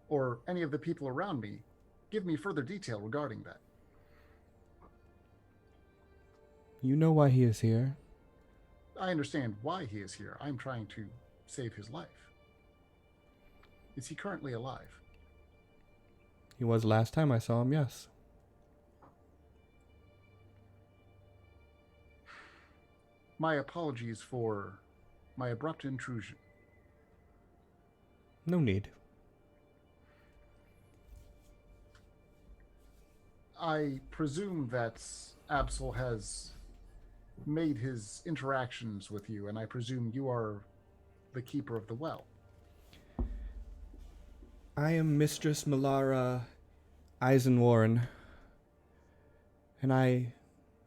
or any of the people around me, give me further detail regarding that? You know why he is here? I understand why he is here. I'm trying to save his life. Is he currently alive? He was last time I saw him, yes. My apologies for my abrupt intrusion. No need. I presume that Absol has made his interactions with you, and I presume you are the keeper of the well. I am Mistress Melara Eisenwarren, and I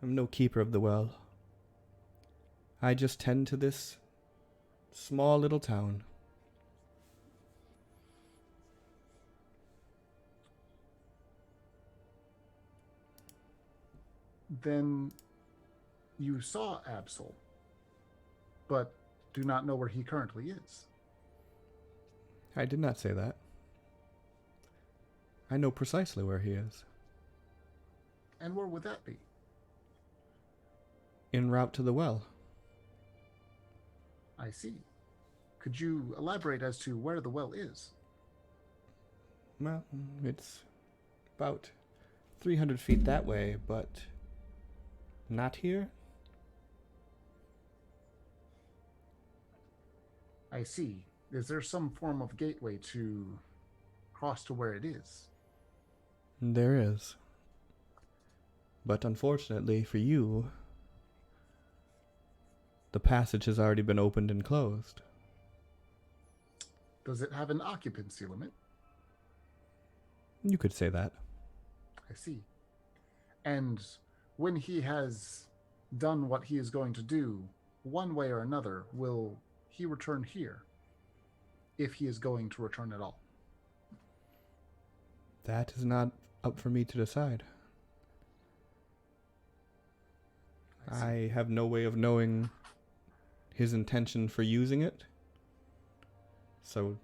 am no keeper of the well. I just tend to this small little town. Then you saw Absol, but do not know where he currently is. I did not say that. I know precisely where he is. And where would that be? En route to the well. I see. Could you elaborate as to where the well is? Well, it's about 300 feet that way, but not here. I see. Is there some form of gateway to cross to where it is? There is. But unfortunately for you, the passage has already been opened and closed. Does it have an occupancy limit? You could say that. I see. And when he has done what he is going to do, one way or another, will he return here? If he is going to return at all. That is not up for me to decide. I have no way of knowing his intention for using it. So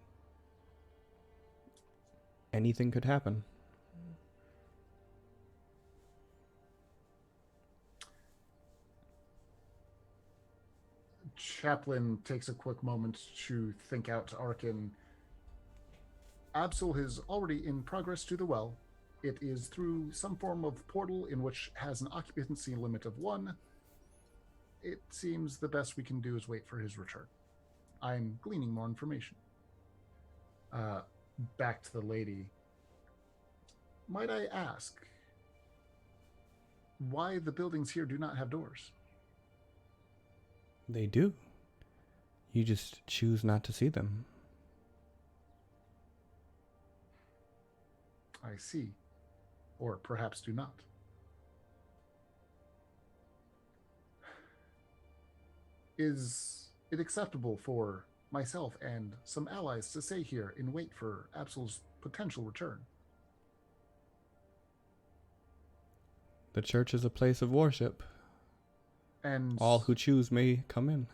anything could happen. Chaplain takes a quick moment to think out Arkin. Absol is already in progress to the well. It is through some form of portal in which has an occupancy limit of 1. It seems the best we can do is wait for his return. I'm gleaning more information. Back to the lady. Might I ask why the buildings here do not have doors? They do. You just choose not to see them. I see. Or perhaps do not. Is it acceptable for myself and some allies to stay here and wait for Absol's potential return? The church is a place of worship. And All who choose may come in.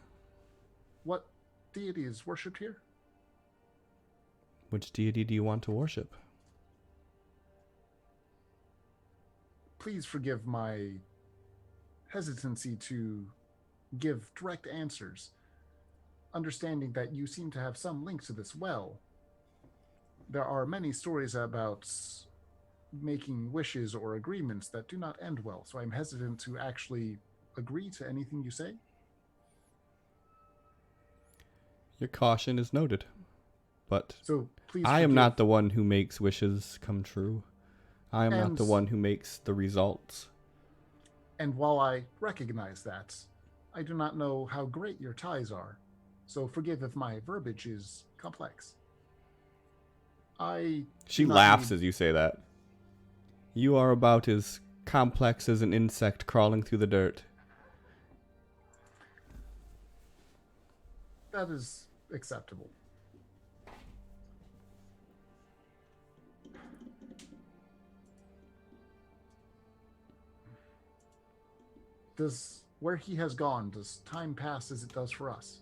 what deity is worshipped here? Which deity do you want to worship? Please forgive my hesitancy to give direct answers, understanding that you seem to have some link to this well. There are many stories about making wishes or agreements that do not end well, so I'm hesitant to actually agree to anything you say. Your caution is noted. But So please I am forgive- not the one who makes wishes come true. I am not the And- one who makes the results. And while I recognize that, I do not know how great your ties are, so forgive if my verbiage is complex. She laughs as you say that. You are about as complex as an insect crawling through the dirt. That is acceptable. Where he has gone, does time pass as it does for us?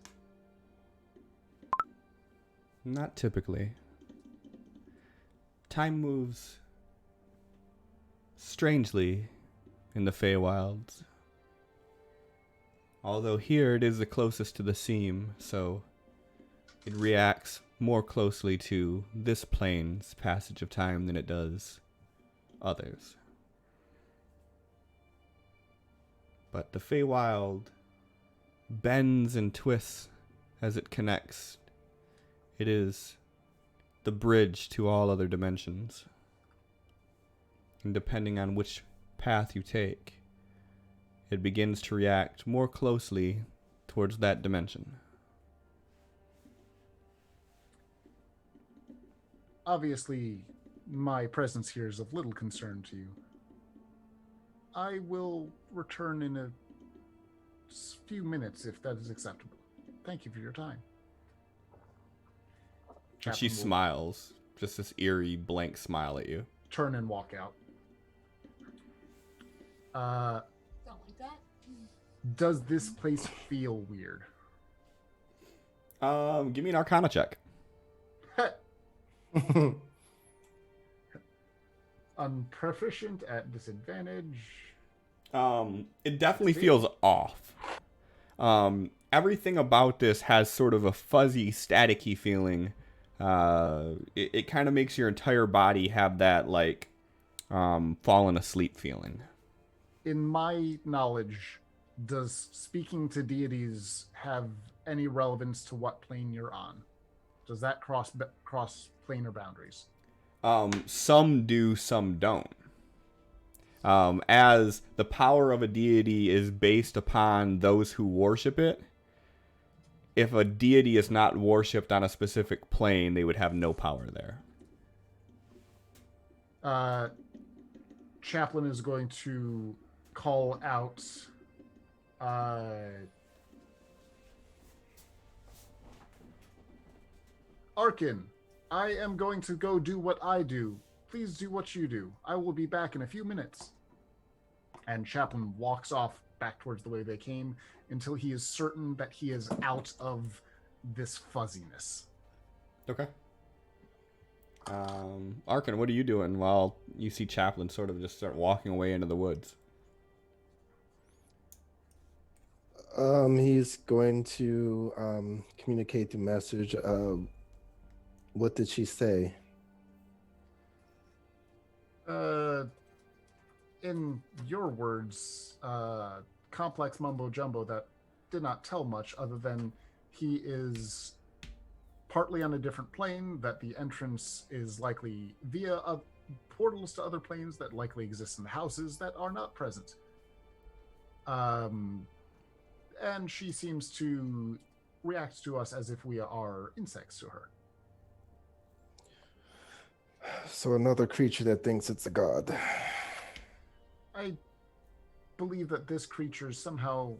Not typically. Time moves strangely in the Feywilds. Although here it is the closest to the seam, so it reacts more closely to this plane's passage of time than it does others. But the Feywild bends and twists as it connects. It is the bridge to all other dimensions. And depending on which path you take, it begins to react more closely towards that dimension. Obviously, my presence here is of little concern to you. I will return in a few minutes if that is acceptable. Thank you for your time. And she Captain will smiles, just this eerie, blank smile at you. turn and walk out. Don't like that. Does this place feel weird? Give me an Arcana check. Unproficient at disadvantage. It definitely feels off. Everything about this has sort of a fuzzy, staticky feeling. It kind of makes your entire body have that, like, fallen asleep feeling. In my knowledge, does speaking to deities have any relevance to what plane you're on? Does that cross planar boundaries? Some do, some don't. As the power of a deity is based upon those who worship it, if a deity is not worshipped on a specific plane, they would have no power there. Chaplain is going to call out Arkin, I am going to go do what I do. Please do what you do. I will be back in a few minutes. And Chaplain walks off back towards the way they came until he is certain that he is out of this fuzziness. Okay. Arkin, what are you doing while you see Chaplain sort of just start walking away into the woods? He's going to communicate the message. What did she say? In your words, complex mumbo jumbo that did not tell much other than he is partly on a different plane, that the entrance is likely via portals to other planes that likely exist in the houses that are not present. And she seems to react to us as if we are insects to her. So another creature that thinks it's a god. I believe that this creature is somehow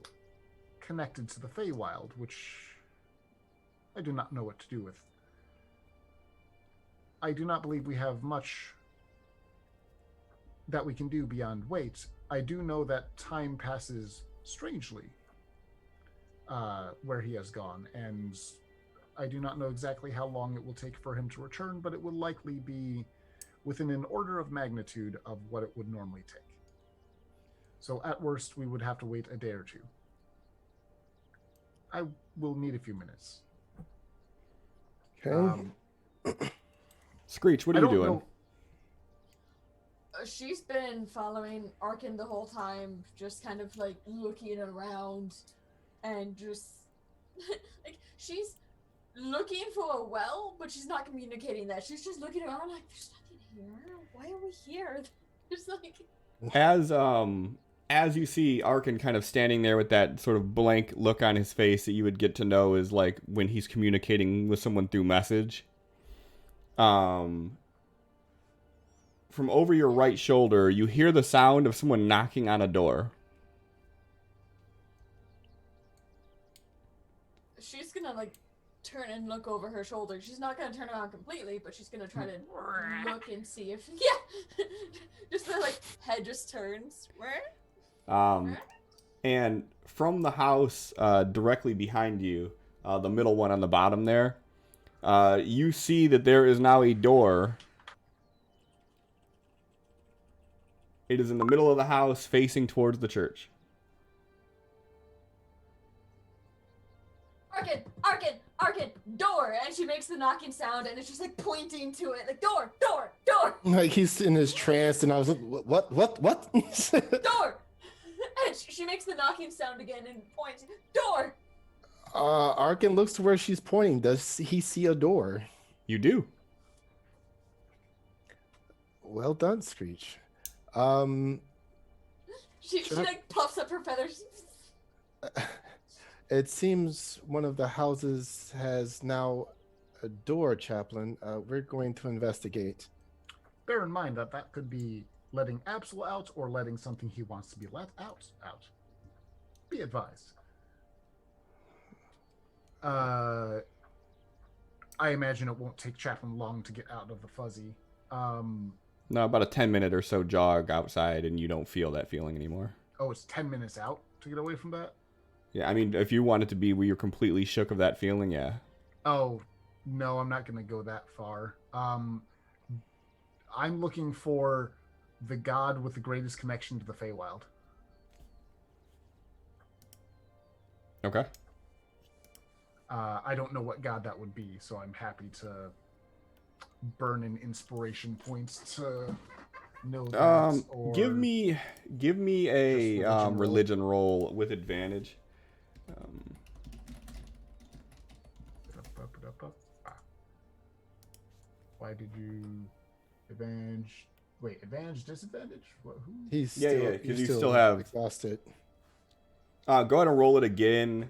connected to the Feywild, which I do not know what to do with. I do not believe we have much that we can do beyond wait. I do know that time passes strangely where he has gone, and I do not know exactly how long it will take for him to return, but it will likely be within an order of magnitude of what it would normally take. So at worst, we would have to wait a day or two. I will need a few minutes. Okay. Screech, what I are you don't doing? know. She's been following Arkin the whole time, just kind of like looking around and just like she's looking for a well, but she's not communicating that. She's just looking around like there's nothing here. Why are we here? There's like As you see Arkin kind of standing there with that sort of blank look on his face that you would get to know is like when he's communicating with someone through message. From over your right shoulder, you hear the sound of someone knocking on a door. she's gonna like turn and look over her shoulder. She's not gonna turn around completely, but she's gonna try to look and see if just the like head just turns. And from the house directly behind you, the middle one on the bottom there, you see that there is now a door. It is in the middle of the house facing towards the church. Arkin, door! And she makes the knocking sound, and it's just like pointing to it, like door. Like he's in his trance, and I was like, what? Door! And she makes the knocking sound again and points, door! Arkin looks to where she's pointing. Does he see a door? You do. Well done, Screech. She like puffs up her feathers. It seems one of the houses has now a door, Chaplain. We're going to investigate. Bear in mind that that could be letting Absol out or letting something he wants to be let out. Be advised. I imagine it won't take Chaplain long to get out of the fuzzy. No, about a 10-minute or so jog outside, and you don't feel that feeling anymore. Oh, it's 10 minutes out to get away from that? Yeah, I mean, if you want it to be where you're completely shook of that feeling, yeah. Oh, no, I'm not going to go that far. I'm looking for the god with the greatest connection to the Feywild. Okay. I don't know what god that would be, so I'm happy to burn in inspiration points to know that. Or give me a religion roll. religion roll with advantage. Why did you advantage? Wait, advantage, disadvantage? What, who? He's Yeah, 'cause you still have- exhausted. Go ahead and roll it again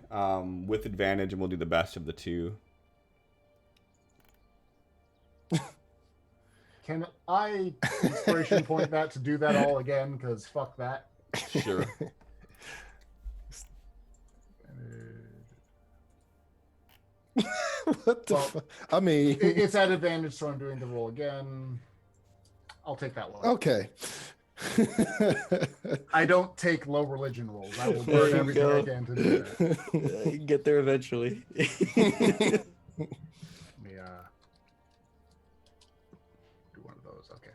with advantage, and we'll do the best of the two. Can I inspiration point that to do that all again? Because fuck that. Sure. What the Well, fuck? I mean, It's at advantage, so I'm doing the roll again. I'll take that low. okay. I don't take low religion rolls. I will There burn you everything go. I can to do that. You can get there eventually. Let me do one of those. Okay.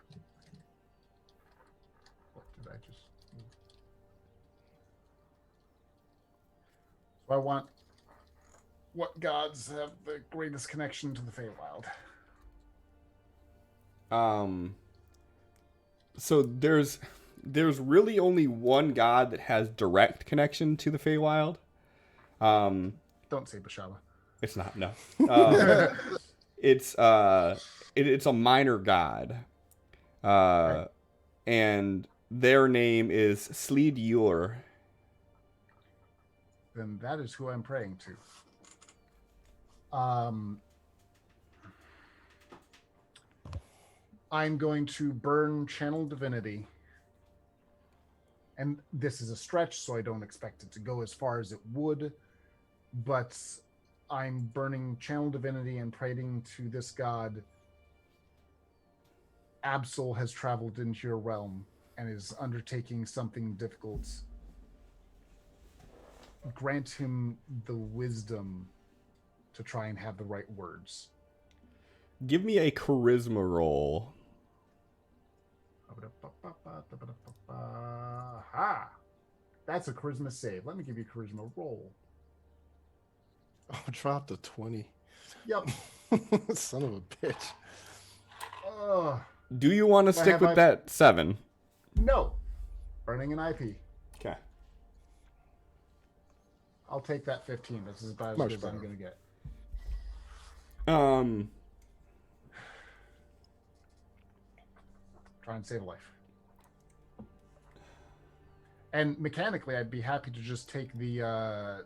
What did I just? So I want. What gods have the greatest connection to the Feywild? So there's really only one god that has direct connection to the Feywild. Don't say Bashaba. It's not, no. It's a minor god. Right. And their name is Sleed Yor. Then that is who I'm praying to. I'm going to burn Channel Divinity. And this is a stretch, so I don't expect it to go as far as it would. But I'm burning Channel Divinity and praying to this god. Absol has traveled into your realm and is undertaking something difficult. Grant him the wisdom to try and have the right words. Give me a charisma roll. Ha! That's a charisma save. Let me give you a charisma roll. Oh, dropped a 20. Yep. Son of a bitch. Do you want to stick with that 7? No. Burning an IP. Okay. I'll take that 15. This is about as Much good as I'm better. going to get. Try and save a life. And mechanically, I'd be happy to just take the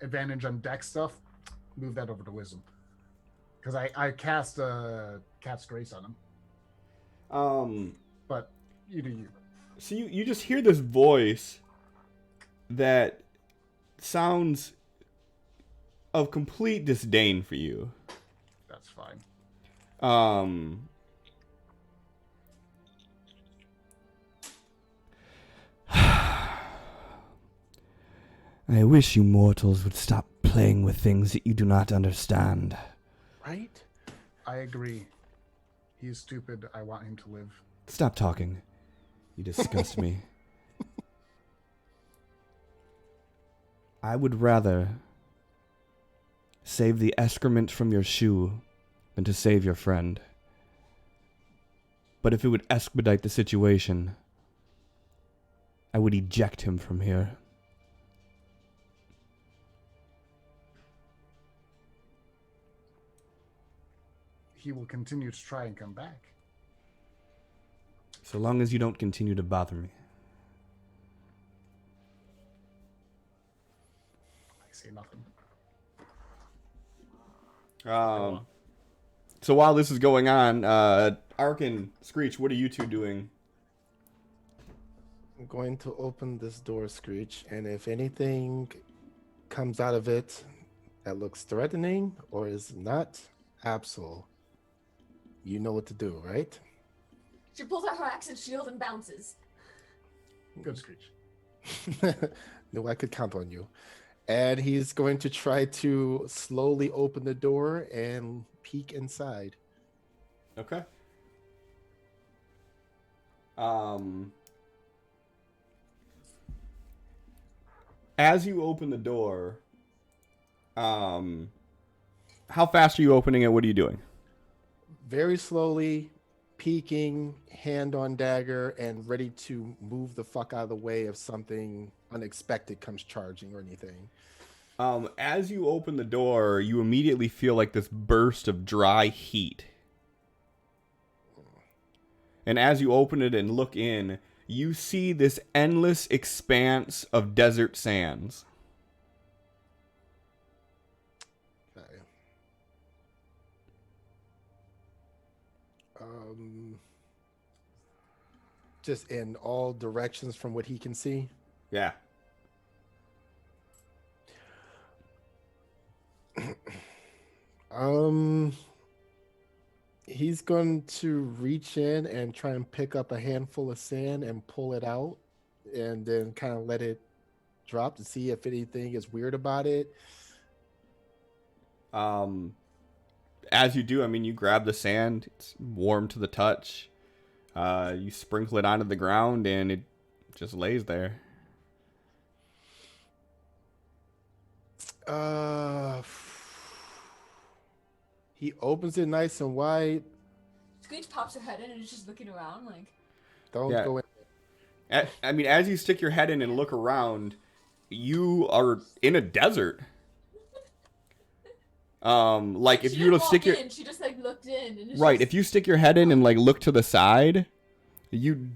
advantage on deck stuff, move that over to wisdom, because I cast Cat's Grace on him. But you do you. So you just hear this voice that sounds of complete disdain for you. That's fine. I wish you mortals would stop playing with things that you do not understand. Right? I agree. He's stupid. I want him to live. Stop talking. You disgust me. I would rather save the excrement from your shoe than to save your friend. But if it would expedite the situation, I would eject him from here. He will continue to try and come back. So long as you don't continue to bother me. I say nothing. So while this is going on, Ark and Screech, what are you two doing? I'm going to open this door, Screech, and if anything comes out of it that looks threatening or is not Absol, you know what to do, right? She pulls out her axe and shield and bounces. Good Screech. No, I could count on you. And he's going to try to slowly open the door and peek inside. Okay. As you open the door, how fast are you opening it? What are you doing? Very slowly, peeking, hand on dagger, and ready to move the fuck out of the way if something unexpected comes charging or anything. As you open the door, you immediately feel like this burst of dry heat. And as you open it and look in, you see this endless expanse of desert sands. Okay. Just in all directions from what he can see. Yeah. He's going to reach in and try and pick up a handful of sand and pull it out and then kind of let it drop to see if anything is weird about it. As you do, I mean, you grab the sand, it's warm to the touch. You sprinkle it onto the ground and it just lays there. He opens it nice and wide. Screech pops her head in and is just looking around like... Don't Yeah. go in. I mean, as you stick your head in and look around, you are in a desert. Like if She you were to didn't stick your walk in, she just like looked in and it's right, just... if you stick your head in and like look to the side, you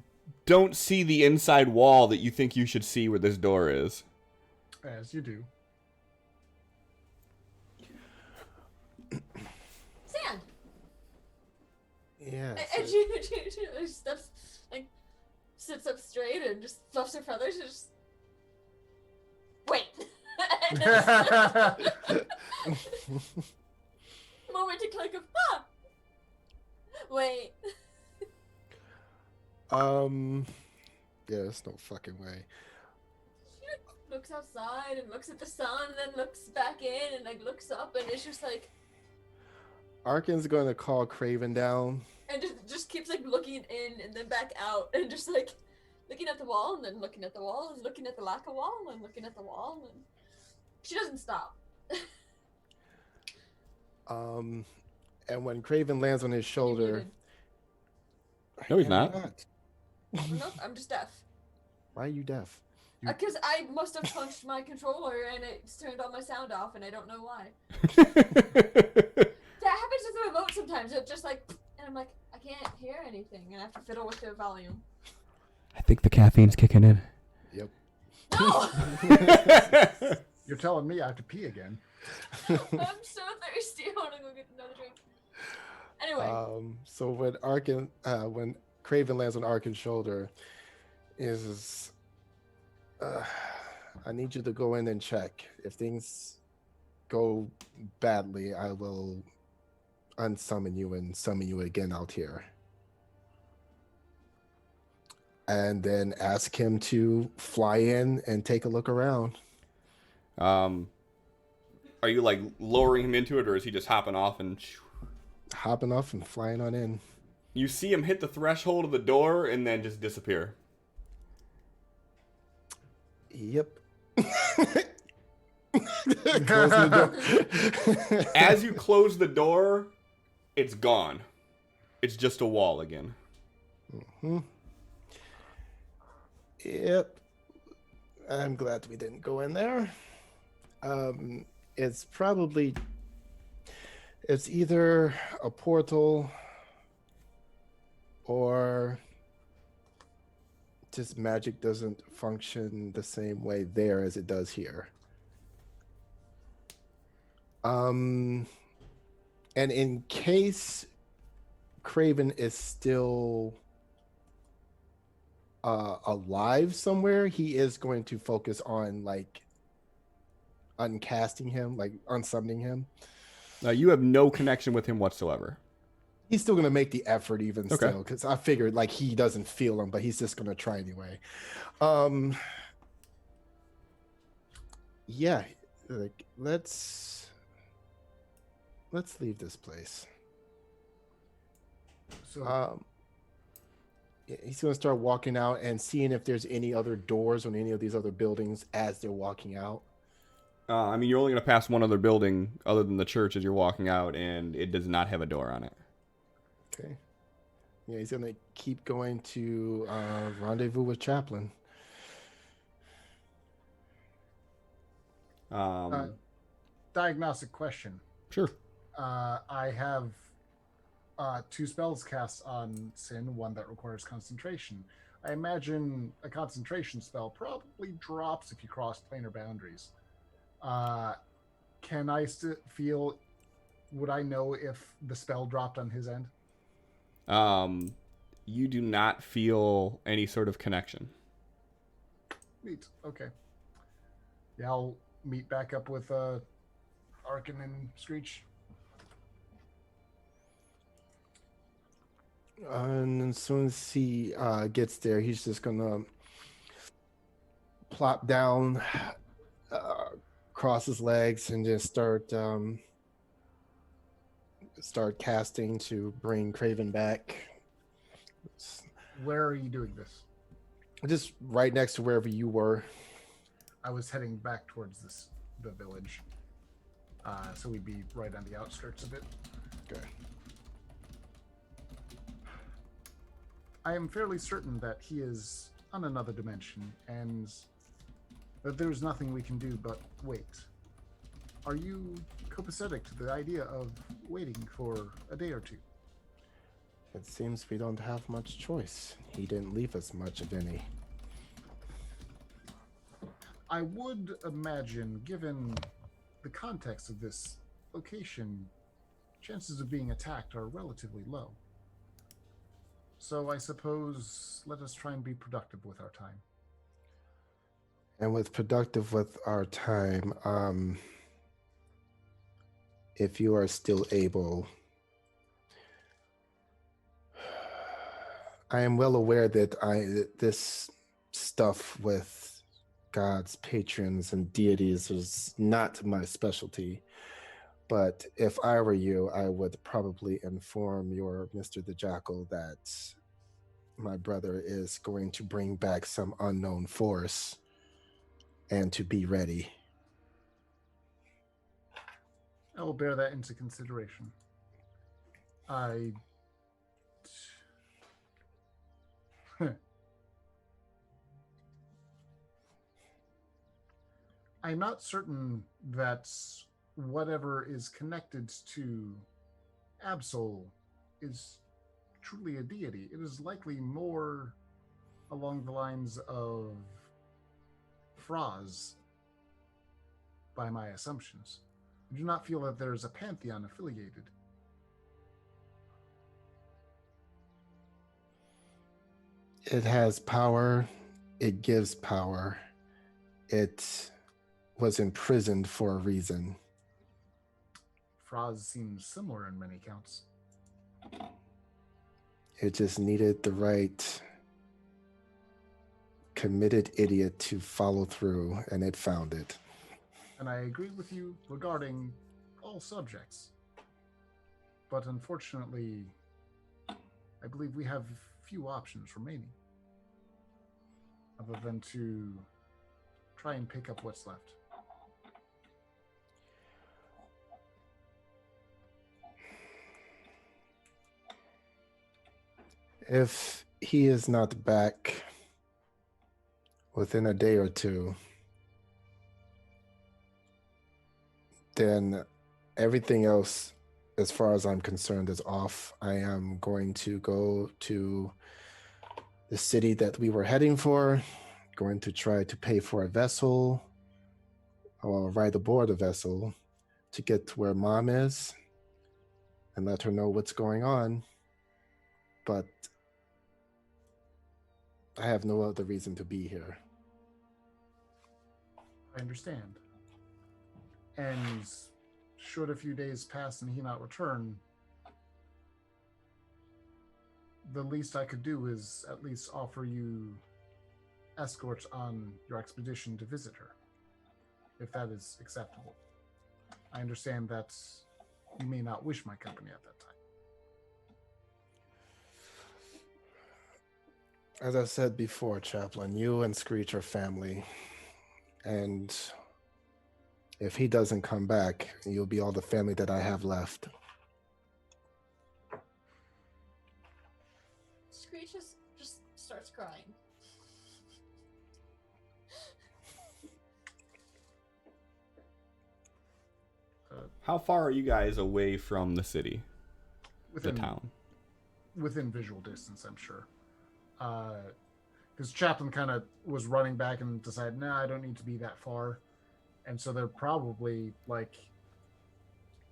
don't see the inside wall that you think you should see where this door is. As you do. Sand! Yeah. And she steps, like, sits up straight and just fluffs her feathers and just... Wait! And then- moment to click of, ah! Wait. Yeah, there's no fucking way. looks outside and looks at the sun and then looks back in and like looks up and it's just like Arkin's going to call Craven down. and just keeps like looking in and then back out and just like looking at the wall and then looking at the wall and looking at the lack of wall and looking at the wall and she doesn't stop. And when Craven lands on his shoulder, No, he's I'm not. Nope, I'm just deaf. Why are you deaf? Because I must have punched my controller and it's turned all my sound off and I don't know why. That happens with the remote sometimes. It's just like, and I'm like, I can't hear anything and I have to fiddle with the volume. I think the caffeine's kicking in. Yep. No! You're telling me I have to pee again. I'm so thirsty. I want to go get another drink. Anyway. So when Craven lands on Arkin's shoulder, I need you to go in and check. If things go badly, I will unsummon you and summon you again out here. And then ask him to fly in and take a look around. Are you like lowering him into it, or is he just hopping off and? Hopping off and flying on in. You see him hit the threshold of the door and then just disappear. Yep. Close the door. As you close the door, it's gone. It's just a wall again. Mm-hmm. Yep. I'm glad we didn't go in there. It's either a portal or just magic doesn't function the same way there as it does here. And in case Craven is still alive somewhere, he is going to focus on like uncasting him, like unsummoning him. You have no connection with him whatsoever. He's still going to make the effort even Okay. still, because I figured like he doesn't feel him, but he's just going to try anyway. Yeah, like let's leave this place. So He's going to start walking out and seeing if there's any other doors on any of these other buildings as they're walking out. I mean, you're only going to pass one other building other than the church as you're walking out, and it does not have a door on it. Okay. Yeah, he's going to keep going to rendezvous with Chaplin. diagnostic question. Sure. I have 2 spells cast on Sin, one that requires concentration. I imagine a concentration spell probably drops if you cross planar boundaries. Can I still feel? Would I know if the spell dropped on his end? You do not feel any sort of connection. Neat. Okay. Yeah, I'll meet back up with Arkin and Screech. And as soon as he gets there, he's just gonna plop down, cross his legs, and just start casting to bring Craven back. Where are you doing this? Just right next to wherever you were. I was heading back towards the village. So we'd be right on the outskirts of it. Okay. I am fairly certain that he is on another dimension and that there's nothing we can do but wait. Are you copacetic to the idea of waiting for a day or two? It seems we don't have much choice. He didn't leave us much of any. I would imagine, given the context of this location, chances of being attacked are relatively low. So I suppose let us try and be productive with our time. And with productive with our time, if you are still able, I am well aware that this stuff with gods, patrons, and deities is not my specialty. But if I were you, I would probably inform your Mr. the Jackal that my brother is going to bring back some unknown force and to be ready. I will bear that into consideration. I'm not certain that whatever is connected to Absol is truly a deity. It is likely more along the lines of Fraz, by my assumptions. I do not feel that there's a pantheon affiliated. It has power. It gives power. It was imprisoned for a reason. Fraz seems similar in many counts. It just needed the right committed idiot to follow through, and it found it. And I agree with you regarding all subjects. But unfortunately, I believe we have few options remaining, other than to try and pick up what's left. If he is not back within a day or two, then everything else, as far as I'm concerned, is off. I am going to go to the city that we were heading for, going to try to pay for a vessel, or ride aboard a vessel to get to where Mom is and let her know what's going on. But I have no other reason to be here. I understand. And should a few days pass and he not return, the least I could do is at least offer you escort on your expedition to visit her, if that is acceptable. I understand that you may not wish my company at that time. As I said before, Chaplain, you and Screech are family. And if he doesn't come back, you'll be all the family that I have left. Screech just starts crying. How far are you guys away from the city, the Within town? Within visual distance, I'm sure. Because Chaplain kind of was running back and decided, nah, I don't need to be that far. And so they're probably like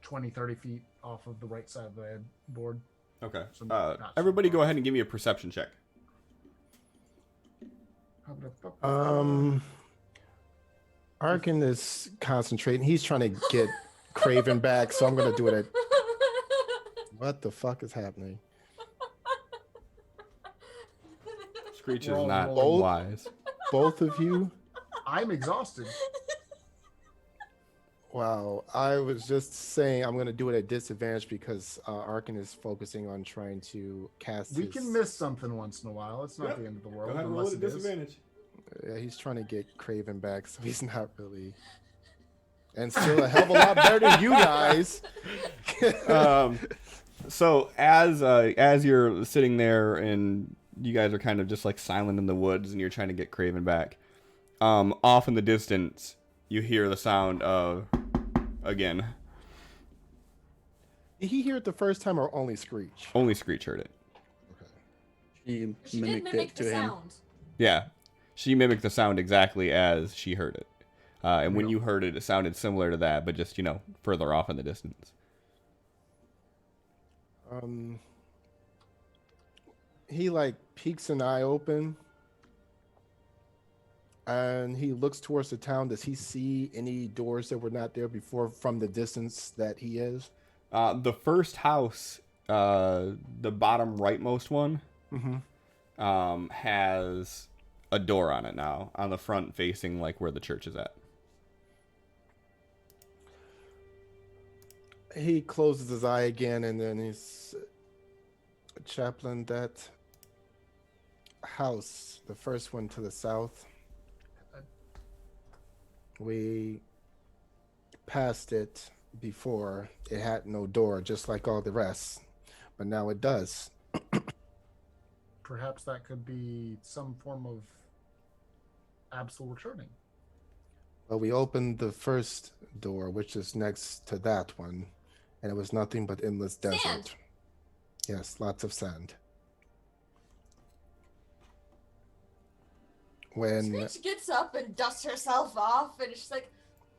20, 30 feet off of the right side of the board. Okay. So not so Everybody far. go ahead and give me a perception check. Arkin is concentrating. He's trying to get Craven back, so I'm going to do it at... What the fuck is happening? Screech is We're all not rolling. wise. Both of you? I'm exhausted. Wow. I was just saying I'm going to do it at disadvantage because Arkin is focusing on trying to cast We his... can miss something once in a while. It's not Yep. the end of the Go world. ahead and roll Unless at it is. disadvantage. Yeah, he's trying to get Craven back, so he's not really... And still a hell of a lot better than you guys. So as you're sitting there and you guys are kind of just like silent in the woods and you're trying to get Craven back, off in the distance you hear the sound of again. Did he hear it the first time or only Screech? Only Screech heard it. He She did mimicked mimic it the to him. sound. Yeah, she mimicked the sound exactly as she heard it. And when you heard it, it sounded similar to that, but just, further off in the distance. He peeks an eye open and he looks towards the town. Does he see any doors that were not there before from the distance that he is? The first house, the bottom rightmost one, has a door on it now, on the front facing like where the church is at. He closes his eye again, and then he's, Chaplain, that house, the first one to the south, we passed it before. It had no door, just like all the rest, but now it does. Perhaps that could be some form of Absol returning. Well, we opened the first door, which is next to that one, and it was nothing but endless desert. Sand. Yes, lots of sand. When Screech gets up and dusts herself off, and she's like,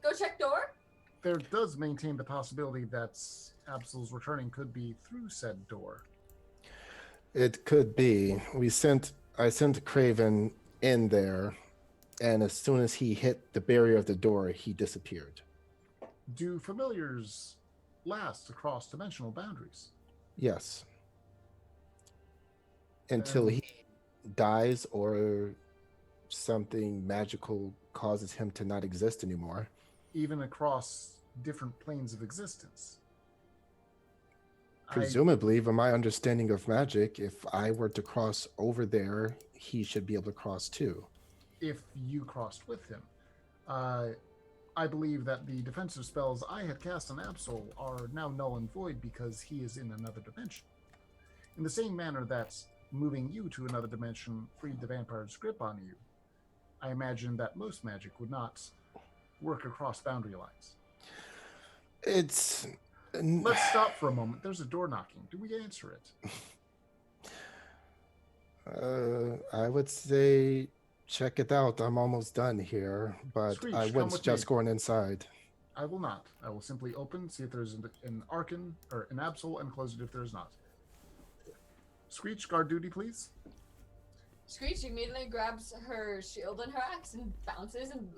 "Go check door." There does maintain the possibility that Absol's returning could be through said door. it could be, I sent Craven in there, and as soon as he hit the barrier of the door, he disappeared. Do familiars last across dimensional boundaries? Yes. Until he dies or something magical causes him to not exist anymore. Even across different planes of existence? Presumably, from my understanding of magic, if I were to cross over there, he should be able to cross too. If you crossed with him. I believe that the defensive spells I had cast on Absol are now null and void because he is in another dimension. In the same manner that moving you to another dimension freed the vampire's grip on you, I imagine that most magic would not work across boundary lines. Let's stop for a moment. There's a door knocking. Do we answer it? I would say check it out. I'm almost done here, but Screech, I come wouldn't with just me. going inside. I will not. I will simply open, see if there's an Arcan or an Absol, and close it if there's not. Screech, guard duty, please. Screech immediately grabs her shield and her axe and bounces, and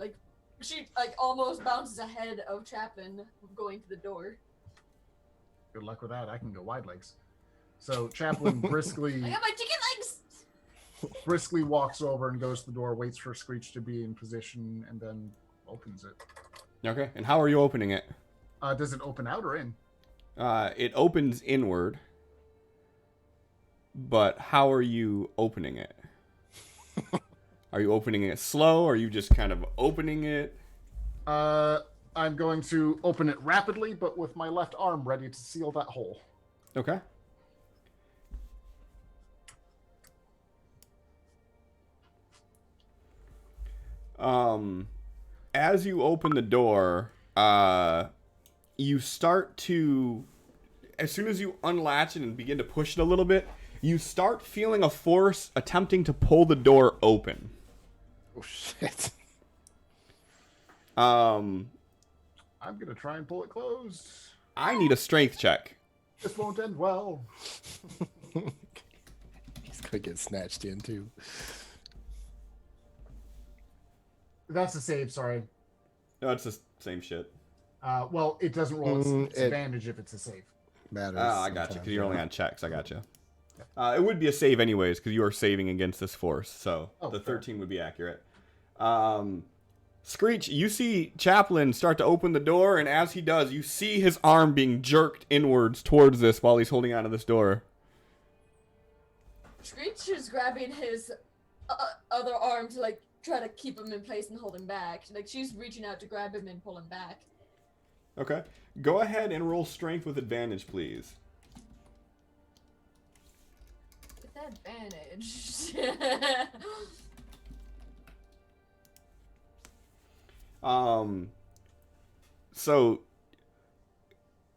she almost bounces ahead of Chaplain going to the door. Good luck with that. I can go wide legs. So Chaplain briskly I got my chicken legs. walks over and goes to the door, waits for Screech to be in position, and then opens it. Okay, and how are you opening it? Does it open out or in? It opens inward, but how are you opening it? Are you opening it slow? Or are you just kind of opening it? I'm going to open it rapidly, but with my left arm ready to seal that hole. Okay. As you open the door, you start to, as soon as you unlatch it and begin to push it a little bit, you start feeling a force attempting to pull the door open. Oh shit. I'm going to try and pull it closed. I need a strength check. This won't end well. He's gonna get snatched in too. That's a save, sorry. No, it's the same shit. Well, it doesn't roll its advantage if it's a save. Matters. Oh, I got you, because you're only on checks. I got you. It would be a save anyways, because you are saving against this force, so the 13 would be accurate. Screech, you see Chaplain start to open the door, and as he does, you see his arm being jerked inwards towards this while he's holding onto this door. Screech is grabbing his other arm to try to keep him in place and hold him back. She's reaching out to grab him and pull him back. Okay. Go ahead and roll strength with advantage, please. With advantage. So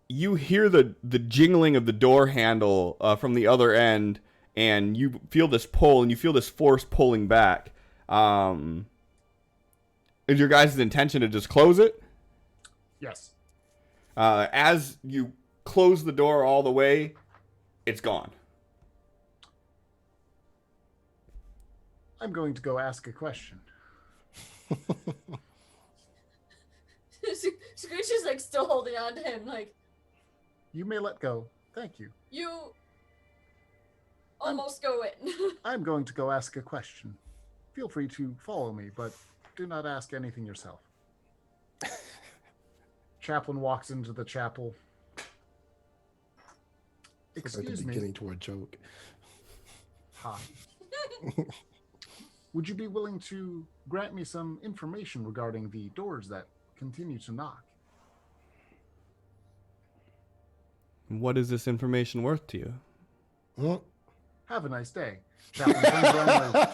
you hear the jingling of the door handle from the other end, and you feel this pull, and you feel this force pulling back. Is your guys' intention to just close it? Yes. As you close the door all the way, it's gone. I'm going to go ask a question. Screech is still holding on to him, You may let go. Thank you. You almost go in. I'm going to go ask a question. feel free to follow me, but do not ask anything yourself. Chaplain walks into the chapel. Excuse me. Getting to a joke. Ha. Would you be willing to grant me some information regarding the doors that continue to knock? What is this information worth to you? Huh? Have a nice day. Chaplain turns around like,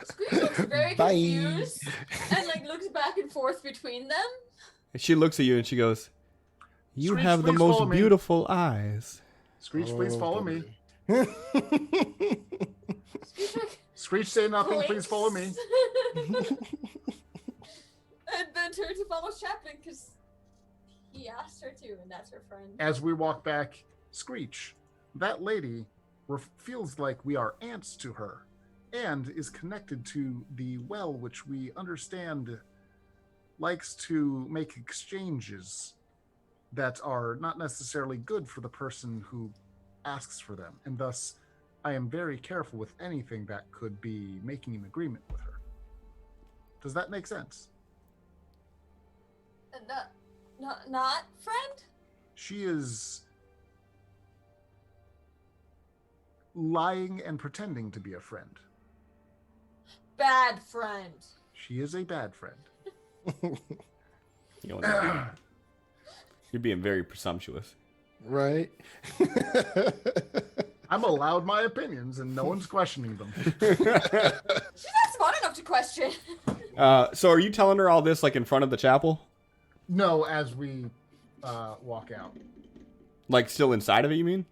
Screech looks very Bye. confused and like looks back and forth between them. And she looks at you and she goes, "You Screech, have the please follow most me." beautiful eyes." Screech, please follow me. Screech like Screech, say nothing. Please blinks. follow me. And then turns to follow Chaplain because he asked her to, and that's her friend. As we walk back, Screech, that lady feels like we are ants to her and is connected to the well, which we understand likes to make exchanges that are not necessarily good for the person who asks for them. And thus, I am very careful with anything that could be making an agreement with her. Does that make sense? Not friend? She is lying and pretending to be a friend. Bad friend. She is a bad friend. You know, you're being very presumptuous. Right? I'm allowed my opinions and no one's questioning them. She's not smart enough to question. So are you telling her all this like in front of the chapel? No, as we walk out. Like still inside of it, you mean?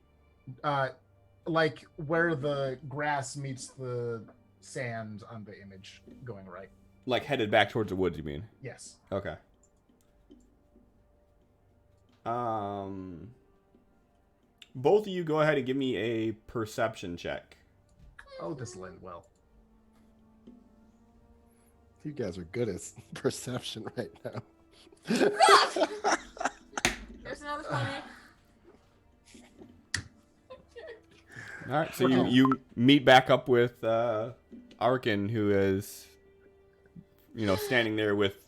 Like where the grass meets the sand on the image going right. Like headed back towards the woods, you mean? Yes. Okay. Both of you go ahead and give me a perception check. Oh, this will end well. You guys are good at perception right now. There's another 20. All right, so you meet back up with Arkin, who is, standing there with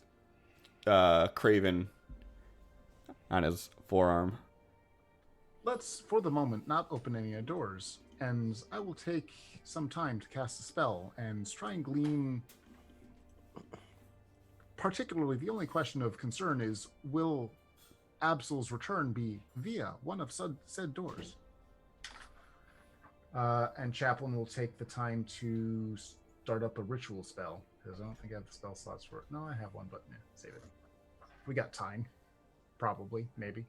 Craven on his forearm. Let's, for the moment, not open any doors, and I will take some time to cast a spell and try and glean. Particularly, the only question of concern is, will Absol's return be via one of said doors? And Chaplain will take the time to start up a ritual spell, because I don't think I have the spell slots for it. No, I have one, but yeah, save it. We got time. Probably, maybe.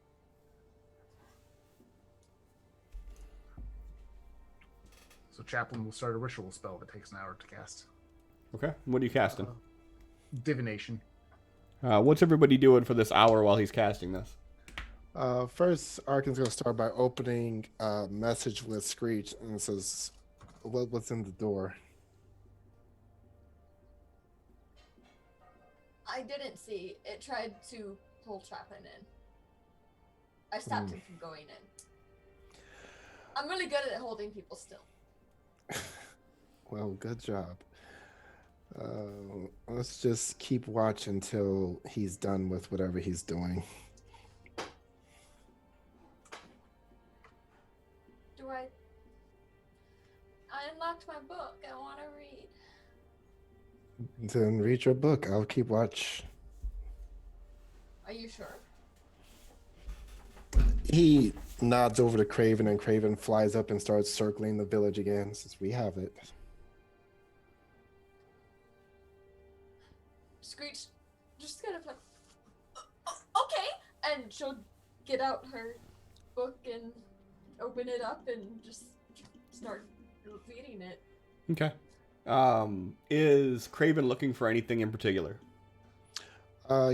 So Chaplain will start a ritual spell that takes an hour to cast. Okay, what are you casting? Divination. What's everybody doing for this hour while he's casting this? First, Arkin's going to start by opening a message with Screech, and it says, what's in the door? I didn't see. It tried to pull Chaplain in. I stopped him from going in. I'm really good at holding people still. Well, good job. Let's just keep watch until he's done with whatever he's doing. I unlocked my book. I want to read. Then read your book. I'll keep watch. Are you sure? He nods over to Craven, and Craven flies up and starts circling the village again, since we have it. Screech just kind of like, okay, and she'll get out her book and open it up and just start reading it. Okay. Is Craven looking for anything in particular?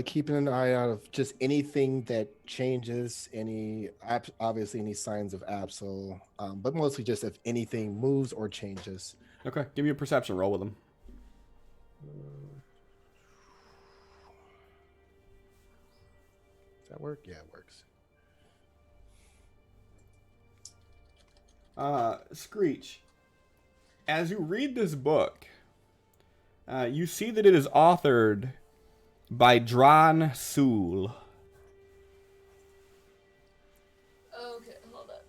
Keeping an eye out of just anything that changes, obviously any signs of Absol, but mostly just if anything moves or changes. Okay, give me a perception roll with him. Does that work? Yeah, it works. Screech, As you read this book, you see that it is authored by Dran Sool. Okay, hold up.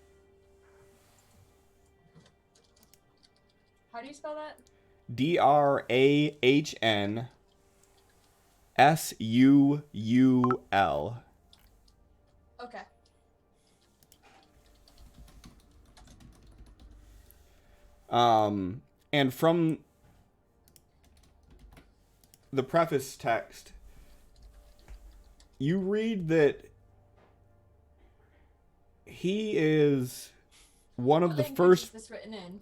How do you spell that? DRAHNSUUL. Okay. And from the preface text, you read that he is one of What the language first. is this written in?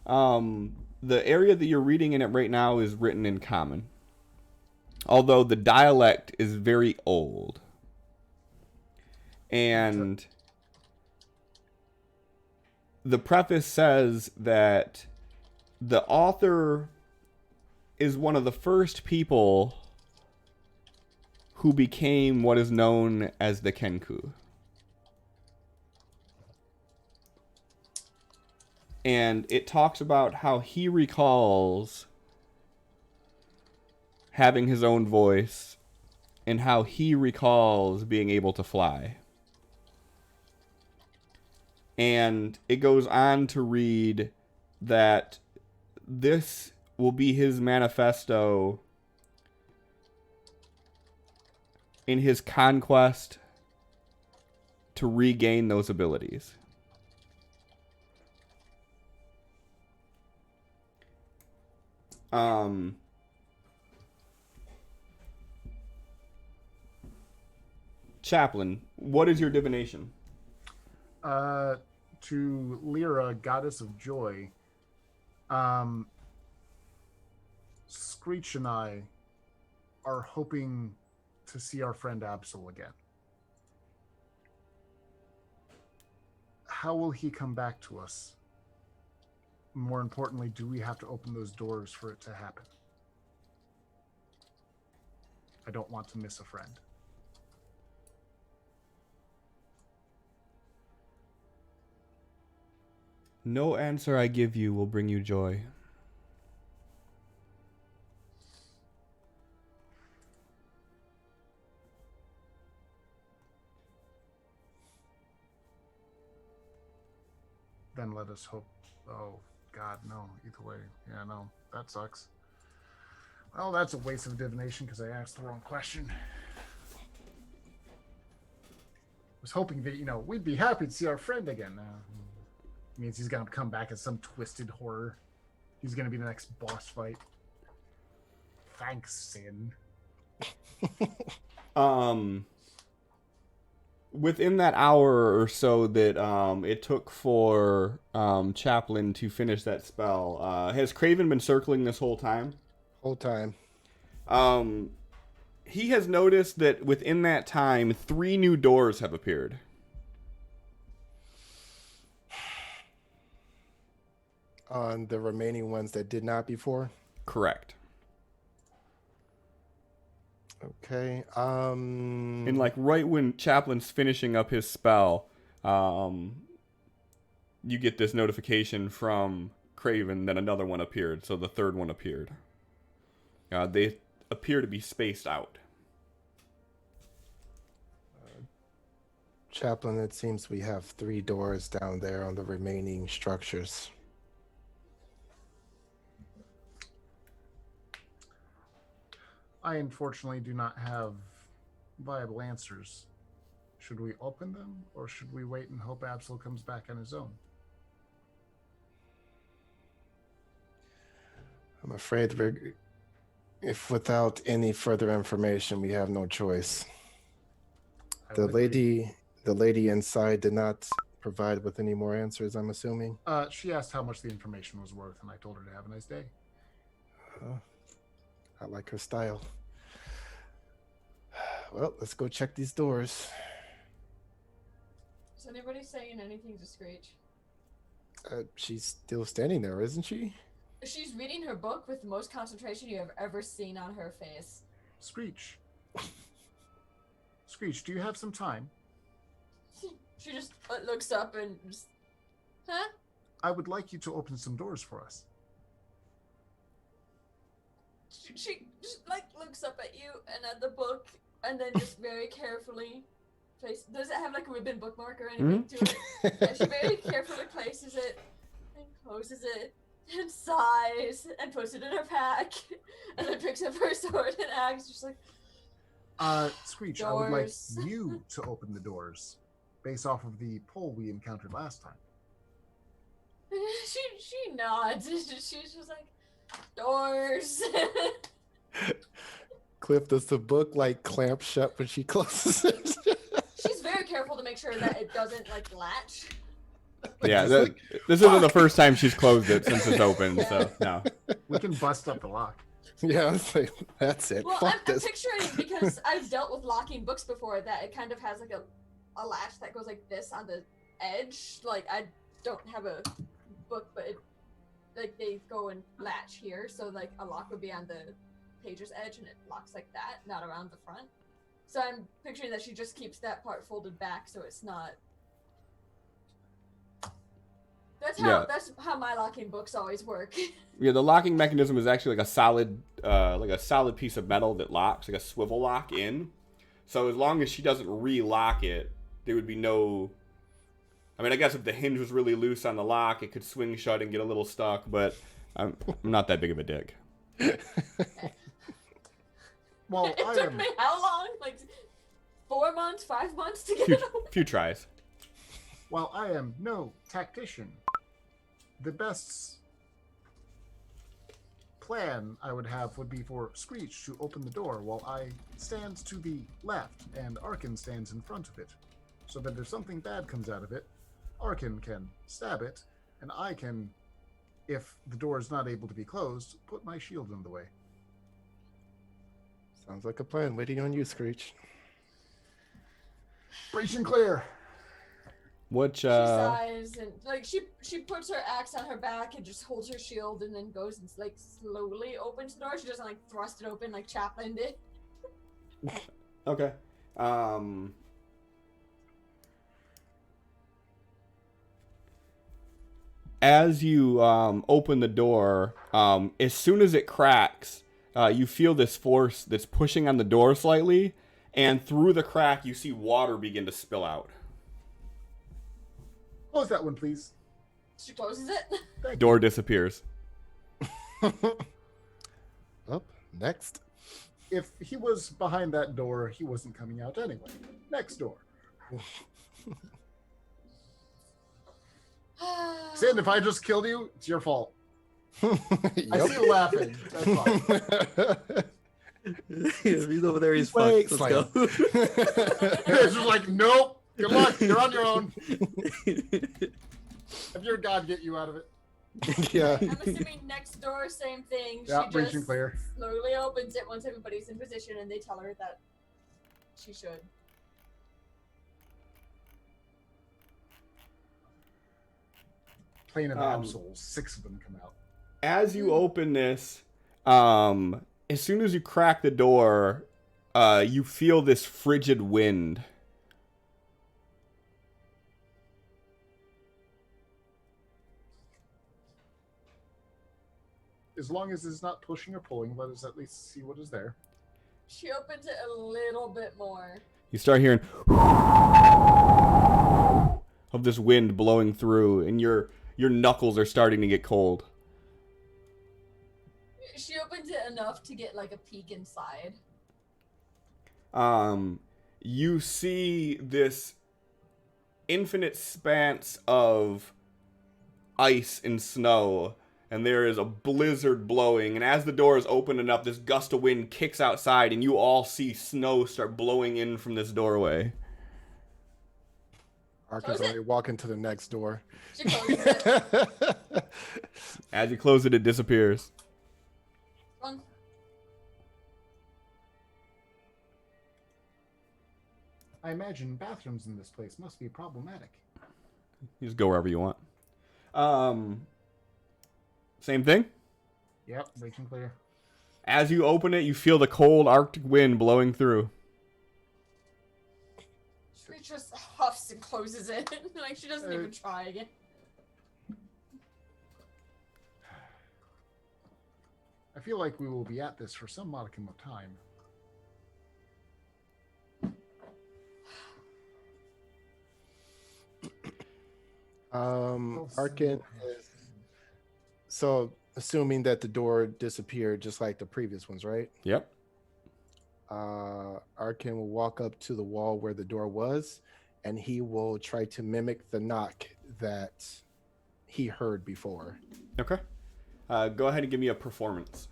The area that you're reading in it right now is written in Common, although the dialect is very old. And the preface says that the author is one of the first people who became what is known as the Kenku. And it talks about how he recalls having his own voice and how he recalls being able to fly. And it goes on to read that this will be his manifesto in his conquest to regain those abilities. Chaplain, what is your divination? To Lyra, goddess of joy, Screech and I are hoping to see our friend Absol again. How will he come back to us? More importantly, do we have to open those doors for it to happen? I don't want to miss a friend. No answer I give you will bring you joy. Then let us hope. Oh, God, no. Either way. Yeah, no. That sucks. Well, that's a waste of divination because I asked the wrong question. I was hoping that, we'd be happy to see our friend again. Means he's going to come back as some twisted horror. He's going to be the next boss fight. Thanks, Sin. Within that hour or so that it took for Chaplain to finish that spell, has Craven been circling this whole time? Whole time. He has noticed that within that time, 3 new doors have appeared. On the remaining ones that did not before? Correct. Okay. And right when Chaplain's finishing up his spell, you get this notification from Craven that another one appeared. So the third one appeared. They appear to be spaced out. Chaplain, it seems we have 3 doors down there on the remaining structures. I unfortunately do not have viable answers. Should we open them, or should we wait and hope Absol comes back on his own? I'm afraid if without any further information, we have no choice. The lady inside did not provide with any more answers, I'm assuming. She asked how much the information was worth, and I told her to have a nice day. I like her style. Well, let's go check these doors. Is anybody saying anything to Screech? She's still standing there, isn't she? She's reading her book with the most concentration you have ever seen on her face. Screech. Screech, do you have some time? She just looks up and just, huh? I would like you to open some doors for us. She just like looks up at you and at the book, and then just very carefully does it have like a ribbon bookmark or anything to it? And she very carefully places it and closes it and sighs and puts it in her pack, and then picks up her sword and axe, just like, Screech, doors. I would like you to open the doors based off of the poll we encountered last time. She nods. She's just like, doors. Cliff, does the book like clamp shut when she closes it? She's very careful to make sure that it doesn't like latch. Yeah, It's like, this isn't the first time she's closed it since it's open, so no. We can bust up the lock. yeah, it's like, that's it. Well, Fuck I'm this. picturing, because I've dealt with locking books before, that it kind of has like a latch that goes like this on the edge. Like, I don't have a book, but like they go and latch here, so like a lock would be on the page's edge and it locks like that, not around the front. So I'm picturing that she just keeps that part folded back so it's not. That's how my locking books always work. Yeah, the locking mechanism is actually like a solid piece of metal that locks, like a swivel lock in. So as long as she doesn't re-lock it, there would be no. I mean, I guess if the hinge was really loose on the lock, it could swing shut and get a little stuck. But I'm not that big of a dick. Well, It took me how long? Like 4 months, 5 months to get it open? Few tries. While I am no tactician, the best plan I would have would be for Screech to open the door while I stand to the left and Arkin stands in front of it, so that if something bad comes out of it, Arkin can stab it, and I can, if the door is not able to be closed, put my shield in the way. Sounds like a plan. Waiting on you, Screech. Breach and clear. Which She sighs and like she puts her axe on her back and just holds her shield and then goes and like slowly opens the door. She doesn't like thrust it open like Chaplin did. Okay. As you open the door, as soon as it cracks, you feel this force that's pushing on the door slightly, and through the crack, you see water begin to spill out. Close that one, please. She closes it. Door disappears. Up next. If he was behind that door, he wasn't coming out anyway. Next door. Sin, if I just killed you, it's your fault. I see you laughing. That's fine. He's over there. He's Wait, fucked. Let's go. It's just like, nope. Good luck. You're on your own. Have your God get you out of it. yeah. I'm assuming next door, same thing. Yeah, She breach just and clear. slowly opens it once everybody's in position and they tell her that she should. Plane of Absols, 6 of them come out. As you open this, as soon as you crack the door, you feel this frigid wind. As long as it's not pushing or pulling, let us at least see what is there. She opens it a little bit more. You start hearing of this wind blowing through, and your knuckles are starting to get cold. She opens it enough to get like a peek inside. You see this infinite expanse of ice and snow, and there is a blizzard blowing, and as the door is opening up, this gust of wind kicks outside, and you all see snow start blowing in from this doorway. Arkin's already walking to the next door. She closes it. As you close it, it disappears. Fun. I imagine bathrooms in this place must be problematic. You just go wherever you want. Same thing. Yep, breach and clear. As you open it, you feel the cold Arctic wind blowing through. She just huffs and closes it. Like she doesn't even try again. I feel like we will be at this for some modicum of time. Arkin is so assuming that the door disappeared just like the previous ones, right? Yep. Arkin will walk up to the wall where the door was, and he will try to mimic the knock that he heard before. Okay. Go ahead and give me a performance.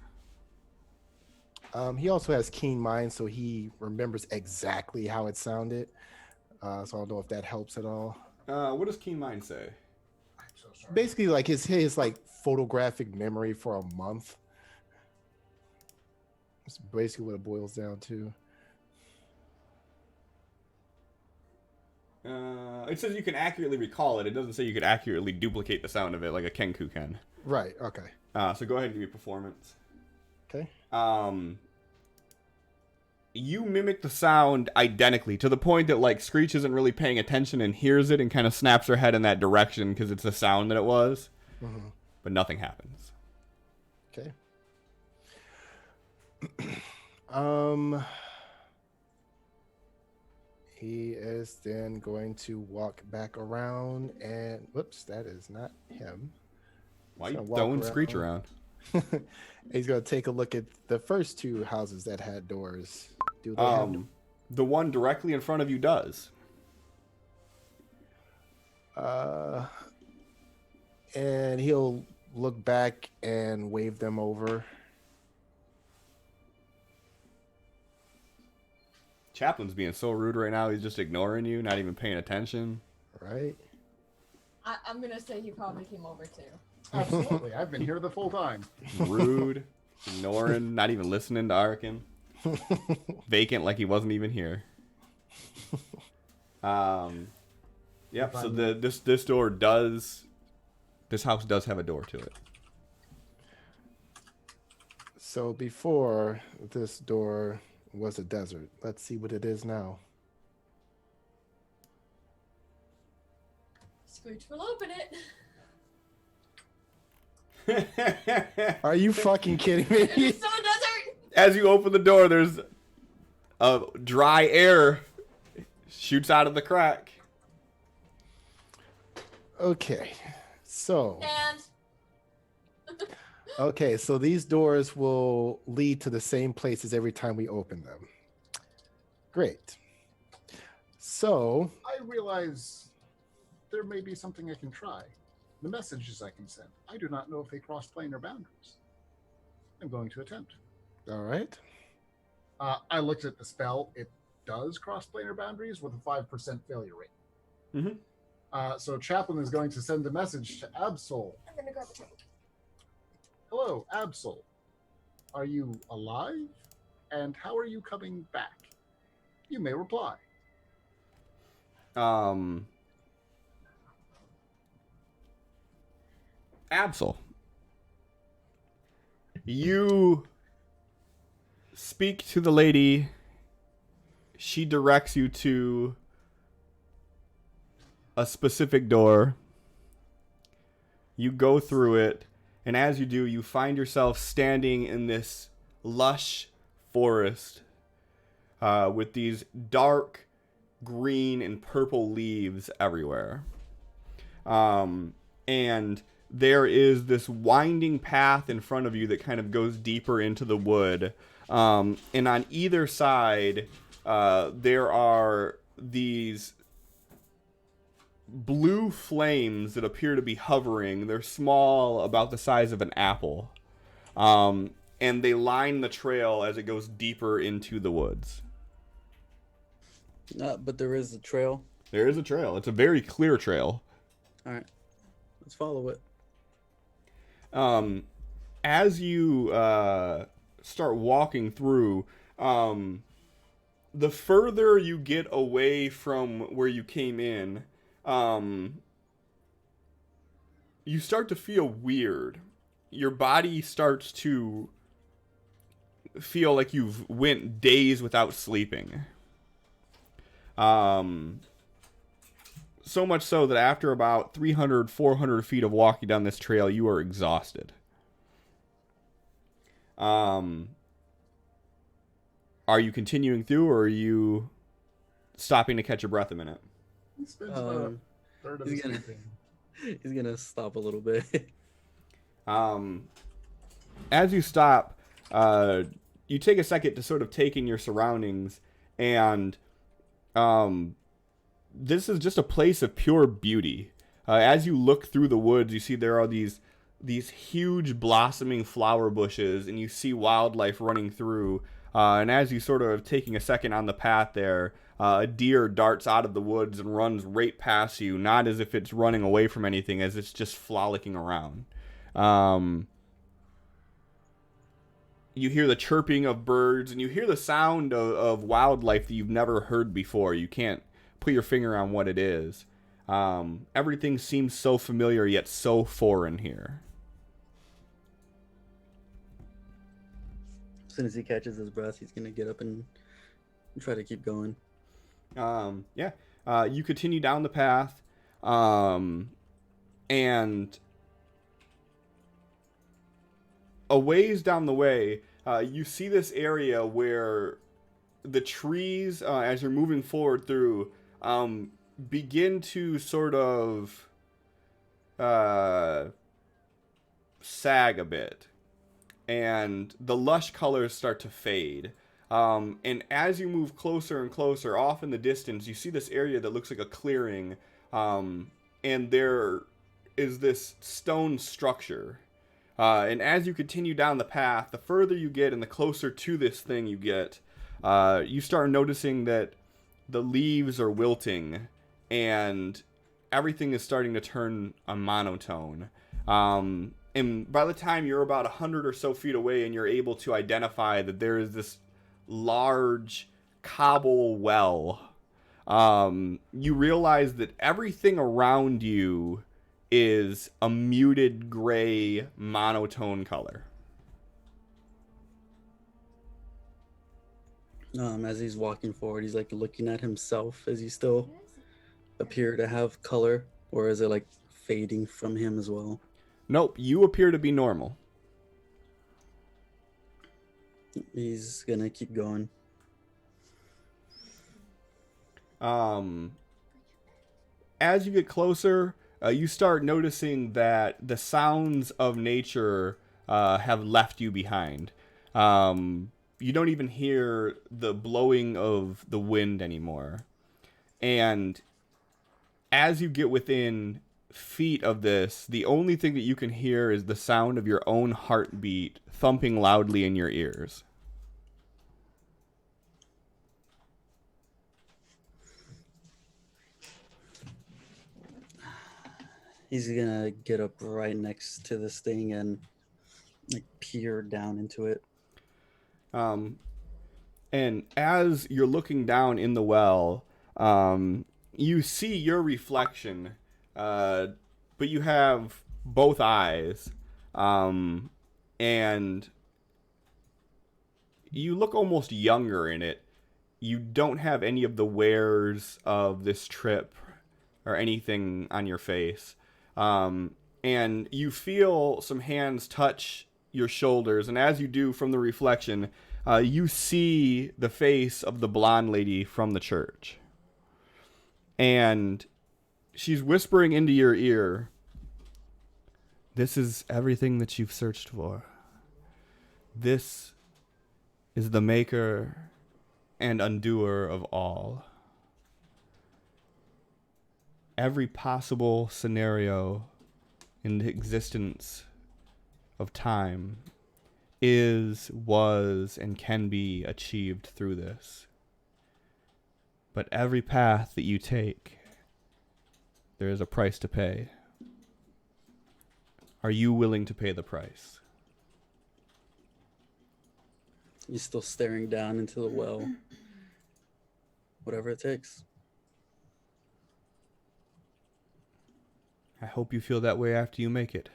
He also has keen mind, so he remembers exactly how it sounded. So I don't know if that helps at all. What does Keen Mind say? I'm so sorry. Basically, like his like photographic memory for a month. That's basically what it boils down to. It says you can accurately recall it. It doesn't say you could accurately duplicate the sound of it like a Kenku can. Right. Okay. So go ahead and give me a performance. Okay. You mimic the sound identically to the point that like Screech isn't really paying attention and hears it and kind of snaps her head in that direction because it's the sound that it was. Mm-hmm. But nothing happens. Okay. He is then going to walk back around and whoops, that is not him. Why are He's you gonna walk throwing Screech around? He's gonna take a look at the first two houses that had doors. Do they have doors? The one directly in front of you does. And he'll look back and wave them over. Chaplin's being so rude right now. He's just ignoring you, not even paying attention. Right. I'm gonna say he probably came over too. Absolutely. I've been here the full time. Rude, ignoring, not even listening to Arkin. Vacant like he wasn't even here. Yep, so this door does... This house does have a door to it. So before this door was a desert. Let's see what it is now. Scrooge will open it. Are you fucking kidding me? It's so desert. As you open the door, there's a dry air shoots out of the crack. Okay. So And okay, so these doors will lead to the same places every time we open them. Great. So I realize there may be something I can try. The messages I can send. I do not know if they cross planar boundaries. I'm going to attempt. all right. I looked at the spell. It does cross planar boundaries with a 5% failure rate. Mm-hmm. So Chaplain is going to send a message to Absol. I'm gonna grab a drink. Hello, Absol. Are you alive? And how are you coming back? You may reply. Absol. You speak to the lady. She directs you to a specific door. You go through it, and as you do, you find yourself standing in this lush forest with these dark green and purple leaves everywhere. And there is this winding path in front of you that kind of goes deeper into the wood. And on either side, there are these blue flames that appear to be hovering. They're small, about the size of an apple. And they line the trail as it goes deeper into the woods. But there is a trail. There is a trail. It's a very clear trail. All right, let's follow it. As you start walking through, the further you get away from where you came in, you start to feel weird. Your body starts to feel like you've went days without sleeping. So much so that after about 300, 400 feet of walking down this trail, you are exhausted. Are you continuing through, or are you stopping to catch your breath a minute? He spends about a third of his he's gonna- campaign. He's gonna stop a little bit. As you stop, you take a second to sort of take in your surroundings, and this is just a place of pure beauty. As you look through the woods, you see there are these huge blossoming flower bushes, and you see wildlife running through. And as you sort of taking a second on the path there, a deer darts out of the woods and runs right past you, not as if it's running away from anything, as it's just frolicking around. You hear the chirping of birds, and you hear the sound of wildlife that you've never heard before. You can't put your finger on what it is. Everything seems so familiar, yet so foreign here. As soon as he catches his breath, he's gonna get up and try to keep going. You continue down the path, and a ways down the way, you see this area where the trees, as you're moving forward through, begin to sort of sag a bit, and the lush colors start to fade. And as you move closer and closer, off in the distance, you see this area that looks like a clearing, and there is this stone structure. And as you continue down the path, the further you get and the closer to this thing you get, you start noticing that the leaves are wilting, and everything is starting to turn a monotone. And by the time you're about 100 or so feet away and you're able to identify that there is this large cobble well, you realize that everything around you is a muted gray monotone color. As he's walking forward, he's like looking at himself. Does he still appear to have color, or is it like fading from him as well? Nope, you appear to be normal. He's gonna keep going. As you get closer, you start noticing that the sounds of nature have left you behind. You don't even hear the blowing of the wind anymore. And as you get within feet of this, the only thing that you can hear is the sound of your own heartbeat thumping loudly in your ears. He's gonna get up right next to this thing and like peer down into it. And as you're looking down in the well, you see your reflection, but you have both eyes, and you look almost younger in it. You don't have any of the wears of this trip or anything on your face. And you feel some hands touch your shoulders, and as you do, from the reflection, you see the face of the blonde lady from the church. And she's whispering into your ear, "This is everything that you've searched for. This is the maker and undoer of all. Every possible scenario in the existence of time is, was, and can be achieved through this. But every path that you take, there is a price to pay. Are you willing to pay the price?" He's still staring down into the well. Whatever it takes. I hope you feel that way after you make it.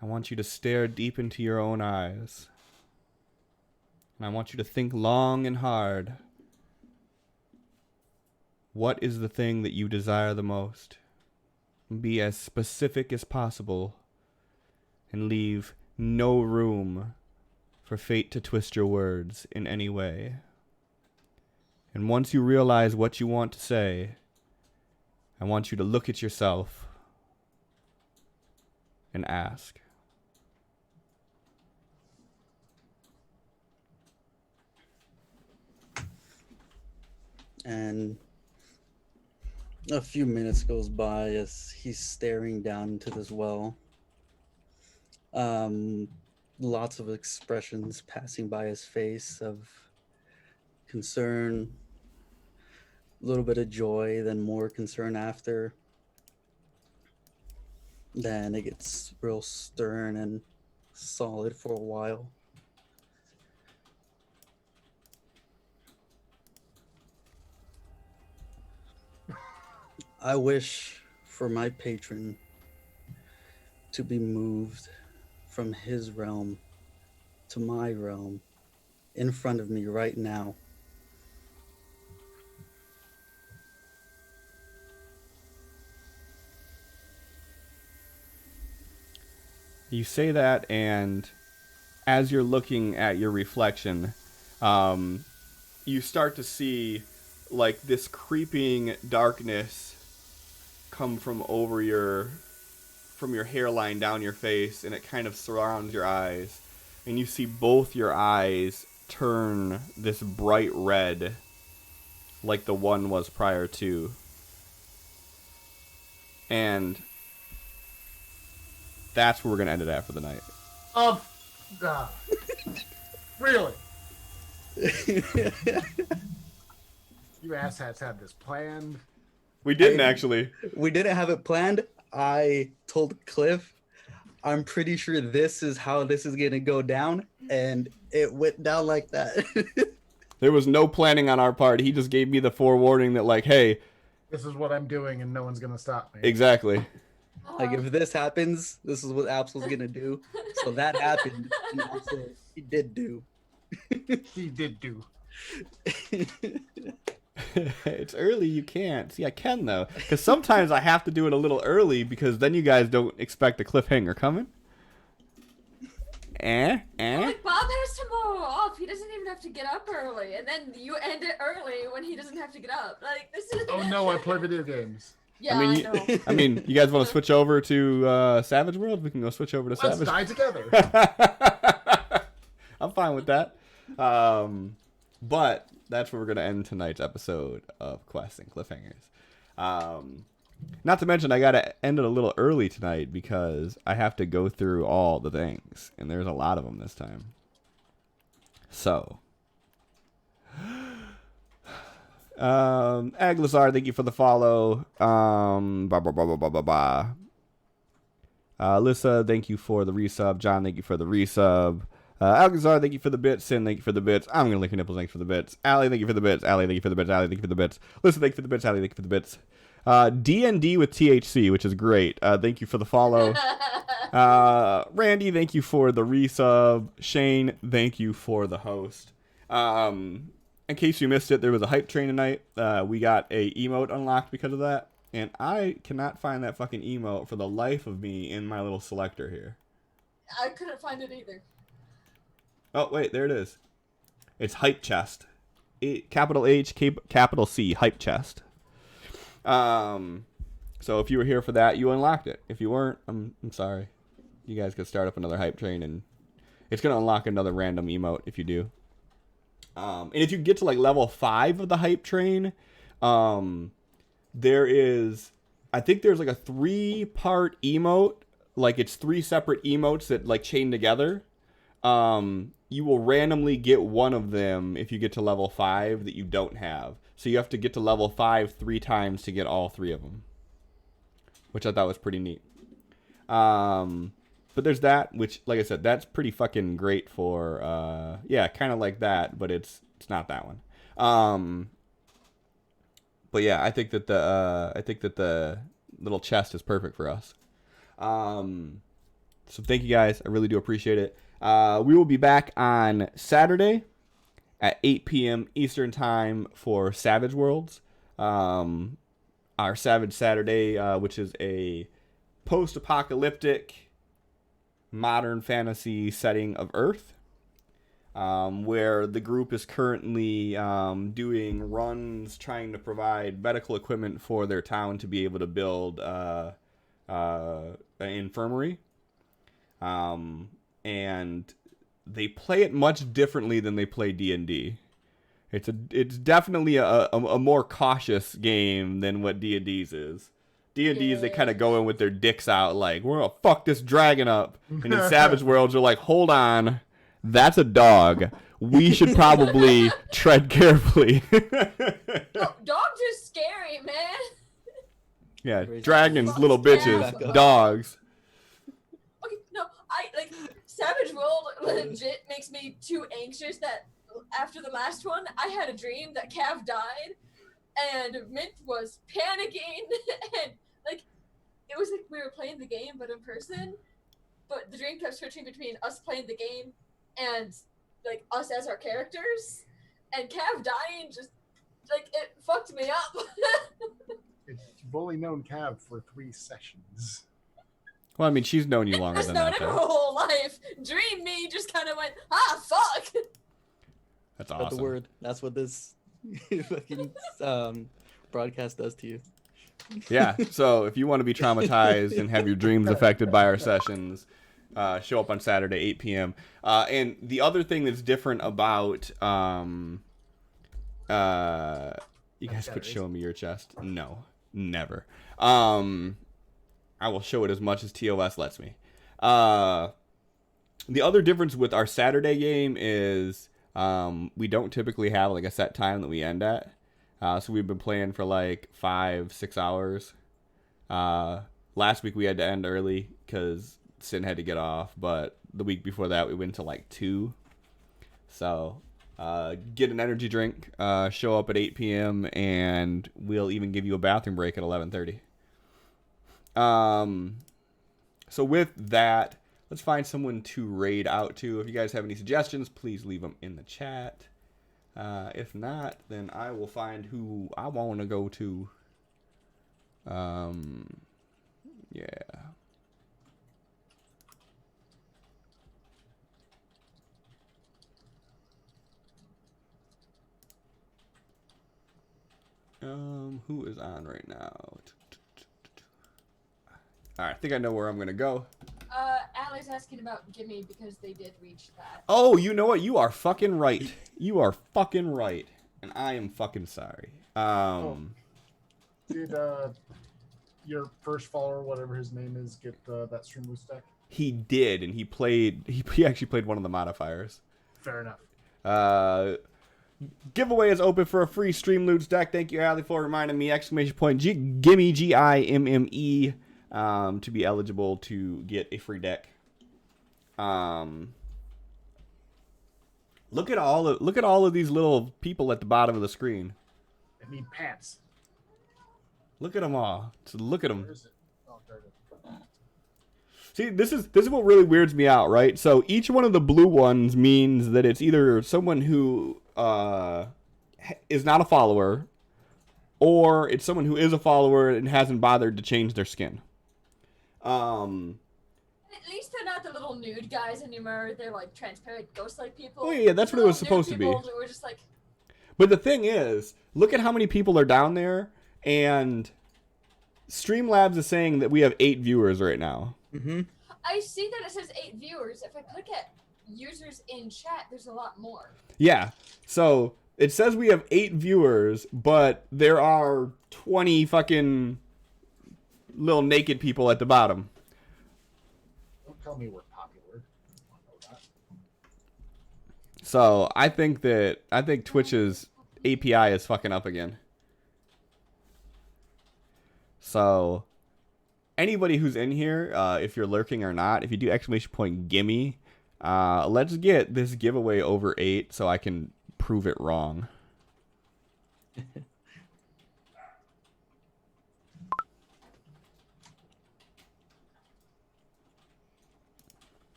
I want you to stare deep into your own eyes. And I want you to think long and hard. What is the thing that you desire the most? Be as specific as possible and leave no room for fate to twist your words in any way. And once you realize what you want to say, I want you to look at yourself and ask. And a few minutes goes by as he's staring down into this well. Lots of expressions passing by his face of concern, a little bit of joy, then more concern after. Then it gets real stern and solid for a while. I wish for my patron to be moved from his realm to my realm in front of me right now. You say that, and as you're looking at your reflection, you start to see like this creeping darkness come from your hairline down your face, and it kind of surrounds your eyes, and you see both your eyes turn this bright red like the one was prior to. And that's where we're going to end it at for the night. Really? You asshats had this planned. We didn't actually. We didn't have it planned. I told Cliff, I'm pretty sure this is how this is going to go down. And it went down like that. There was no planning on our part. He just gave me the forewarning that, like, hey. This is what I'm doing and no one's going to stop me. Exactly. Like, if this happens, this is what Absol's going to do. So that happened. And also, he did do. He did do. It's early, you can't. See, I can, though. Because sometimes I have to do it a little early because then you guys don't expect a cliffhanger coming. Like, Bob has tomorrow off. He doesn't even have to get up early. And then you end it early when he doesn't have to get up. Like, this is... Oh, no, I play video games. Yeah, I mean, know. I mean, you guys want to switch over to Savage World? We can go switch over to Let's Savage. die together. I'm fine with that. But that's where we're going to end tonight's episode of Quests and Cliffhangers. Not to mention, I got to end it a little early tonight because I have to go through all the things, and there's a lot of them this time. So, Aglazar, thank you for the follow. Alyssa, thank you for the resub. John, thank you for the resub. Alcazar, thank you for the bits. Sin, thank you for the bits. I'm going to lick your nipples, thank you for the bits. Allie, thank you for the bits. Allie, thank you for the bits. Allie, thank you for the bits. Listen, thank you for the bits. Allie, thank you for the bits. D&D with THC, which is great. Thank you for the follow. Randy, thank you for the resub. Shane, thank you for the host. In case you missed it, there was a hype train tonight. We got a emote unlocked because of that. And I cannot find that fucking emote for the life of me in my little selector here. I couldn't find it either. Oh, wait, there it is. It's Hype Chest. Capital H, capital C, Hype Chest. So if you were here for that, you unlocked it. If you weren't, I'm sorry. You guys could start up another hype train, and it's going to unlock another random emote if you do. And if you get to like level 5 of the hype train, there is, I think there's like a 3-part emote. Like it's 3 separate emotes that like chain together. You will randomly get one of them if you get to level 5 that you don't have. So you have to get to level 5 3 times to get all 3 of them, which I thought was pretty neat. But there's that, which, like I said, that's pretty fucking great for, yeah, kind of like that, but it's not that one. But yeah, I think that the little chest is perfect for us. So thank you guys. I really do appreciate it. We will be back on Saturday at 8 p.m. Eastern Time for Savage Worlds. Our Savage Saturday, which is a post-apocalyptic modern fantasy setting of Earth, where the group is currently doing runs trying to provide medical equipment for their town to be able to build an infirmary. And they play it much differently than they play D&D. It's definitely a more cautious game than what D&D's is. D&D's, they kind of go in with their dicks out like, we're gonna fuck this dragon up. And in Savage Worlds, they're like, hold on, that's a dog. We should probably tread carefully. No, dogs are scary, man. Yeah, dragons, little bitches, Yeah. dogs. Okay, no, Savage World legit makes me too anxious that after the last one, I had a dream that Cav died, and Mint was panicking, and it was like we were playing the game but in person, but the dream kept switching between us playing the game and us as our characters, and Cav dying just it fucked me up. You've only known Cav for 3 sessions. Well, I mean, she's known you longer Just than known that, him her though. whole life. Dream me just kind of went, fuck. That's But awesome. the word. That's what this fucking broadcast does to you. Yeah, so if you want to be traumatized and have your dreams affected by our sessions, show up on Saturday, 8 p.m. And the other thing that's different about... you guys quit showing me your chest. No, never. I will show it as much as TOS lets me. The other difference with our Saturday game is we don't typically have a set time that we end at. So we've been playing for 5-6 hours. Last week we had to end early because Sin had to get off, but the week before that we went to 2. So get an energy drink, show up at 8 p.m. and we'll even give you a bathroom break at 11:30. So with that, let's find someone to raid out to. If you guys have any suggestions, please leave them in the chat. If not, then I will find who I want to go to. Yeah. Who is on right now? Alright, I think I know where I'm gonna go. Allie's asking about Gimme because they did reach that. Oh, you know what? You are fucking right. You are fucking right. And I am fucking sorry. Did your first follower, whatever his name is, get that stream loose deck? He did, and he actually played one of the modifiers. Fair enough. Giveaway is open for a free Stream Loots deck. Thank you, Allie, for reminding me. Exclamation point. Gimme, Gimme, to be eligible to get a free deck. Look at all of these little people at the bottom of the screen. I need pants. Look at them all. So look at them. Where is it? Oh, there it is. See, this is what really weirds me out, right? So each one of the blue ones means that it's either someone who is not a follower, or it's someone who is a follower and hasn't bothered to change their skin. At least they're not the little nude guys anymore. They're transparent ghost-like people. Oh yeah, that's what it was supposed to be. We're just But the thing is, look at how many people are down there, and Streamlabs is saying that we have 8 viewers right now. Mm-hmm. I see that it says 8 viewers. If I click at users in chat, there's a lot more. Yeah, so it says we have 8 viewers, but there are 20 fucking little naked people at the bottom. Don't tell me we're popular. I don't know that. So I think Twitch's API is fucking up again. So anybody who's in here, if you're lurking or not, if you do exclamation point gimme, let's get this giveaway over 8 so I can prove it wrong.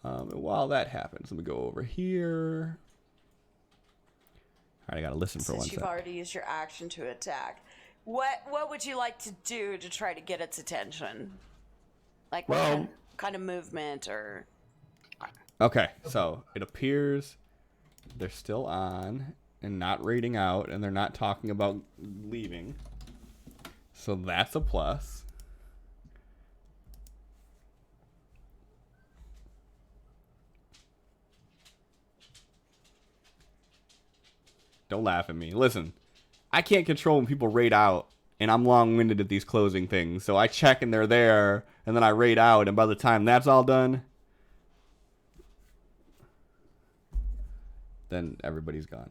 And while that happens, let me go over here. All right, I gotta listen for one Since you've second. already used your action to attack, what would you like to do to try to get its attention? Like, what Well, kind kind of movement or... Okay, so it appears they're still on and not raiding out, and they're not talking about leaving. So that's a plus. Don't laugh at me. Listen, I can't control when people raid out, and I'm long-winded at these closing things. So I check and they're there, and then I raid out, and by the time that's all done, then everybody's gone.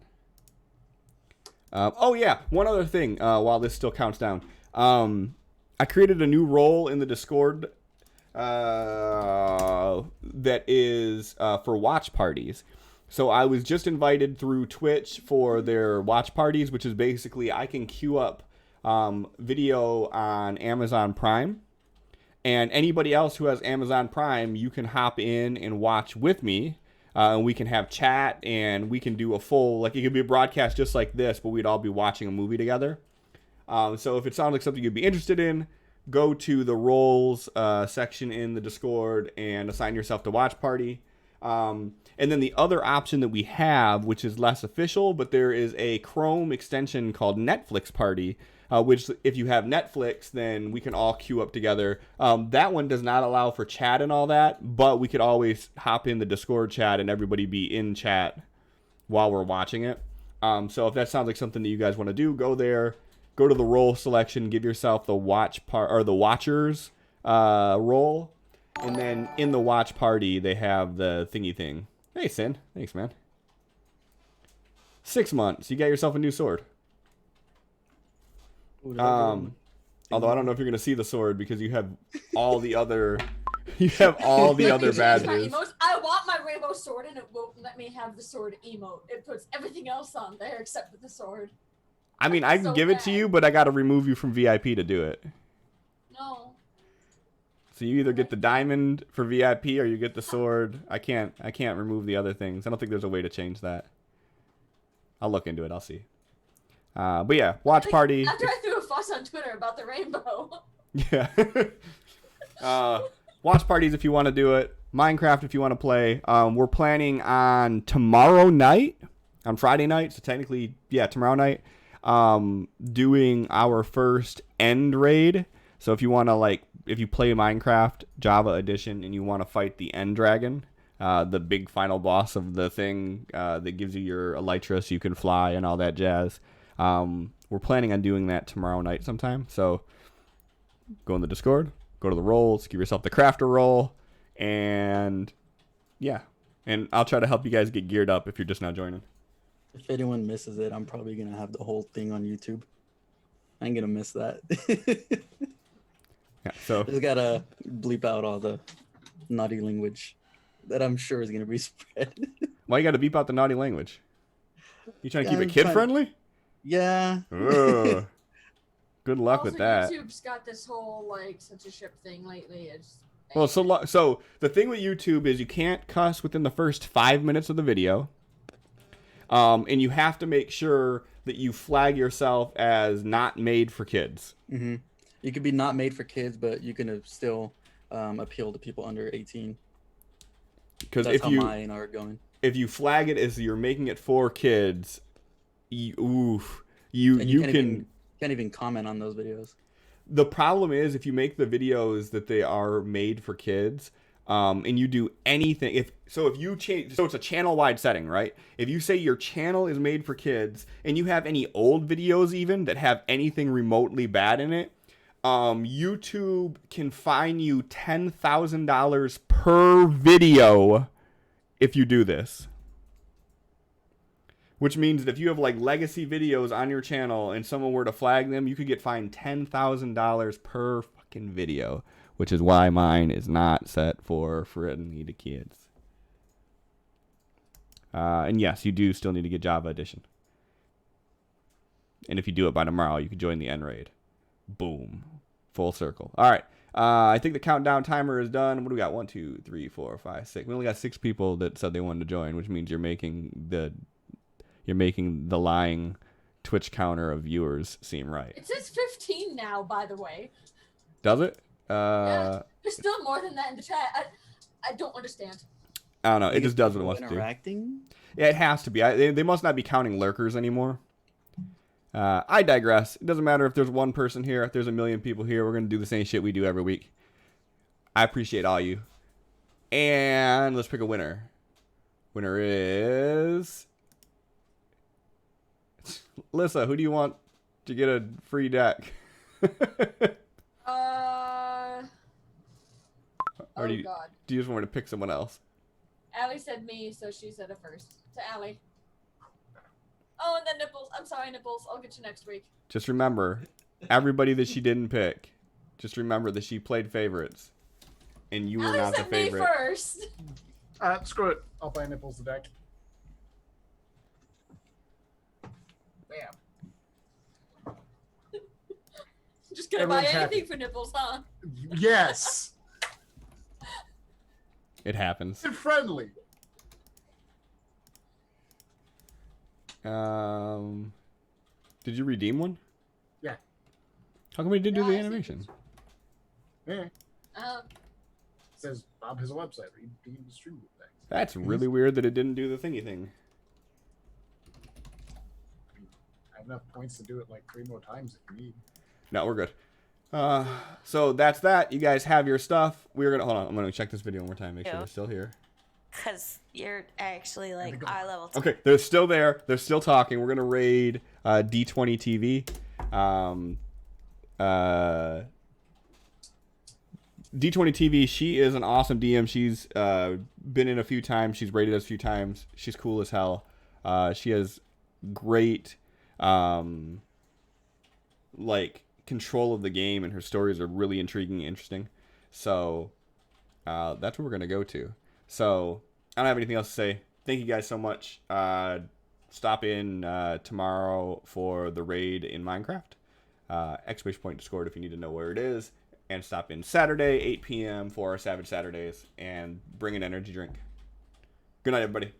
Oh yeah, one other thing while this still counts down. I created a new role in the Discord that is for watch parties. So I was just invited through Twitch for their watch parties, which is basically I can queue up video on Amazon Prime. And anybody else who has Amazon Prime, you can hop in and watch with me. And we can have chat, and we can do a full, like it could be a broadcast just like this, but we'd all be watching a movie together. So if it sounds like something you'd be interested in, go to the roles section in the Discord and assign yourself to watch party. And then the other option that we have, which is less official, but there is a Chrome extension called Netflix Party, which if you have Netflix, then we can all queue up together. That one does not allow for chat and all that, but we could always hop in the Discord chat and everybody be in chat while we're watching it. So if that sounds like something that you guys want to do, go there, go to the role selection, give yourself the the watchers role. And then in the watch party, they have the thingy thing. Hey, Sin. Thanks, man. 6 months. You got yourself a new sword. Although I don't know if you're going to see the sword because you have all the other... You have all the other badges. I want my rainbow sword, and it won't let me have the sword emote. It puts everything else on there except for the sword. I mean, I can give it to you, but I got to remove you from VIP to do it. No. So you either get the diamond for VIP or you get the sword. I can't remove the other things. I don't think there's a way to change that. I'll look into it. I'll see. But yeah, watch party. After I threw a fuss on Twitter about the rainbow. Yeah. Watch parties if you want to do it. Minecraft if you want to play. We're planning on tomorrow night, on Friday night. So technically, yeah, tomorrow night, doing our first end raid. So if you want to if you play Minecraft Java Edition and you want to fight the End Dragon, the big final boss of the thing that gives you your elytra so you can fly and all that jazz, we're planning on doing that tomorrow night sometime. So go in the Discord, go to the roles, give yourself the crafter role, and yeah. And I'll try to help you guys get geared up if you're just now joining. If anyone misses it, I'm probably going to have the whole thing on YouTube. I ain't going to miss that. Yeah, so just gotta bleep out all the naughty language that I'm sure is gonna be spread. Why you gotta beep out the naughty language? You trying to keep it kid friendly? Yeah. Good luck with that. YouTube's got this whole censorship thing lately. Well, so the thing with YouTube is you can't cuss within the first 5 minutes of the video, and you have to make sure that you flag yourself as not made for kids. Mm-hmm. You could be not made for kids, but you can still appeal to people under 18. Because that's how mine are going. If you flag it as you're making it for kids, you can't even comment on those videos. The problem is if you make the videos that they are made for kids, and you do anything, if you change, so it's a channel-wide setting, right? If you say your channel is made for kids, and you have any old videos even that have anything remotely bad in it, YouTube can fine you $10,000 per video if you do this. Which means that if you have legacy videos on your channel and someone were to flag them, you could get fined $10,000 per fucking video. Which is why mine is not set for friendly to kids. And yes, you do still need to get Java Edition. And if you do it by tomorrow, you can join the N raid. Boom. Full circle. All right. I think the countdown timer is done. What do we got? 1, 2, 3, 4, 5, 6. We only got 6 people that said they wanted to join, which means you're making the lying Twitch counter of viewers seem right. It says 15 now, by the way. Does it? Yeah, there's still more than that in the chat. I don't understand. I don't know. It just does what it wants to do. Interacting? Yeah, it has to be. They must not be counting lurkers anymore. I digress. It doesn't matter if there's one person here, if there's a million people here. We're going to do the same shit we do every week. I appreciate all you. And let's pick a winner. Winner is... Lissa, who do you want to get a free deck? Or do you just want me to pick someone else? Allie said me, so she said it first. To Allie. Oh, and then Nipples. I'm sorry, Nipples. I'll get you next week. Just remember, everybody that she didn't pick, just remember that she played favorites. And you were not the favorite. Me first. Screw it. I'll play Nipples the deck. Bam. Just gonna buy anything for Nipples, huh? Yes. It happens. And friendly. Did you redeem one? Yeah. How come we didn't do the animation? Yeah. Says Bob has a website. Redeem distribute things. That's really weird that it didn't do the thingy thing. I have enough points to do it like 3 more times if you need. No, we're good. So that's that. You guys have your stuff. We're gonna hold on. I'm gonna check this video one more time. Make sure they're still here. Because you're actually like eye level. Okay, they're still there. They're still talking. We're gonna raid D20 TV. D20 TV. She is an awesome DM. She's been in a few times. She's raided us a few times. She's cool as hell. She has great like control of the game, and her stories are really intriguing and interesting. So that's what we're gonna go to. So I don't have anything else to say. Thank you guys so much. Stop in tomorrow for the raid in Minecraft. Exclamation point Discord if you need to know where it is. And stop in Saturday, 8 p.m. for our Savage Saturdays. And bring an energy drink. Good night, everybody.